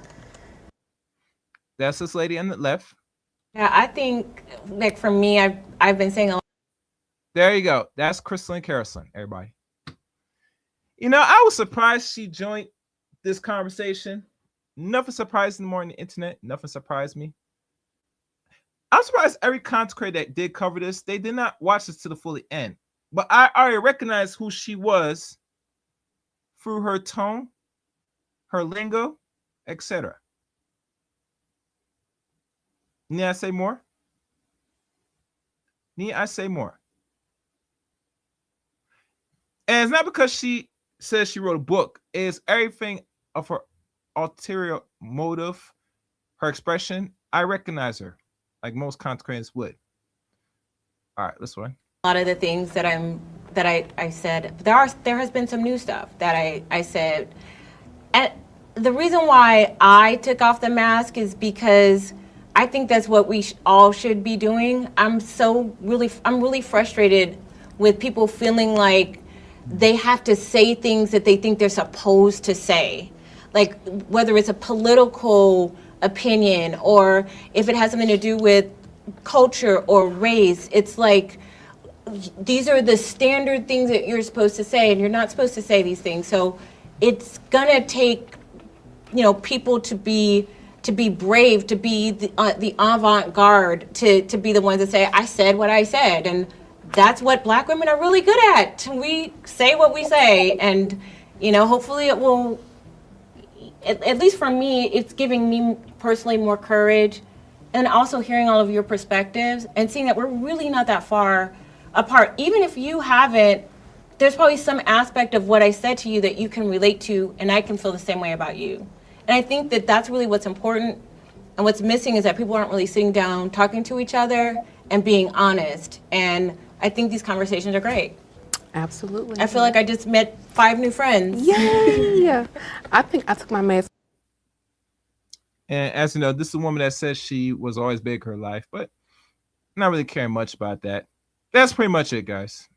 That's this lady on the left. yeah, I think, like for me, I've been saying a lot. There you go. That's Crystal and Carolyn, everybody. I was surprised she joined this conversation. Nothing surprised more on the internet. Nothing surprised me. I'm surprised every content creator that did cover this, they did not watch this to the fully end. But I already recognized who she was through her tone, her lingo, etc. Need I say more? Need I say more? And it's not because she says she wrote a book. It's everything of her ulterior motive, her expression. I recognize her, like most content creators would. All right, this one. A lot of the things that I said, there has been some new stuff that I said. And the reason why I took off the mask is because I think that's what we all should be doing. I'm really frustrated with people feeling like they have to say things that they think they're supposed to say. Like whether it's a political opinion or if it has something to do with culture or race, it's like these are the standard things that you're supposed to say and you're not supposed to say these things. So it's gonna take people to be brave, to be the avant-garde, to be the ones that say, I said what I said. And that's what black women are really good at. We say what we say, and hopefully it will, at least for me, it's giving me personally more courage and also hearing all of your perspectives and seeing that we're really not that far apart. Even if you haven't, there's probably some aspect of what I said to you that you can relate to, and I can feel the same way about you. And I think that that's really what's important. And what's missing is that people aren't really sitting down, talking to each other, and being honest. And I think these conversations are great. Absolutely. I feel like I just met 5 new friends. Yay! I think I took my mask. And as you know, this is a woman that says she was always big her life, but not really caring much about that. That's pretty much it, guys.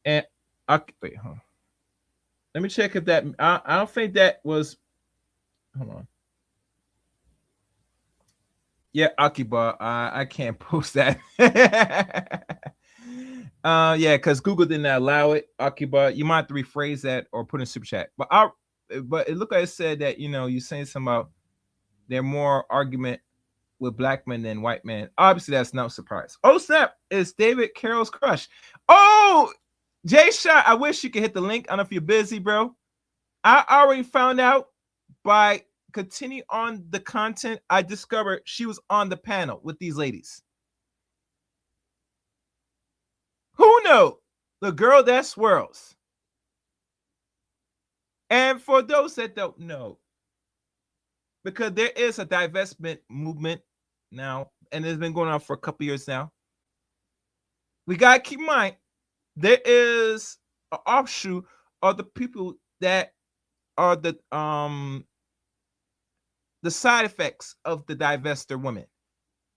And wait, hold on. Let me check if that. I don't think that was. Hold on. Yeah, Akiba, I can't post that. Yeah, because Google didn't allow it. Akiba, you might have to rephrase that or put in super chat. But it looked like it said that you're saying something about there more argument with black men than white men. Obviously, that's no surprise. Oh snap! It's David Carroll's crush. Oh, Jay Shot. I wish you could hit the link. I don't know if you're busy, bro. I already found out by continue on the content. I discovered she was on the panel with these ladies. Who knew? The girl that swirls. And for those that don't know, because there is a divestment movement now, and it's been going on for a couple years now. We gotta keep in mind there is an offshoot of the people that are the side effects of the divester women.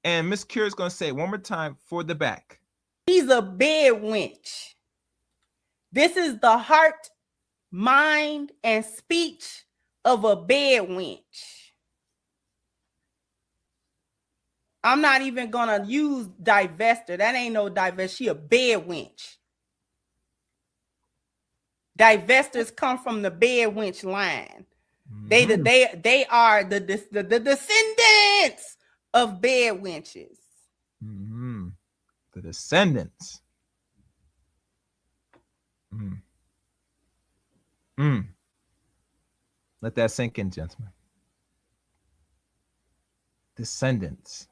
And Miss Cure is gonna say it one more time for the back. She's a bed wench. This is the heart, mind, and speech of a bed wench. I'm not even gonna use divester. That ain't no divest. She a bed wench. Divestors come from the bed wench line. Mm-hmm. They are the descendants of bed wenches. Mm-hmm. The descendants. Mm. Mm. Let that sink in, gentlemen. Descendants.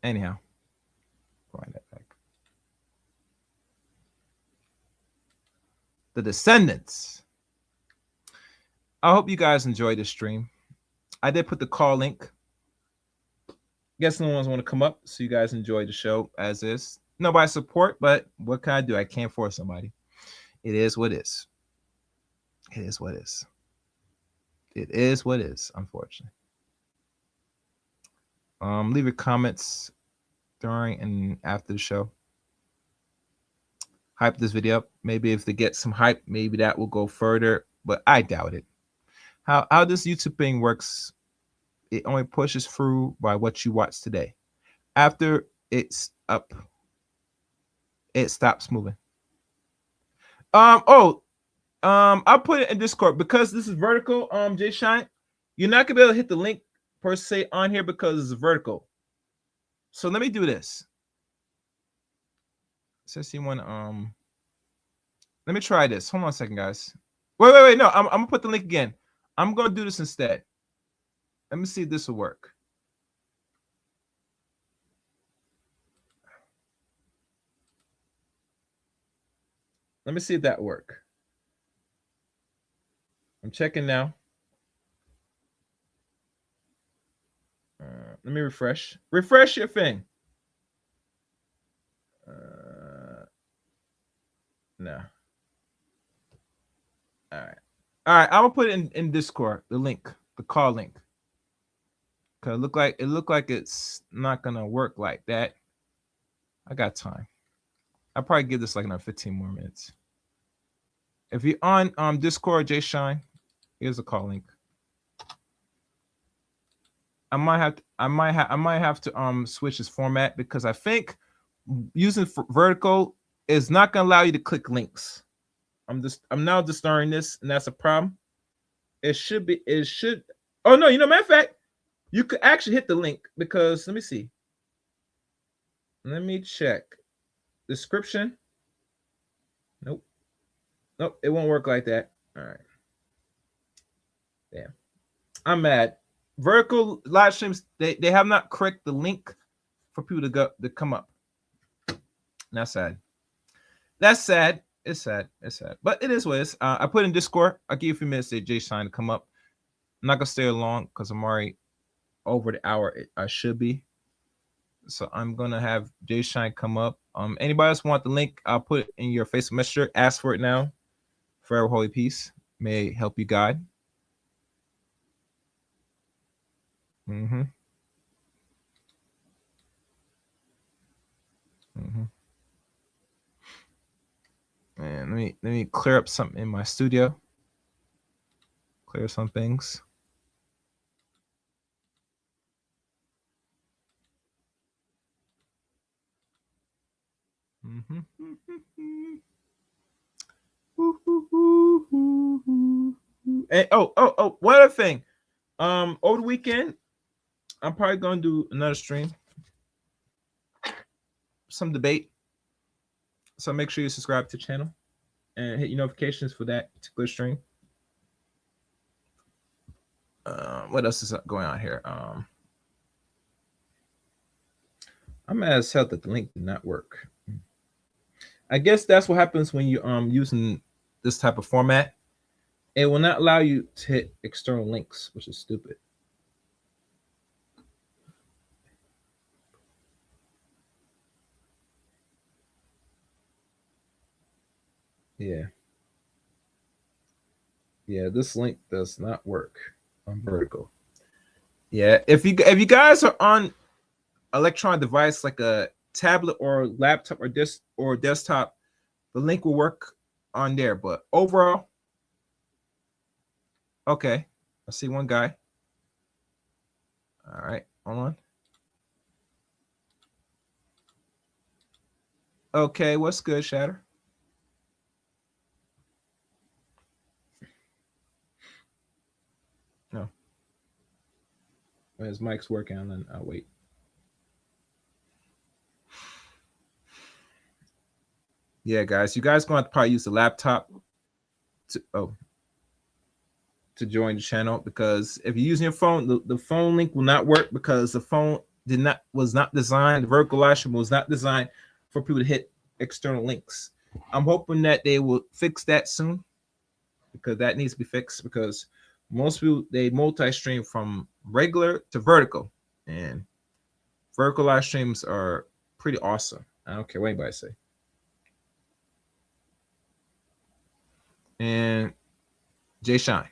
Anyhow, find that back. The descendants. I hope you guys enjoyed this stream. I did put the call link. Guess no one's want to come up, so you guys enjoy the show as is. Nobody support, but what can I do? I can't force somebody. It is what it is. It is what it is. It is what it is, unfortunately. Leave your comments during and after the show. Hype this video up. Maybe if they get some hype, maybe that will go further, but I doubt it. How this YouTube thing works, it only pushes through by what you watch today. After it's up, it stops moving. I'll put it in Discord because this is vertical. Jay Shine, you're not gonna be able to hit the link per se on here because it's vertical. So let me do this. Says you want let me try this. Hold on a second, guys. Wait. No, I'm gonna put the link again. I'm gonna do this instead. Let me see if this will work. Let me see if that will work. I'm checking now. Let me refresh. Refresh your thing. No. All right. I'm gonna put it in Discord. The link, the call link. Cause it look like it's not gonna work like that. I got time. I'll probably give this like another 15 more minutes. If you're on Discord, Jay Shine, here's a call link. I might have to switch this format because I think using vertical is not gonna allow you to click links. I'm now just starting this, and that's a problem. It should. Oh no, matter of fact, you could actually hit the link because let me see. Let me check. Description. Nope, it won't work like that. All right. Damn. I'm mad. Vertical live streams, they have not corrected the link for people to come up. That's sad. That's sad. It's sad. It's sad. But it is what it is. I put in Discord. I'll give you a few minutes to Jay Shine to come up. I'm not gonna stay long because I'm already over the hour I should be. So I'm gonna have Jay Shine come up. Anybody else want the link? I'll put it in your Facebook Messenger. Ask for it now. Forever holy peace may help you guide. Mm-hmm. Mm-hmm. And let me clear up something in my studio. Clear some things. Mm-hmm. And one other thing. Over the weekend, I'm probably gonna do another stream. Some debate. So make sure you subscribe to the channel and hit your notifications for that particular stream. What else is going on here? I'm mad as hell that the link did not work. I guess that's what happens when you using this type of format. It will not allow you to hit external links, which is stupid. Yeah. Yeah, this link does not work on vertical. Yeah, if you guys are on electronic device like a tablet or laptop or desktop, the link will work on there. But overall, okay, I see one guy. All right, hold on. Okay, what's good, Shatter? No. When his mic's working, then I'll wait. Yeah, guys, you guys gonna have to probably use the laptop to join the channel, because if you're using your phone, the phone link will not work because the phone was not designed. The vertical live stream was not designed for people to hit external links. I'm hoping that they will fix that soon, because that needs to be fixed, because most people, they multi-stream from regular to vertical, and vertical live streams are pretty awesome. I don't care what anybody say. And Jay Shine.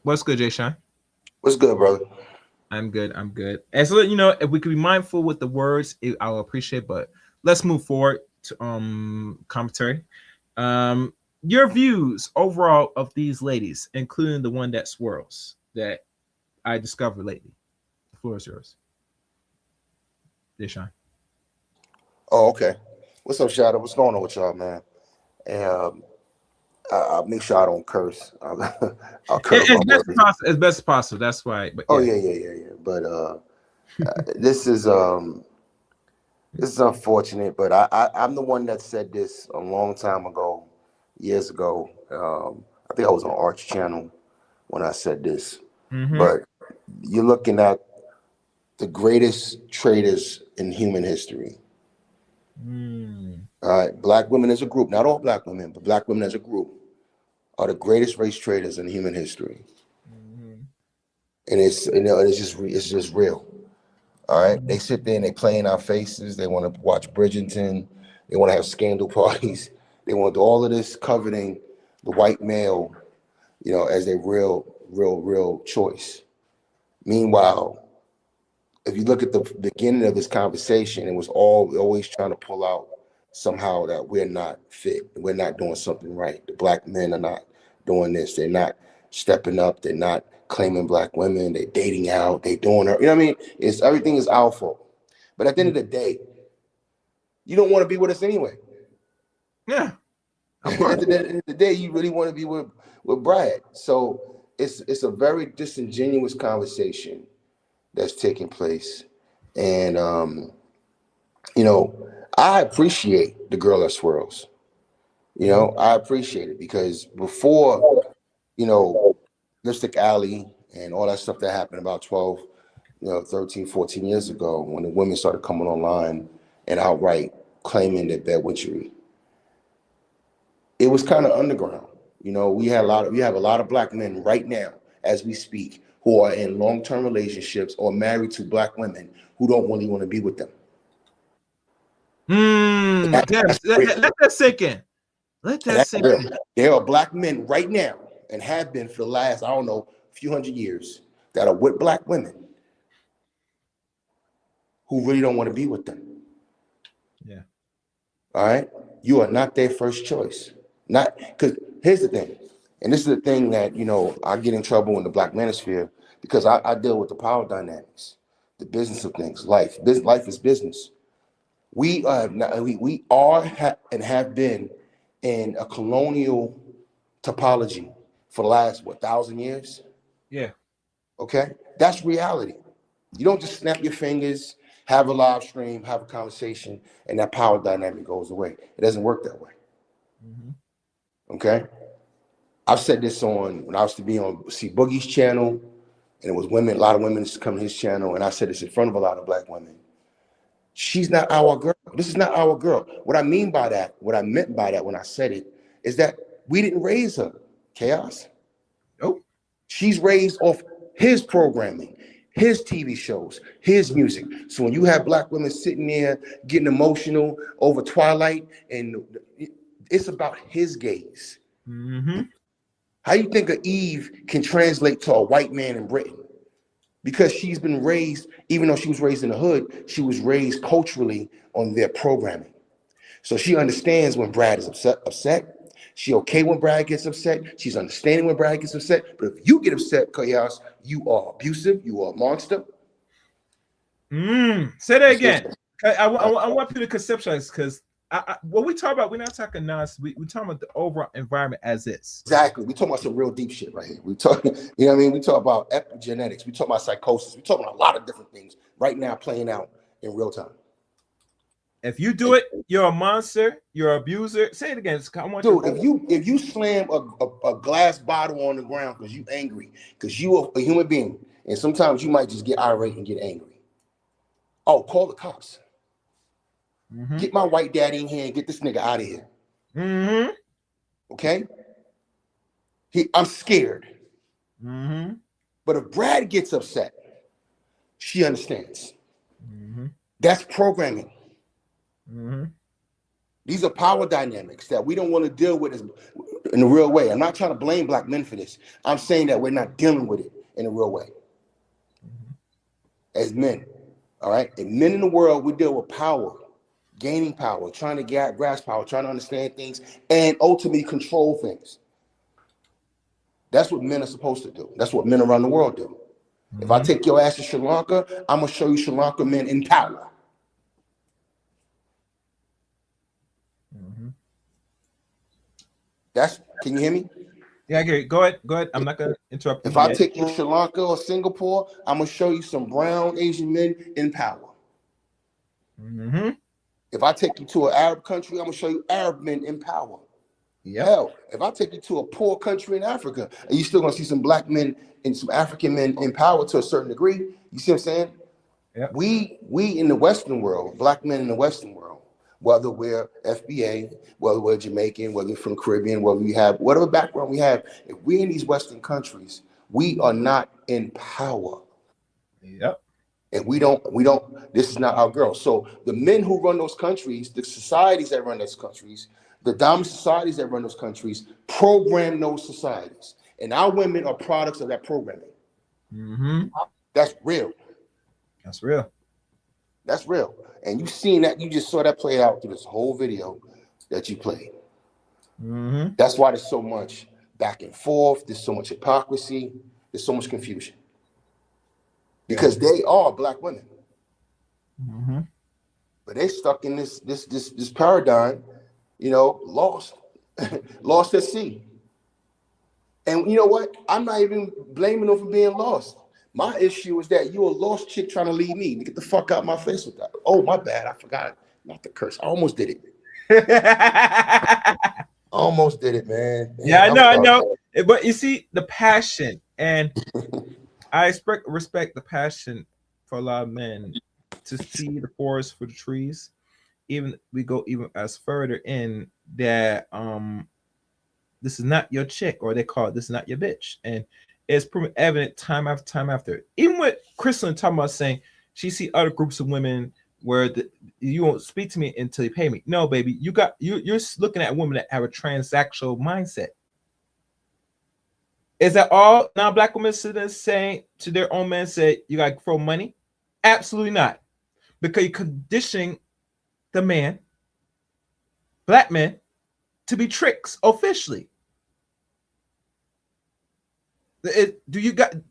What's good, Jay Shine? What's good, brother? I'm good. I'm good. And so, you know, if we could be mindful with the words, I'll appreciate. But let's move forward to commentary. Your views overall of these ladies, including the one that swirls that I discovered lately. The floor is yours. Deshaun. Oh, okay. What's up, Shadow? What's going on with y'all, man? And I'll make sure I don't curse. I'll curse As best as possible. That's why. But yeah. Yeah. But this is unfortunate. But I'm the one that said this a long time ago, years ago. I think I was on Arch Channel when I said this. Mm-hmm. But you're looking at the greatest traders in human history. All right, black women as a group, not all black women, but black women as a group are the greatest race traders in human history. And it's just real. All right, they sit there and they play in our faces. They want to watch Bridgerton. They want to have scandal parties. They want to do all of this coveting the white male, you know, as their real choice. Meanwhile, if you look at the beginning of this conversation, it was always trying to pull out somehow that we're not fit. We're not doing something right. The black men are not doing this. They're not stepping up. They're not claiming black women. They're dating out. They're doing her. You know what I mean? Everything is our fault. But at the end of the day, you don't want to be with us anyway. Yeah. At the end of the day, you really want to be with Brad. So it's a very disingenuous conversation that's taking place. And you know, I appreciate the girl that swirls. You know, I appreciate it because before, you know, Lipstick Alley and all that stuff that happened about 12, 13, 14 years ago when the women started coming online and outright claiming that they're witchery. It was kind of underground. We have a lot of black men right now, as we speak, who are in long-term relationships or married to black women who don't really want to be with them. Damn, let that sink in. Let that sink in. There are black men right now and have been for the last, I don't know, few hundred years that are with black women who really don't want to be with them. Yeah. All right. You are not their first choice. Not because here's the thing, and this is the thing that I get in trouble in the black manosphere because I deal with the power dynamics, the business of things. Life is business. We are and have been in a colonial topology for the last 1,000 years. Yeah. Okay, that's reality. You don't just snap your fingers, have a live stream, have a conversation, and that power dynamic goes away. It doesn't work that way. Okay, I've said this when I used to be on C Boogie's channel, and it was women, a lot of women used to come to his channel, and I said this in front of a lot of black women. She's not our girl. This is not our girl. What I meant by that when I said it, is that we didn't raise her. Chaos. Nope. She's raised off his programming, his TV shows, his music. So when you have black women sitting there getting emotional over Twilight, and it's about his gaze. How you think of Eve can translate to a white man in Britain? Because she's been raised, even though she was raised in the hood, she was raised culturally on their programming. So she understands when Brad is upset. She okay when Brad gets upset. She's understanding when Brad gets upset. But if you get upset, Chaos, you are abusive. You are a monster. Say that again. I want you to conceptualize, because when we talk about, we're not talking nonsense. We're talking about the overall environment as is. Exactly. We're talking about some real deep shit right here. We talk, you know what I mean? We talk about epigenetics. We talk about psychosis. We talk about a lot of different things right now playing out in real time. If you do it, you're a monster. You're an abuser. Say it again. I want Dude, if you slam a glass bottle on the ground because you angry, because you are a human being, and sometimes you might just get irate and get angry. Oh, call the cops. Get my white daddy in here and get this nigga out of here. Okay? I'm scared. But if Brad gets upset, she understands. That's programming. These are power dynamics that we don't want to deal with in the real way. I'm not trying to blame black men for this. I'm saying that we're not dealing with it in a real way. As men, all right? And men in the world, we deal with power, gaining power, trying to grasp power, trying to understand things, and ultimately control things. That's what men are supposed to do. That's what men around the world do. If I take your ass to Sri Lanka, I'm going to show you Sri Lanka men in power. Can you hear me? Yeah, I hear you. Go ahead. I'm not going to interrupt you. If I take you to Sri Lanka or Singapore, I'm going to show you some brown Asian men in power. If I take you to an Arab country, I'm going to show you Arab men in power. Hell, if I take you to a poor country in Africa, and you still going to see some black men and some African men in power to a certain degree. You see what I'm saying? Yep. We in the Western world, black men in the Western world, whether we're FBA, whether we're Jamaican, whether we're from the Caribbean, whether we have whatever background we have, if we're in these Western countries, we are not in power. Yep. And we don't, this is not our girl. So the men who run those countries, the societies that run those countries, the dominant societies that run those countries, program those societies. And our women are products of that programming. That's real. That's real. That's real. And you seen that, you just saw that play out through this whole video that you played. That's why there's so much back and forth, there's so much hypocrisy, there's so much confusion. Because they are black women. But they stuck in this paradigm, lost. Lost at sea. And you know what? I'm not even blaming them for being lost. My issue is that you're a lost chick trying to leave me. Get the fuck out my face with that. Oh, my bad. I forgot. Not the curse. I almost did it. Almost did it, man. Yeah, I know. But you see, the passion And I respect the passion for a lot of men to see the forest for the trees. Even we go even as further in that this is not your chick, or they call it this is not your bitch. And it's proven evident time after time after. Even with Crystal talking about saying she see other groups of women where you won't speak to me until you pay me. No, baby, you're looking at women that have a transactional mindset. Is that all non-black women sitting saying to their own men, say you gotta throw money? Absolutely not. Because you're conditioning the man, black men, to be tricks officially.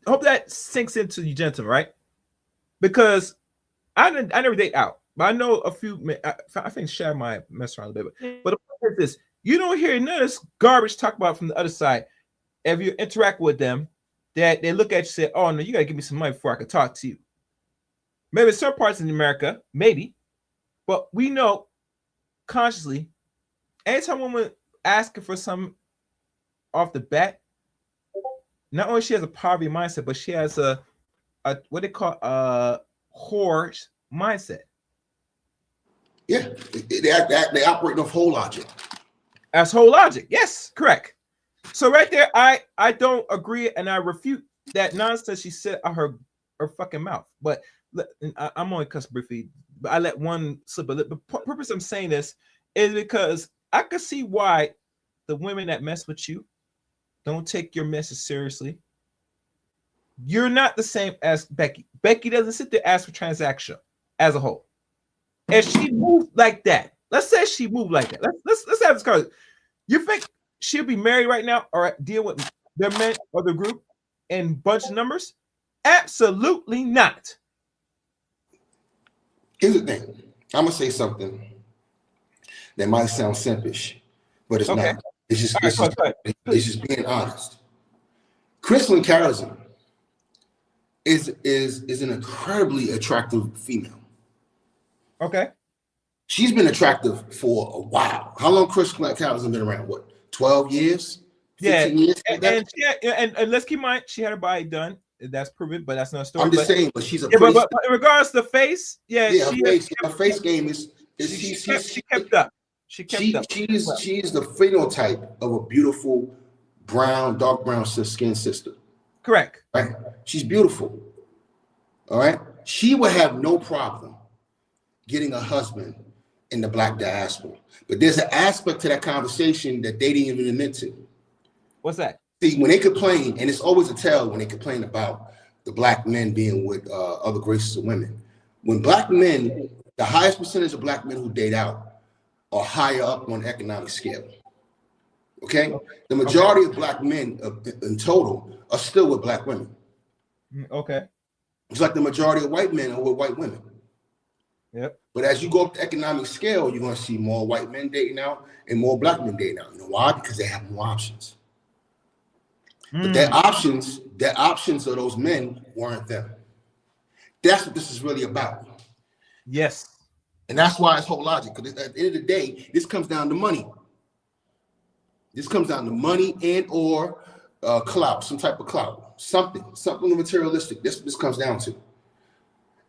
Hope that sinks into you, gentlemen, right? Because I never date out, but I know a few men. I think Shad might mess around a little bit. But the point is this: you don't hear none of this garbage talk about from the other side. If you interact with them, that they look at you and say, "Oh no, you gotta give me some money before I can talk to you." Maybe certain parts in America, maybe, but we know consciously, anytime a woman asking for something off the bat, not only she has a poverty mindset, but she has a what they call a whore mindset. Yeah, they operate off whole logic. As whole logic, yes, correct. So right there, I don't agree, and I refute that nonsense she said out her fucking mouth. But I'm only cuss briefly, but I let one slip a little. The purpose I'm saying this is because I could see why the women that mess with you don't take your message seriously. You're not the same as Becky. Becky doesn't sit there ask for transaction as a whole. If she moved like that, let's say she moved like that. Let's have this card. You think she'll be married right now or deal with their men or the group in bunch of numbers? Absolutely not. Here's the thing. I'm gonna say something that might sound simpish, but it's not. It's just being honest. Crystal Carlson is an incredibly attractive female. Okay. She's been attractive for a while. How long Crystal Carlson been around? What, 12 years? 15 years? And let's keep in mind, she had her body done. That's proven, but that's not a story. I'm just saying, but she's a pretty. But in regards to the face, her face game is she kept up. She kept up. She is the phenotype of a beautiful dark brown skin sister. Correct. Right? She's beautiful. All right. She would have no problem getting a husband in the black diaspora. But there's an aspect to that conversation that they didn't even admit to. What's that? See, when they complain, and it's always a tell when they complain about the black men being with other races of women. When black men, the highest percentage of black men who date out are higher up on the economic scale. Okay? The majority of black men in total are still with black women. Okay. It's like the majority of white men are with white women. Yep. But as you go up the economic scale, you're going to see more white men dating out and more black men dating out. You know why? Because they have more options. But their options of those men weren't them. That's what this is really about. Yes. And that's why it's whole logic. Because at the end of the day, this comes down to money. This comes down to money and or clout, some type of clout, something materialistic. This comes down to.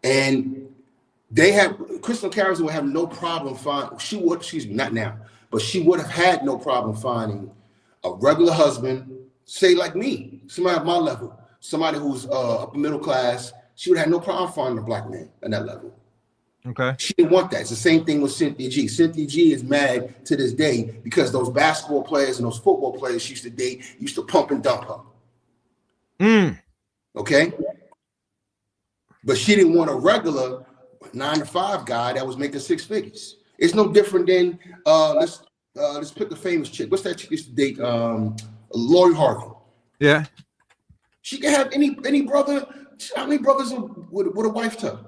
And Crystal Carlson would have no problem finding, she would have had no problem finding a regular husband, say like me, somebody at my level, somebody who's upper middle class. She would have no problem finding a black man at that level. Okay. She didn't want that. It's the same thing with Cynthia G. Cynthia G is mad to this day because those basketball players and those football players she used to date used to pump and dump her. Okay? But she didn't want a regular 9-to-5 guy that was making 6 figures. It's no different than let's pick a famous chick. What's that chick used to date? Lori Harvey. Yeah. She can have any brother. How many brothers would a wife to?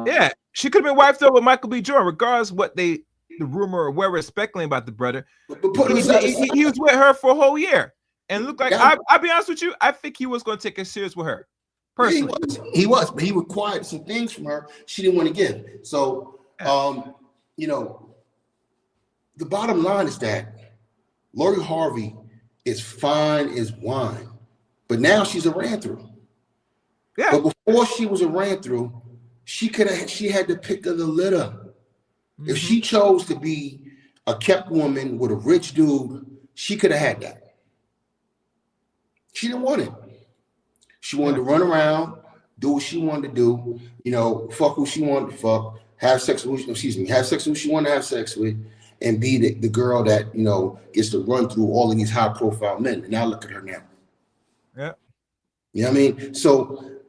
Yeah, she could have been wifed up with Michael B. Jordan, regardless of what the rumor or whoever is speculating about the brother. He was with her for a whole year, and looked like I'll be honest with you, I think he was going to take it serious with her. Personally, he was, but he required some things from her she didn't want to give. So, you know, the bottom line is that Lori Harvey is fine as wine, But now she's a ran through. Yeah. But before she was a ran through, she had the pick of the litter. If she chose to be a kept woman with a rich dude, she could have had that. She didn't want it. She wanted to run around, do what she wanted to do, fuck who she wanted to fuck, have sex with who she wanted to have sex with, and be the girl that, gets to run through all of these high profile men. And now look at her now. Yeah. You know what I mean? So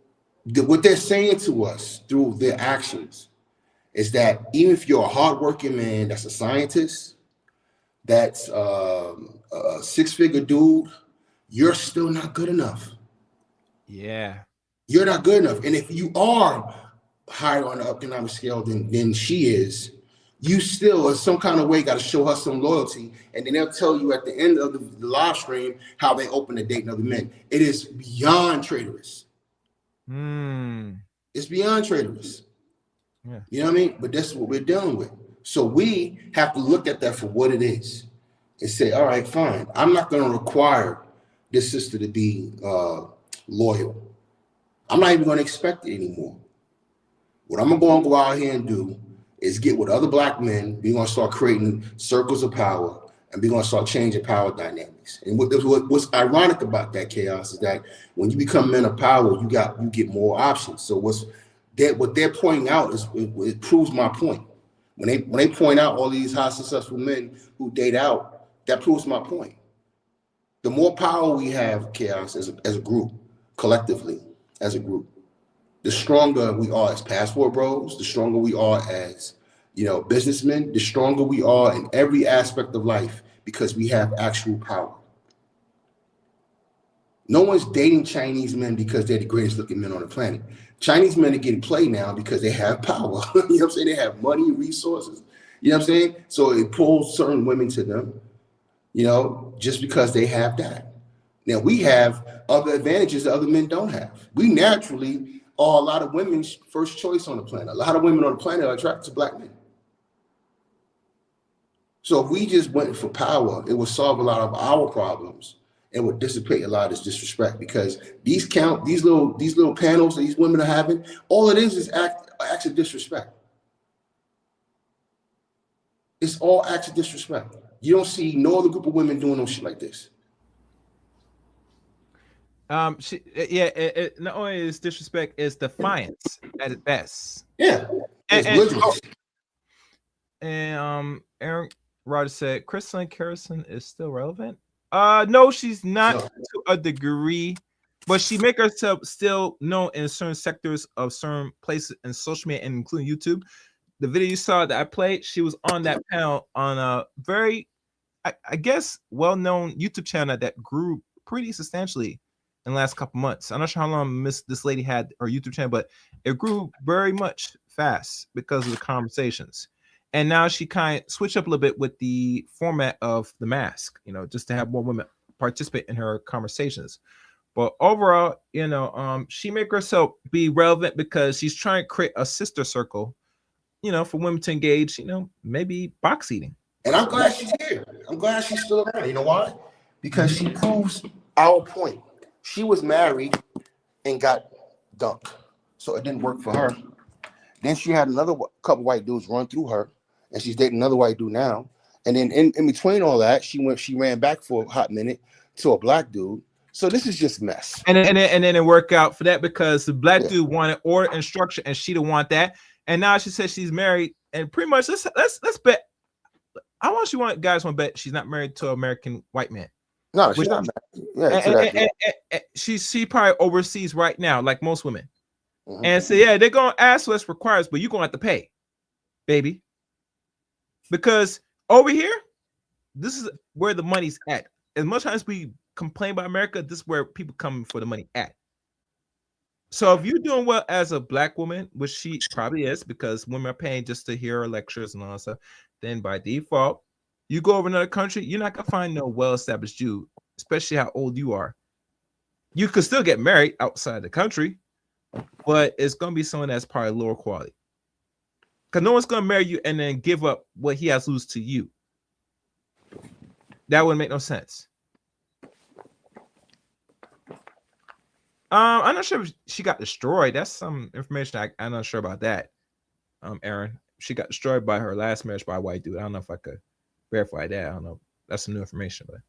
what they're saying to us through their actions is that even if you're a hardworking man that's a scientist, that's a six-figure dude, you're still not good enough. Yeah. You're not good enough. And if you are higher on the economic scale than she is, you still, in some kind of way, got to show her some loyalty. And then they'll tell you at the end of the live stream how they open to dating other men. It is beyond traitorous. It's beyond traitorous. Yeah. You know what I mean? But that's what we're dealing with. So we have to look at that for what it is and say, all right, fine. I'm not going to require this sister to be loyal. I'm not even going to expect it anymore. What I'm going to go out here and do is get with other black men. We're going to start creating circles of power, and we're going to start changing power dynamics. And what's ironic about that, Chaos, is that when you become men of power, you get more options. So what they're pointing out is it proves my point. When they point out all these high successful men who date out, that proves my point. The more power we have, Chaos, as a group, collectively, as a group, the stronger we are as passport bros, the stronger we are as, businessmen, the stronger we are in every aspect of life because we have actual power. No one's dating Chinese men because they're the greatest looking men on the planet. Chinese men are getting played now because they have power. You know what I'm saying? They have money, resources. You know what I'm saying? So it pulls certain women to them, just because they have that. Now we have other advantages that other men don't have. We naturally are a lot of women's first choice on the planet. A lot of women on the planet are attracted to black men. So if we just went for power, it would solve a lot of our problems and would dissipate a lot of this disrespect, because these little panels that these women are having, all it is acts of disrespect. It's all acts of disrespect. You don't see no other group of women doing no shit like this. Not only is disrespect, it's defiance at its best. Yeah. And Aaron Rogers said, Crystalline Carrison is still relevant. No, she's not to a degree, but she make herself still known in certain sectors of certain places in social media, and including YouTube. The video you saw that I played, she was on that panel on a very, I guess, well-known YouTube channel that grew pretty substantially in the last couple months. I'm not sure how long this lady had her YouTube channel, but it grew very much fast because of the conversations. And now she kind of switched up a little bit with the format of the mask, just to have more women participate in her conversations. But overall, she make herself be relevant because she's trying to create a sister circle, for women to engage, maybe box eating. And I'm glad she's here. I'm glad she's still around. You know why? Because she proves our point. She was married and got dumped, so it didn't work for her. Then she had another couple white dudes run through her, and she's dating another white dude now. And then in between all that, she ran back for a hot minute to a black dude. So this is just mess. And then it worked out for that because the black dude wanted order and structure, and she didn't want that. And now she says she's married, and pretty much let's bet. I want guys want to bet she's not married to an American white man. No, she's not married. Yeah, she probably overseas right now, like most women. And so they're gonna ask what's required, but you're gonna have to pay, baby. Because over here, this is where the money's at. As much as we complain about America, this is where people come for the money at. So if you're doing well as a black woman, which she probably is, because women are paying just to hear her lectures and all that stuff, then by default, you go over another country, you're not gonna find no well-established Jew, especially how old you are. You could still get married outside the country, but it's gonna be someone that's probably lower quality. Because no one's gonna marry you and then give up what he has to lose to you. That wouldn't make no sense. I'm not sure if she got destroyed. That's some information I'm not sure about that. Aaron, she got destroyed by her last marriage by a white dude. I don't know if I could verify that. I don't know. That's some new information, but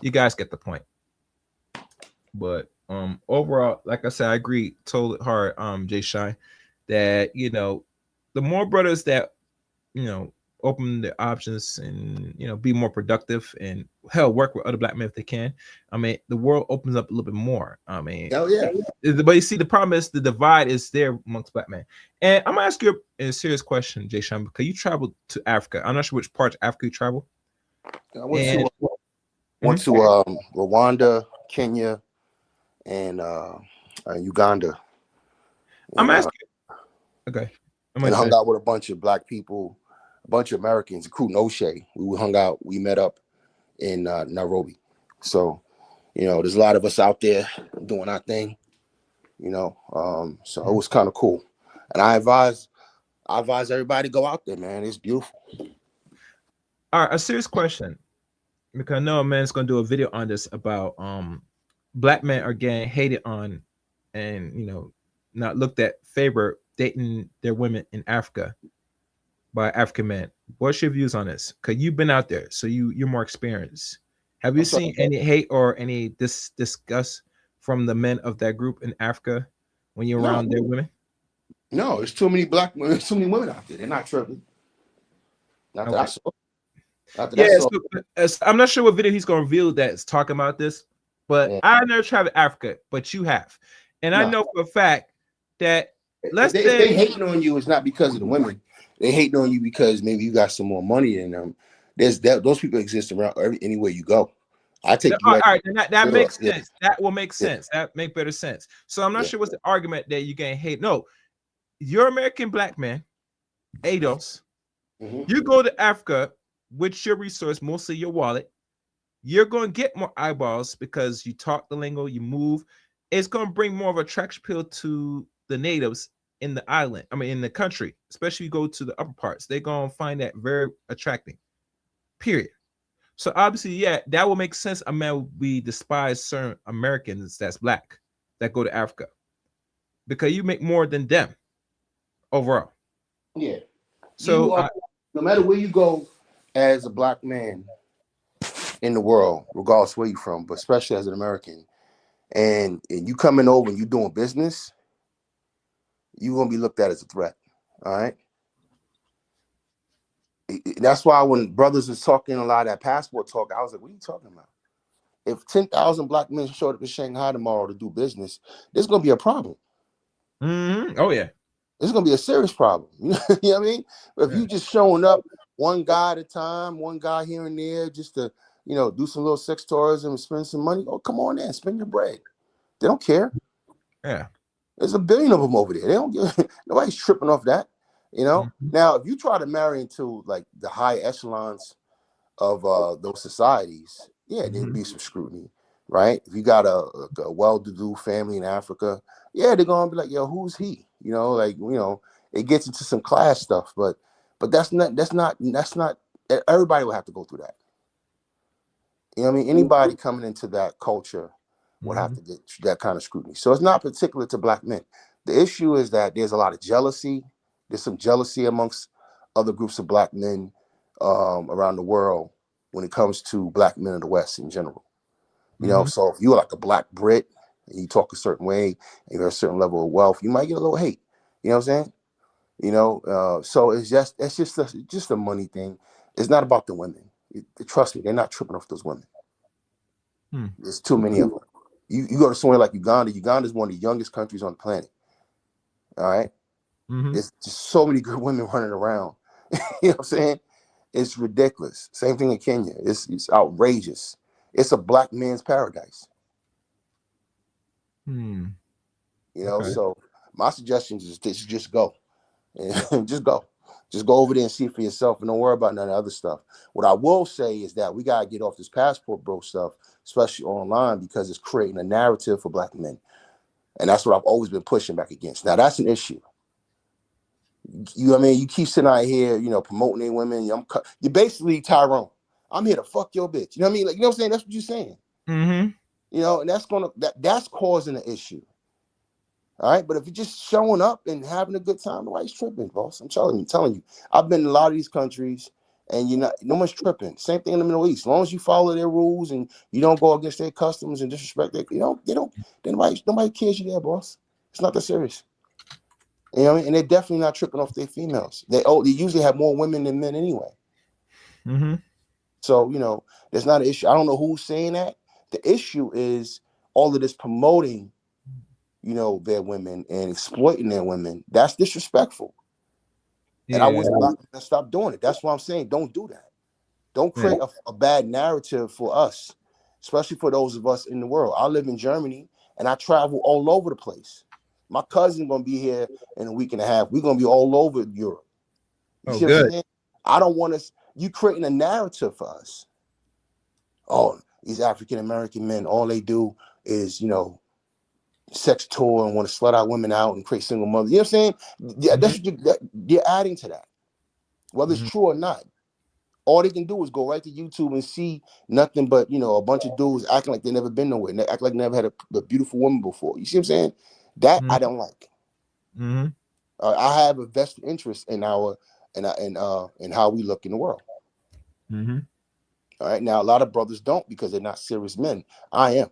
you guys get the point. But overall, like I said, I agree totally hard, Jay Shine, that the more brothers that open their options and be more productive and hell work with other black men if they can. I mean, the world opens up a little bit more. I mean, hell yeah. But you see, the problem is the divide is there amongst black men. And I'm gonna ask you a serious question, Jay Shine, because you traveled to Africa. I'm not sure which part of Africa you traveled. I went to Rwanda, Kenya, and Uganda. I'm asking. Okay. And hung out with a bunch of black people, a bunch of Americans, including O'Shea. We hung out. We met up in Nairobi. So, there's a lot of us out there doing our thing. So it was kind of cool. And I advise everybody to go out there, man. It's beautiful. All right, a serious question, because I know a man's gonna do a video on this about black men are getting hated on, and not looked at favor dating their women in Africa by African men. What's your views on this? Because you've been out there, so you're more experienced. Have you seen any hate or any disgust from the men of that group in Africa when you're around their women? No, there's too many black women, too many women out there. They're not tripping. Not that I saw. I'm not sure what video he's going to reveal that's talking about this, but I never traveled to Africa, but you have. And I know for a fact that they hating on you is not because of the women. They hating on you because maybe you got some more money than them. Those people exist around anywhere you go. I take all right, that makes sense. That will make sense. That make better sense. So I'm not sure what's the argument that you getting hate. No, you're American black man, ADOS. You go to Africa with your resource, mostly your wallet. You're going to get more eyeballs because you talk the lingo, you move. It's going to bring more of a attraction appeal to the natives in the island. I mean, in the country, especially if you go to the upper parts, they're going to find that very attracting. Period. So obviously, that will make sense. A man will be despise certain Americans that's black that go to Africa because you make more than them overall. Yeah. So no matter where you go as a black man in the world, regardless where you're from, but especially as an American, and you coming over and you doing business, you're gonna be looked at as a threat. All right. That's why when brothers was talking a lot of that passport talk, I was like, what are you talking about? If 10,000 black men showed up in Shanghai tomorrow to do business, there's gonna be a problem. Oh yeah. It's gonna be a serious problem. You know what I mean? If you just showing up one guy at a time, one guy here and there, just to do some little sex tourism and spend some money. Oh, come on in, spend your bread. They don't care. Yeah. There's a billion of them over there. They don't give nobody's tripping off that. Now if you try to marry into like the high echelons of those societies, there'd be some scrutiny, right? If you got a well-to-do family in Africa, they're gonna be like, yo, who's he? It gets into some class stuff, but that's not everybody will have to go through that. You know what I mean? Anybody coming into that culture would have to get that kind of scrutiny. So it's not particular to black men. The issue is that there's a lot of jealousy. There's some jealousy amongst other groups of black men around the world when it comes to black men in the West in general. So if you're like a black Brit and you talk a certain way and you have a certain level of wealth, you might get a little hate. You know what I'm saying? So it's just a money thing. It's not about the women. Trust me, they're not tripping off those women. There's too many of them. You go to somewhere like Uganda. Uganda is one of the youngest countries on the planet. All right? There's just so many good women running around. You know what I'm saying? It's ridiculous. Same thing in Kenya. It's outrageous. It's a black man's paradise. So my suggestion is just go. Just go. Just go over there and see for yourself and don't worry about none of the other stuff. What I will say is that we got to get off this passport bro stuff, especially online, because it's creating a narrative for black men. And that's what I've always been pushing back against. Now, that's an issue. You know what I mean? You keep sitting out here, promoting their women. You're basically Tyrone. I'm here to fuck your bitch. You know what I mean? Like, you know what I'm saying? That's what you're saying. And that's causing an issue. All right, but if you're just showing up and having a good time, nobody's tripping, boss. I'm telling you. I've been in a lot of these countries, and no one's tripping. Same thing in the Middle East. As long as you follow their rules and you don't go against their customs and disrespect their, nobody cares you there, boss. It's not that serious. You know what I mean? And they're definitely not tripping off their females. They usually have more women than men anyway. Mm-hmm. So, there's not an issue. I don't know who's saying that. The issue is all of this promoting, their women and exploiting their women. That's disrespectful. Yeah. And I wish black men stop doing it. That's what I'm saying. Don't do that. Don't create a bad narrative for us, especially for those of us in the world. I live in Germany and I travel all over the place. My cousin's gonna be here in a week and a half. We're gonna be all over Europe. You see what I'm saying? I don't want us, you creating a narrative for us. Oh, these African American men, all they do is, sex tour and want to slut out women out and create single mothers. You know what I'm saying? Yeah, that's what you're adding to that, whether it's true or not. All they can do is go right to YouTube and see nothing but, a bunch of dudes acting like they never been nowhere. And they act like they never had a beautiful woman before. You see what I'm saying? That I don't like. Mm-hmm. I have a vested interest in how we look in the world. Mm-hmm. All right. Now, a lot of brothers don't because they're not serious men. I am.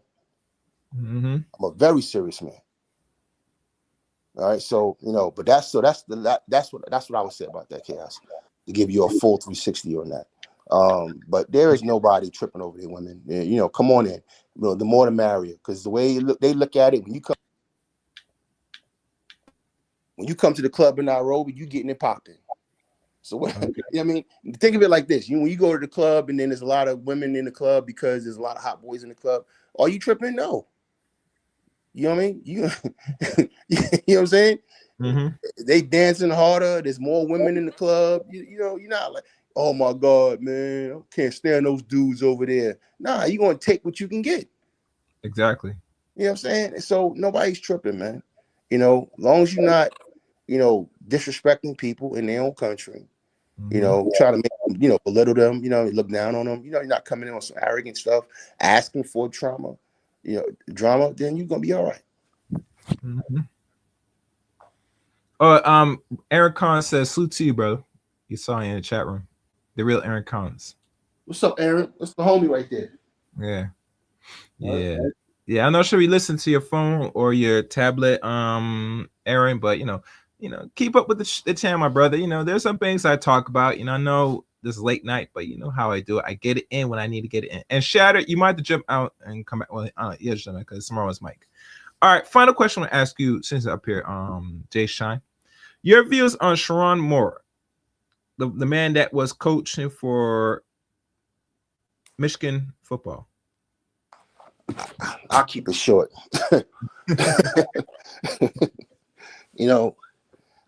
Mm-hmm. I'm a very serious man. All right. So, but that's what I would say about that, Chaos, to give you a full 360 on that. But there is nobody tripping over their women. Come on in. The more the merrier, because the way they look at it, when you come to the club in Nairobi, you getting it popping. So what? I mean, think of it like this: when you go to the club and then there's a lot of women in the club because there's a lot of hot boys in the club. Are you tripping? No. You know what I mean? You know what I'm saying? Mm-hmm. They dancing harder. There's more women in the club. You're not like, oh my God, man, I can't stand those dudes over there. Nah, you're gonna take what you can get. Exactly. You know what I'm saying? So nobody's tripping, man. As long as you're not, disrespecting people in their own country. Trying to make them, belittle them, look down on them. You're not coming in on some arrogant stuff, asking for drama, then you're gonna be all right. Mm-hmm. Aaron Khan says, salute to you, bro. You saw you in the chat room. The real Aaron Collins. What's up, Aaron? That's the homie right there. Yeah. Yeah. Right. Yeah. I'm not sure you listen to your phone or your tablet, Aaron, but keep up with the channel, my brother. There's some things I talk about. I know this is late night, but you know how I do it. I get it in when I need to get it in. And Shatter, you might have to jump out and come back. Well, yeah, because tomorrow's Mike. All right, final question I want to ask you since it's up here, Jay Shine. Your views on Sharon Moore, the man that was coaching for Michigan football. I'll keep it short.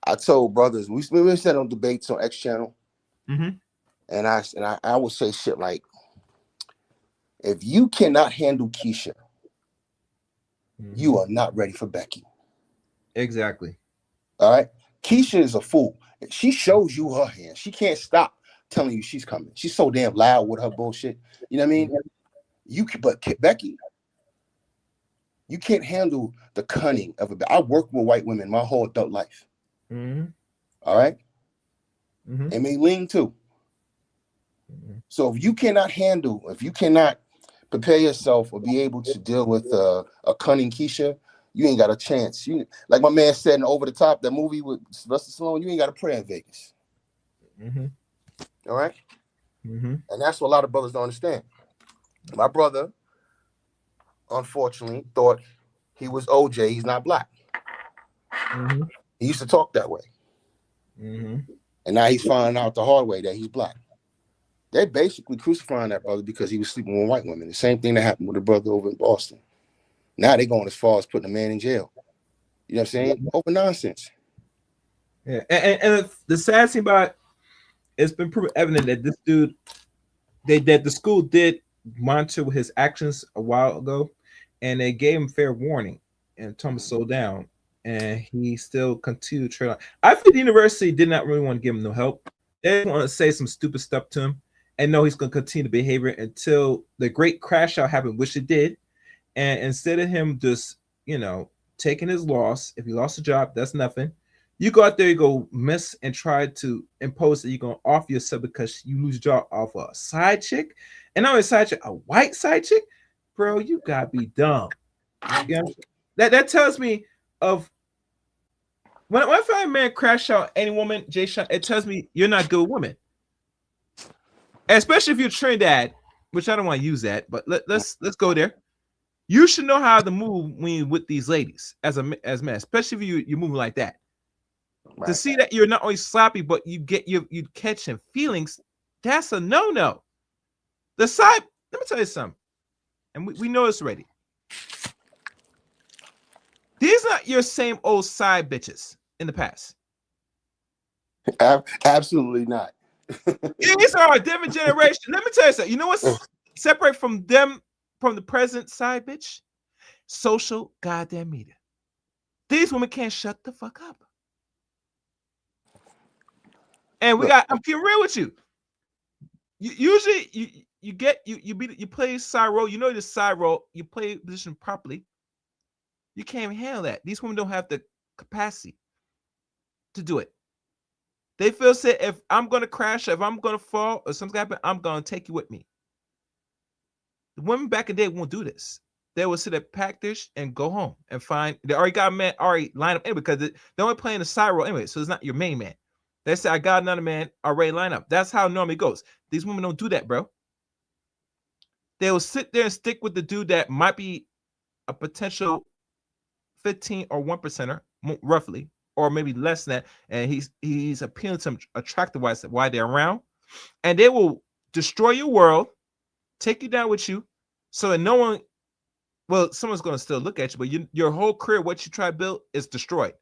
I told brothers, we said on debates on X channel, and I would say shit like, if you cannot handle Keisha, you are not ready for Becky. Exactly. All right. Keisha is a fool. She shows you her hand. She can't stop telling you she's coming. She's so damn loud with her bullshit. You know what I mean? But Becky, you can't handle the cunning of I worked with white women my whole adult life. All right. And Maylene too. So if you cannot prepare yourself or be able to deal with a cunning Keisha, you ain't got a chance. Like my man said in Over the Top, that movie with Sylvester Stallone, you ain't got a prayer in Vegas. All right? And that's what a lot of brothers don't understand. My brother, unfortunately, thought he was OJ. He's not black. He used to talk that way. And now he's finding out the hard way that he's black. They basically crucifying that brother because he was sleeping with white women. The same thing that happened with the brother over in Boston. Now they're going as far as putting a man in jail. You know what I'm saying? Over nonsense. Yeah, and the sad thing about it, it's been proven evident that this dude, that the school did monitor his actions a while ago, and they gave him fair warning and told him to slow down, and he still continued to trail on. I think the university did not really want to give him no help. They want to say some stupid stuff to him and know he's going to continue the behavior until the great crash out happened, which it did. And instead of him just, taking his loss. If he lost a job, that's nothing. You go out there, you go mess and try to impose that you're gonna offer yourself because you lose your job off a side chick, and not a side chick, a white side chick, bro. You gotta be dumb. You know? That tells me of when I find a man crash out any woman, Jay Sean, it tells me you're not a good woman. Especially if you're Trinidad, which I don't want to use that, but let's go there. You should know how to move when you're with these ladies as men, especially if you're moving like that. Right. To see that you're not only sloppy, but you catching feelings, that's a no-no. The side, let me tell you something, and we know this already. These are not your same old side bitches in the past. Absolutely not. These are a different generation. Let me tell you something. You know what's separate from them from the present side bitch? Social goddamn media. These women can't shut the fuck up. And I'm being real with you. Usually you play side role. You know the side role. You play position properly. You can't even handle that. These women don't have the capacity to do it. They feel say if I'm gonna crash, if I'm gonna fall, or something happen, I'm gonna take you with me. The women back in the day won't do this. They will sit at pack dish and go home and find they already got a man already lined up anyway because they're only playing the side role anyway, so it's not your main man. They say I got another man already lined up. That's how it normally goes. These women don't do that, bro. They will sit there and stick with the dude that might be a potential 15 or 1%er, roughly, or maybe less than that, and he's appealing to them attractive why they're around, and they will destroy your world, take you down with you, so that no one, well, someone's going to still look at you, but your whole career, what you try to build, is destroyed.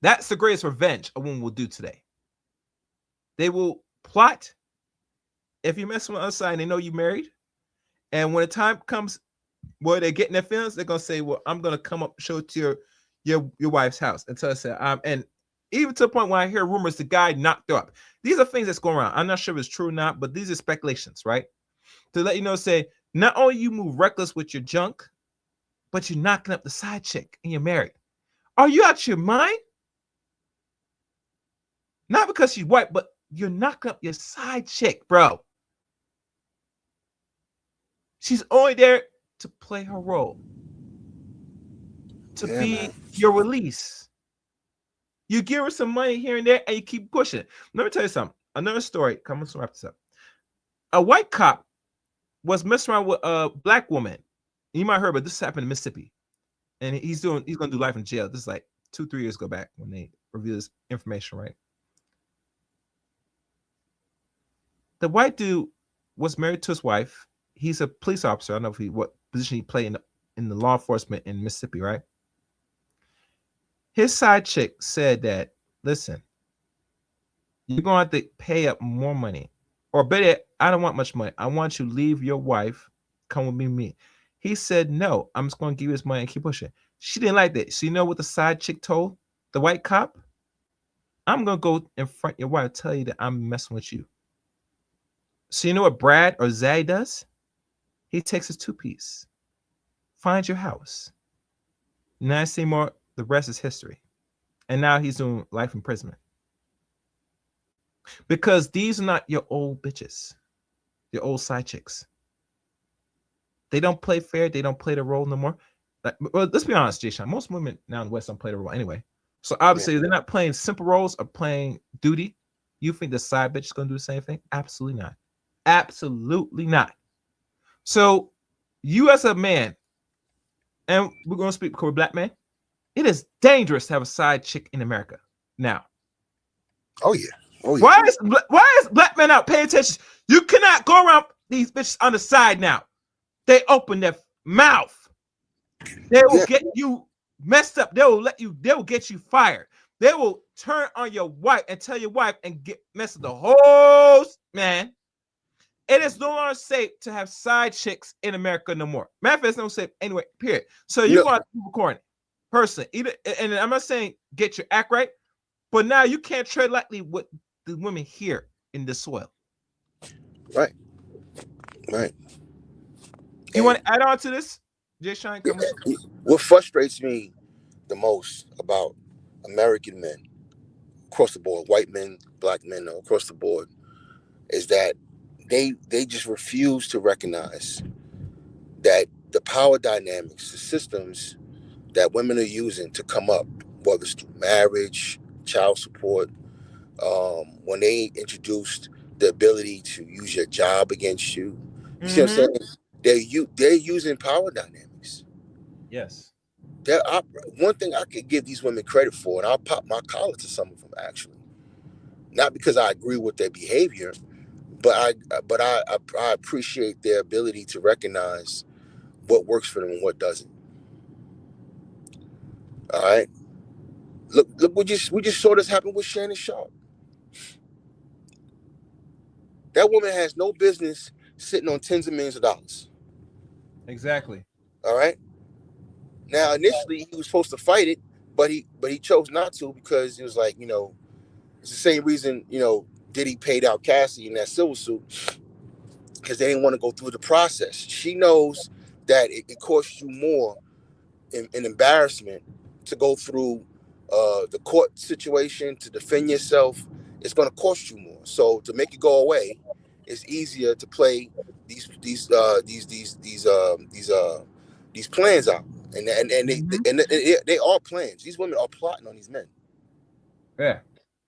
That's the greatest revenge a woman will do today. They will plot. If you mess with the other side and they know you married, and when the time comes where they're getting their feelings, they're gonna say, "Well, I'm gonna come up, show it to your wife's house," and tell us that. And even to the point when I hear rumors, the guy knocked her up. These are things that's going around. I'm not sure if it's true or not, but these are speculations, right? To let you know, say not only you move reckless with your junk, but you're knocking up the side chick and you're married. Are you out your mind? Not because she's white, but you're knocking up your side chick, bro. She's only there to play her role, to be your release. You give her some money here and there, and you keep pushing. Let me tell you something. Another story. Come on, let's wrap this up. A white cop was messing around with a black woman. You might have heard, but this happened in Mississippi, and he's going to do life in jail. This is like 2-3 years ago back when they revealed this information, right? The white dude was married to his wife. He's a police officer. I don't know what position he played in the law enforcement in Mississippi, right? His side chick said that, listen, you're going to have to pay up more money. Or better, I don't want much money. I want you to leave your wife, come with me. He said, no, I'm just going to give you this money and keep pushing. She didn't like that. So you know what the side chick told the white cop? I'm going to go in front of your wife and tell you that I'm messing with you. So you know what Brad or Zay does? He takes his 2-piece, finds your house. Now I see more, the rest is history. And now he's doing life imprisonment. Because these are not your old bitches, your old side chicks. They don't play fair. They don't play the role no more. Well, let's be honest, Jay-Sean. Most women now in the West don't play the role anyway. So obviously they're not playing simple roles or playing duty. You think the side bitch is going to do the same thing? Absolutely not. Absolutely not. So you as a man, and we're going to speak for a black man, it is dangerous to have a side chick in America now. Oh yeah. Oh yeah. Why is black men out? Pay attention. You cannot go around these bitches on the side now. They open their mouth. They will get you messed up. They will get you fired. They will turn on your wife and tell your wife and get messed up the whole man. It is no longer safe to have side chicks in America no more. Matter of fact, it's no safe anyway, period. So you want to recording personally. And I'm not saying get your act right, but now you can't tread lightly with the women here in the soil. Right. Right. You want to add on to this? Jay Shine, come with What frustrates me the most about American men across the board, white men, black men, across the board, is that they just refuse to recognize that the power dynamics, the systems that women are using to come up, whether it's through marriage, child support, when they introduced the ability to use your job against you, you see what I'm saying? They're using power dynamics. Yes. One thing I could give these women credit for, and I'll pop my collar to some of them actually, not because I agree with their behavior, but I appreciate their ability to recognize what works for them and what doesn't. All right, look, we just saw this happen with Shannon Sharp. That woman has no business sitting on tens of millions of dollars. Exactly. All right. Now, initially, he was supposed to fight it, but he chose not to because he was like, it's the same reason, Diddy paid out Cassie in that civil suit because they didn't want to go through the process. She knows that it costs you more in embarrassment to go through the court situation to defend yourself. It's going to cost you more. So to make it go away, it's easier to play these plans out, and they are plans. These women are plotting on these men. Yeah,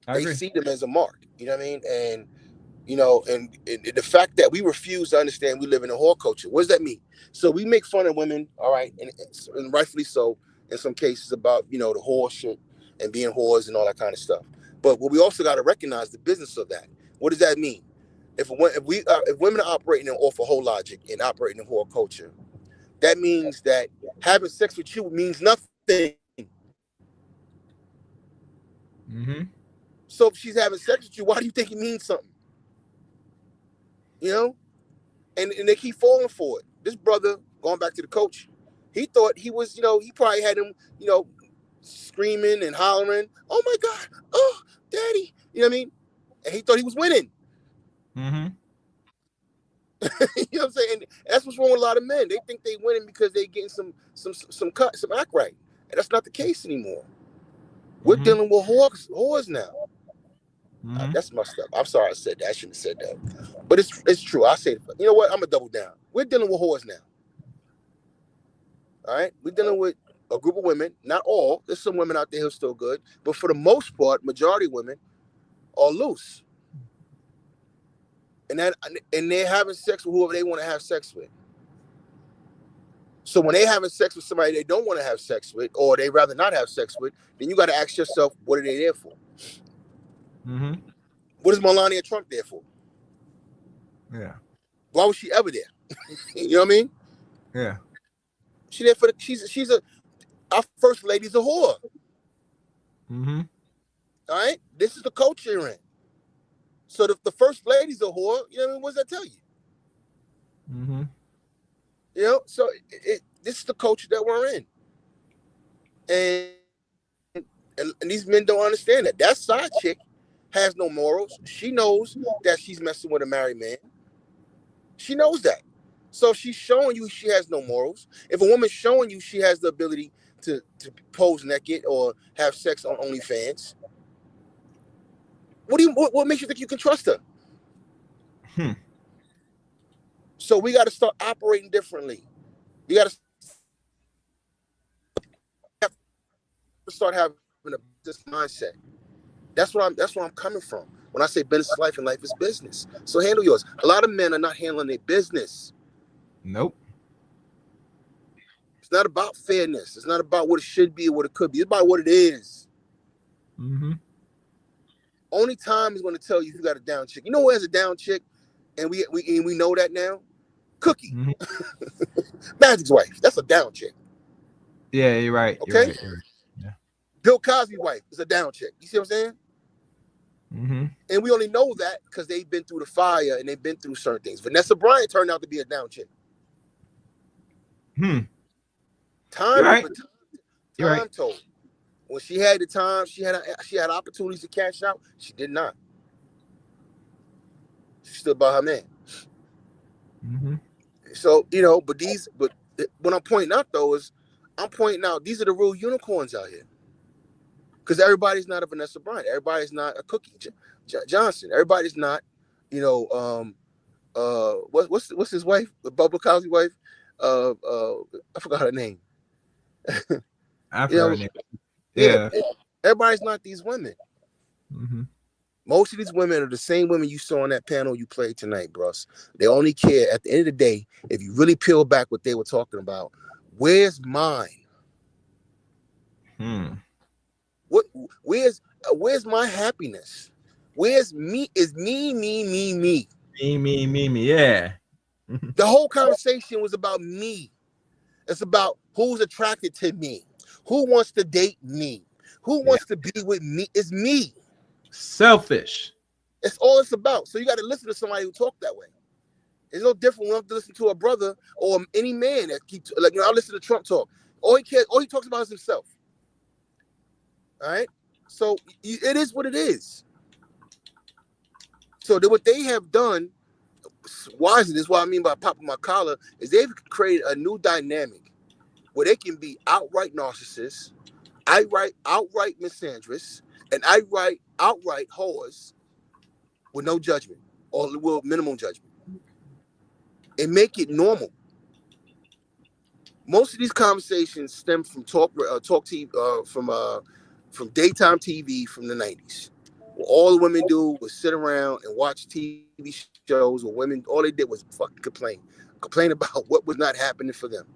I they agree. see them as a mark. You know what I mean? And and the fact that we refuse to understand we live in a whore culture. What does that mean? So we make fun of women, all right, and rightfully so in some cases about the whore shit and being whores and all that kind of stuff. But what we also got to recognize the business of that. What does that mean? If women are operating off of whole logic and operating in whore culture, that means that having sex with you means nothing. So if she's having sex with you, why do you think it means something? And they keep falling for it. This brother, going back to the coach, he thought he was, he probably had him, screaming and hollering, "Oh my God, oh, daddy," you know what I mean? And he thought he was winning. You know what I'm saying? And that's what's wrong with a lot of men. They think they winning because they getting some act right, and that's not the case anymore. We're dealing with whores now. That's messed up. I'm sorry I said that. I shouldn't have said that. But it's true. I say, you know what? I'm going to double down. We're dealing with whores now. All right? We're dealing with a group of women. Not all. There's some women out there who are still good. But for the most part, majority of women are loose. And they're having sex with whoever they want to have sex with. So when they're having sex with somebody they don't want to have sex with, or they rather not have sex with, then you got to ask yourself, what are they there for? What is Melania Trump there for? Yeah. Why was she ever there? You know what I mean? Yeah. She there for our first lady's a whore. All right? This is the culture you're in. So the first lady's a whore, you know what I mean? What does that tell you? So this is the culture that we're in. And these men don't understand that. That side chick has no morals. She knows that she's messing with a married man. She knows that. So she's showing you she has no morals. If a woman's showing you she has the ability to pose naked or have sex on OnlyFans, what makes you think you can trust her? So we got to start operating differently. We got to start having a business mindset. That's where I'm coming from. When I say business is life and life is business. So handle yours. A lot of men are not handling their business. Nope. It's not about fairness. It's not about what it should be or what it could be. It's about what it is. Only time is going to tell you if you got a down chick. You know who has a down chick? And we know that now? Cookie. Magic's wife. That's a down chick. Yeah, you're right. Okay? You're right. Yeah. Bill Cosby's wife is a down chick. You see what I'm saying? And we only know that because they've been through the fire and they've been through certain things. Vanessa Bryant turned out to be a down chick. Time told. When she had the time, she had opportunities to cash out. She did not. She stood by her man. So but what I'm pointing out though is I'm pointing out these are the real unicorns out here. Because everybody's not a Vanessa Bryant. Everybody's not a Cookie Johnson. Everybody's not, you know, what's his wife? The Bubba Cosby wife? I forgot her name. I forgot her name. Yeah. Everybody's not these women. Mm-hmm. Most of these women are the same women you saw on that panel you played tonight, bros. They only care at the end of the day, if you really peel back what they were talking about, where's mine? Where's my happiness? Where's me? Is me. Me. Yeah. The whole conversation was about me. It's about who's attracted to me, who wants to date me, who wants to be with me. It's me. Selfish. That's all it's about. So you got to listen to somebody who talk that way. It's no different when you have to listen to a brother or any man that keeps like, you know, I listen to Trump talk. All he talks about is himself. All right. So it is what it is. So what they have done wisely, this is what I mean by popping my collar, is they've created a new dynamic where they can be outright narcissists, outright misandrists, and outright whores with no judgment or with minimum judgment, and make it normal. Most of these conversations stem from talk TV, from daytime TV from the 90s. What all the women do was sit around and watch TV shows where women, all they did was fucking complain about what was not happening for them.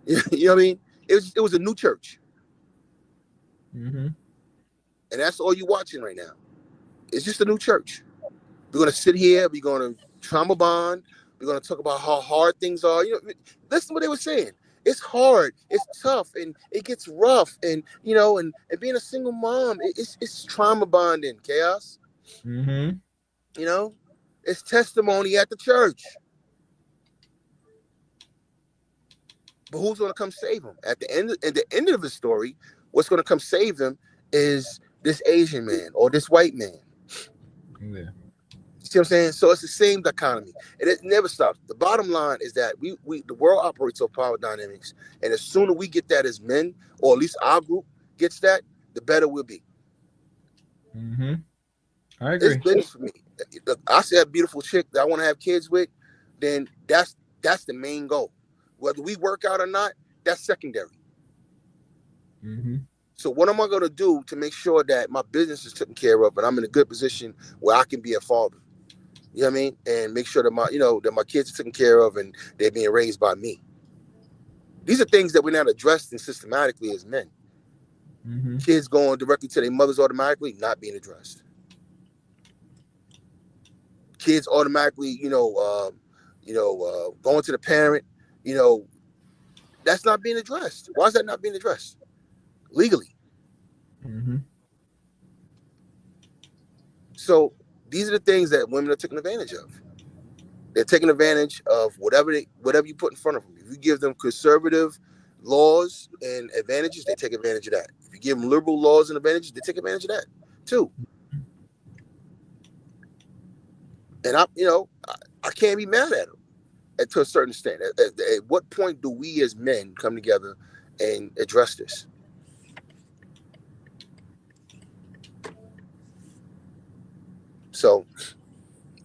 You know what I mean? It was a new church. Mm-hmm. And that's all you're watching right now. It's just a new church. We're going to sit here, we're going to trauma bond, we're going to talk about how hard things are. You know, listen to what they were saying. It's hard, it's tough, and it gets rough, and you know, and being a single mom, it's trauma bonding, chaos. Mm-hmm. You know, it's testimony at the church. But who's going to come save them at the end of the story? What's going to come save them is this Asian man or this white man. Yeah. You see what I'm saying? So it's the same dichotomy, and it never stops. The bottom line is that the world operates on power dynamics, and the sooner we get that as men, or at least our group gets that, the better we'll be. Mm-hmm. I agree. It's business for me. Look, I see a beautiful chick that I want to have kids with, then that's the main goal. Whether we work out or not, that's secondary. Mm-hmm. So what am I going to do to make sure that my business is taken care of and I'm in a good position where I can be a father? You know what I mean? And make sure that my kids are taken care of and they're being raised by me. These are things that we're not addressing systematically as men. Mm-hmm. Kids going directly to their mothers automatically, not being addressed. Kids automatically, going to the parent, that's not being addressed. Why is that not being addressed? Legally. Mm-hmm. So these are the things that women are taking advantage of. They're taking advantage of whatever you put in front of them. If you give them conservative laws and advantages, they take advantage of that. If you give them liberal laws and advantages, they take advantage of that too. And I can't be mad at them to a certain extent. At what point do we as men come together and address this? So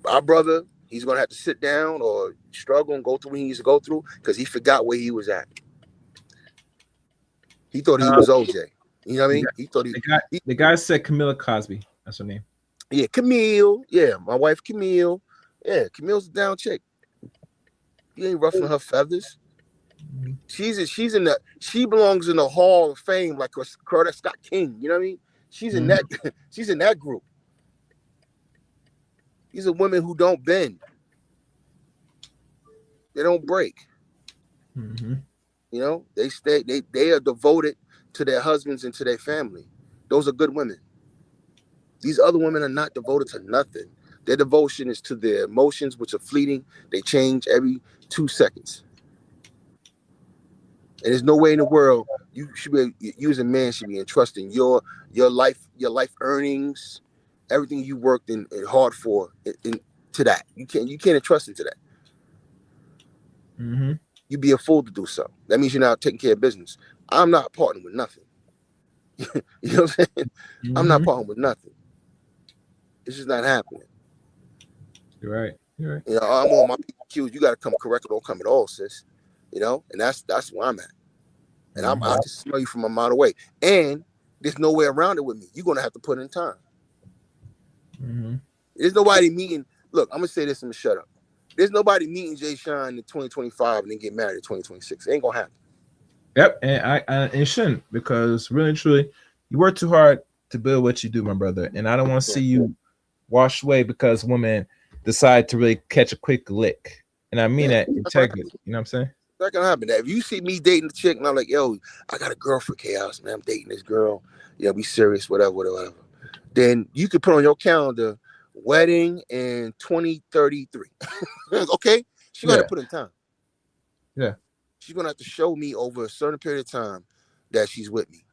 our brother, he's going to have to sit down or struggle and go through what he needs to go through because he forgot where he was at. He thought he was OJ. You know what I mean? He thought the guy said Camilla Cosby. That's her name. Yeah, Camille. Yeah, my wife Camille. Yeah, Camille's a down chick. You ain't ruffling her feathers. She belongs in the Hall of Fame like Coretta Scott King. You know what I mean? She's in that. She's in that group. These are women who don't bend. They don't break. Mm-hmm. You know, they stay. They are devoted to their husbands and to their family. Those are good women. These other women are not devoted to nothing. Their devotion is to their emotions, which are fleeting. They change every 2 seconds. And there's no way in the world you as a man should be entrusting your life earnings, everything you worked in hard for to that. You can't entrust into that. Mm-hmm. you'd be a fool to do so. That means you're not taking care of business. I'm not partnering with nothing. You know what I'm saying? I'm not partnering with nothing. It's just not happening. You're right. You're right. You know, I'm on my PQs. You got to come correct or don't come at all, sis. You know, and that's where I'm at. And I can smell you from a mile away. And there's no way around it with me. You're gonna have to put in time. There's nobody meeting. Look, I'm gonna say this and shut up. There's nobody meeting Jay Shine in 2025 and then get married in 2026. It ain't gonna happen. Yep, and it shouldn't, because really and truly, you work too hard to build what you do, my brother. And I don't want to see you wash away because women decide to really catch a quick lick. And I mean that integrity. You know what I'm saying? Not gonna happen. If you see me dating the chick and I'm like, yo, I got a girl for Chaos, man. I'm dating this girl. Yeah, be serious, whatever. Then you could put on your calendar wedding in 2033. Okay? She's gonna have to put in time. Yeah. She's gonna have to show me over a certain period of time that she's with me.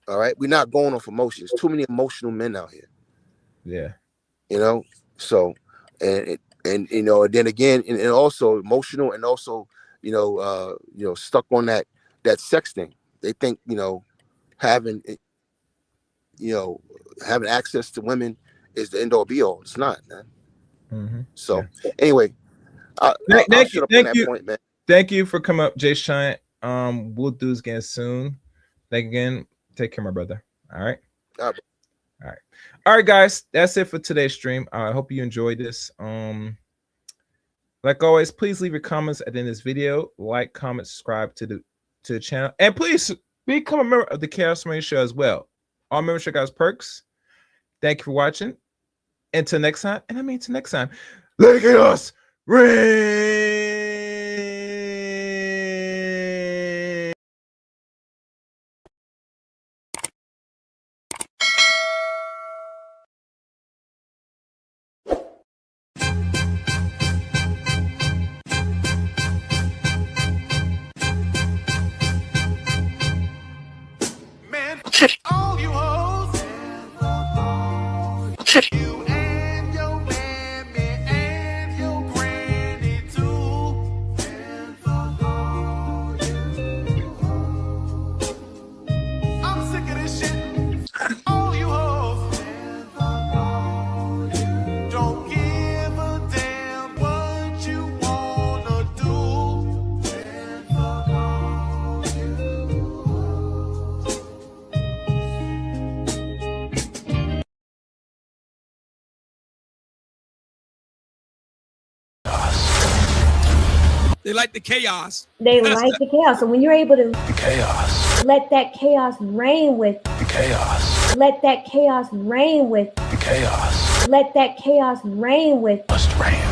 All right. We're not going off emotions. Too many emotional men out here. Yeah. You know, so and you know, and then again, and also emotional, and also, you know, stuck on that sex thing. They think, you know, having access to women is the end all be all. It's not, man. So anyway, Thank you. Thank you for coming up, Jay Shine. We'll do this again soon. Thank you again. Take care, my brother. All right. All right, guys. That's it for today's stream. I hope you enjoyed this. Like always, please leave your comments at the end of this video. Like, comment, subscribe to the channel, and please become a member of the Chaos Money Show as well. All membership guys perks. Thank you for watching. Until next time, and I mean till next time. Let chaos reign. All you hoes, you and your mammy and your granny too. I'm sick of this shit. All you hoes, don't give a damn what you wanna do. They like the chaos. They like the chaos. So when you're able to chaos. let that chaos reign with The chaos. let that chaos reign with The chaos. let that chaos reign with Must reign.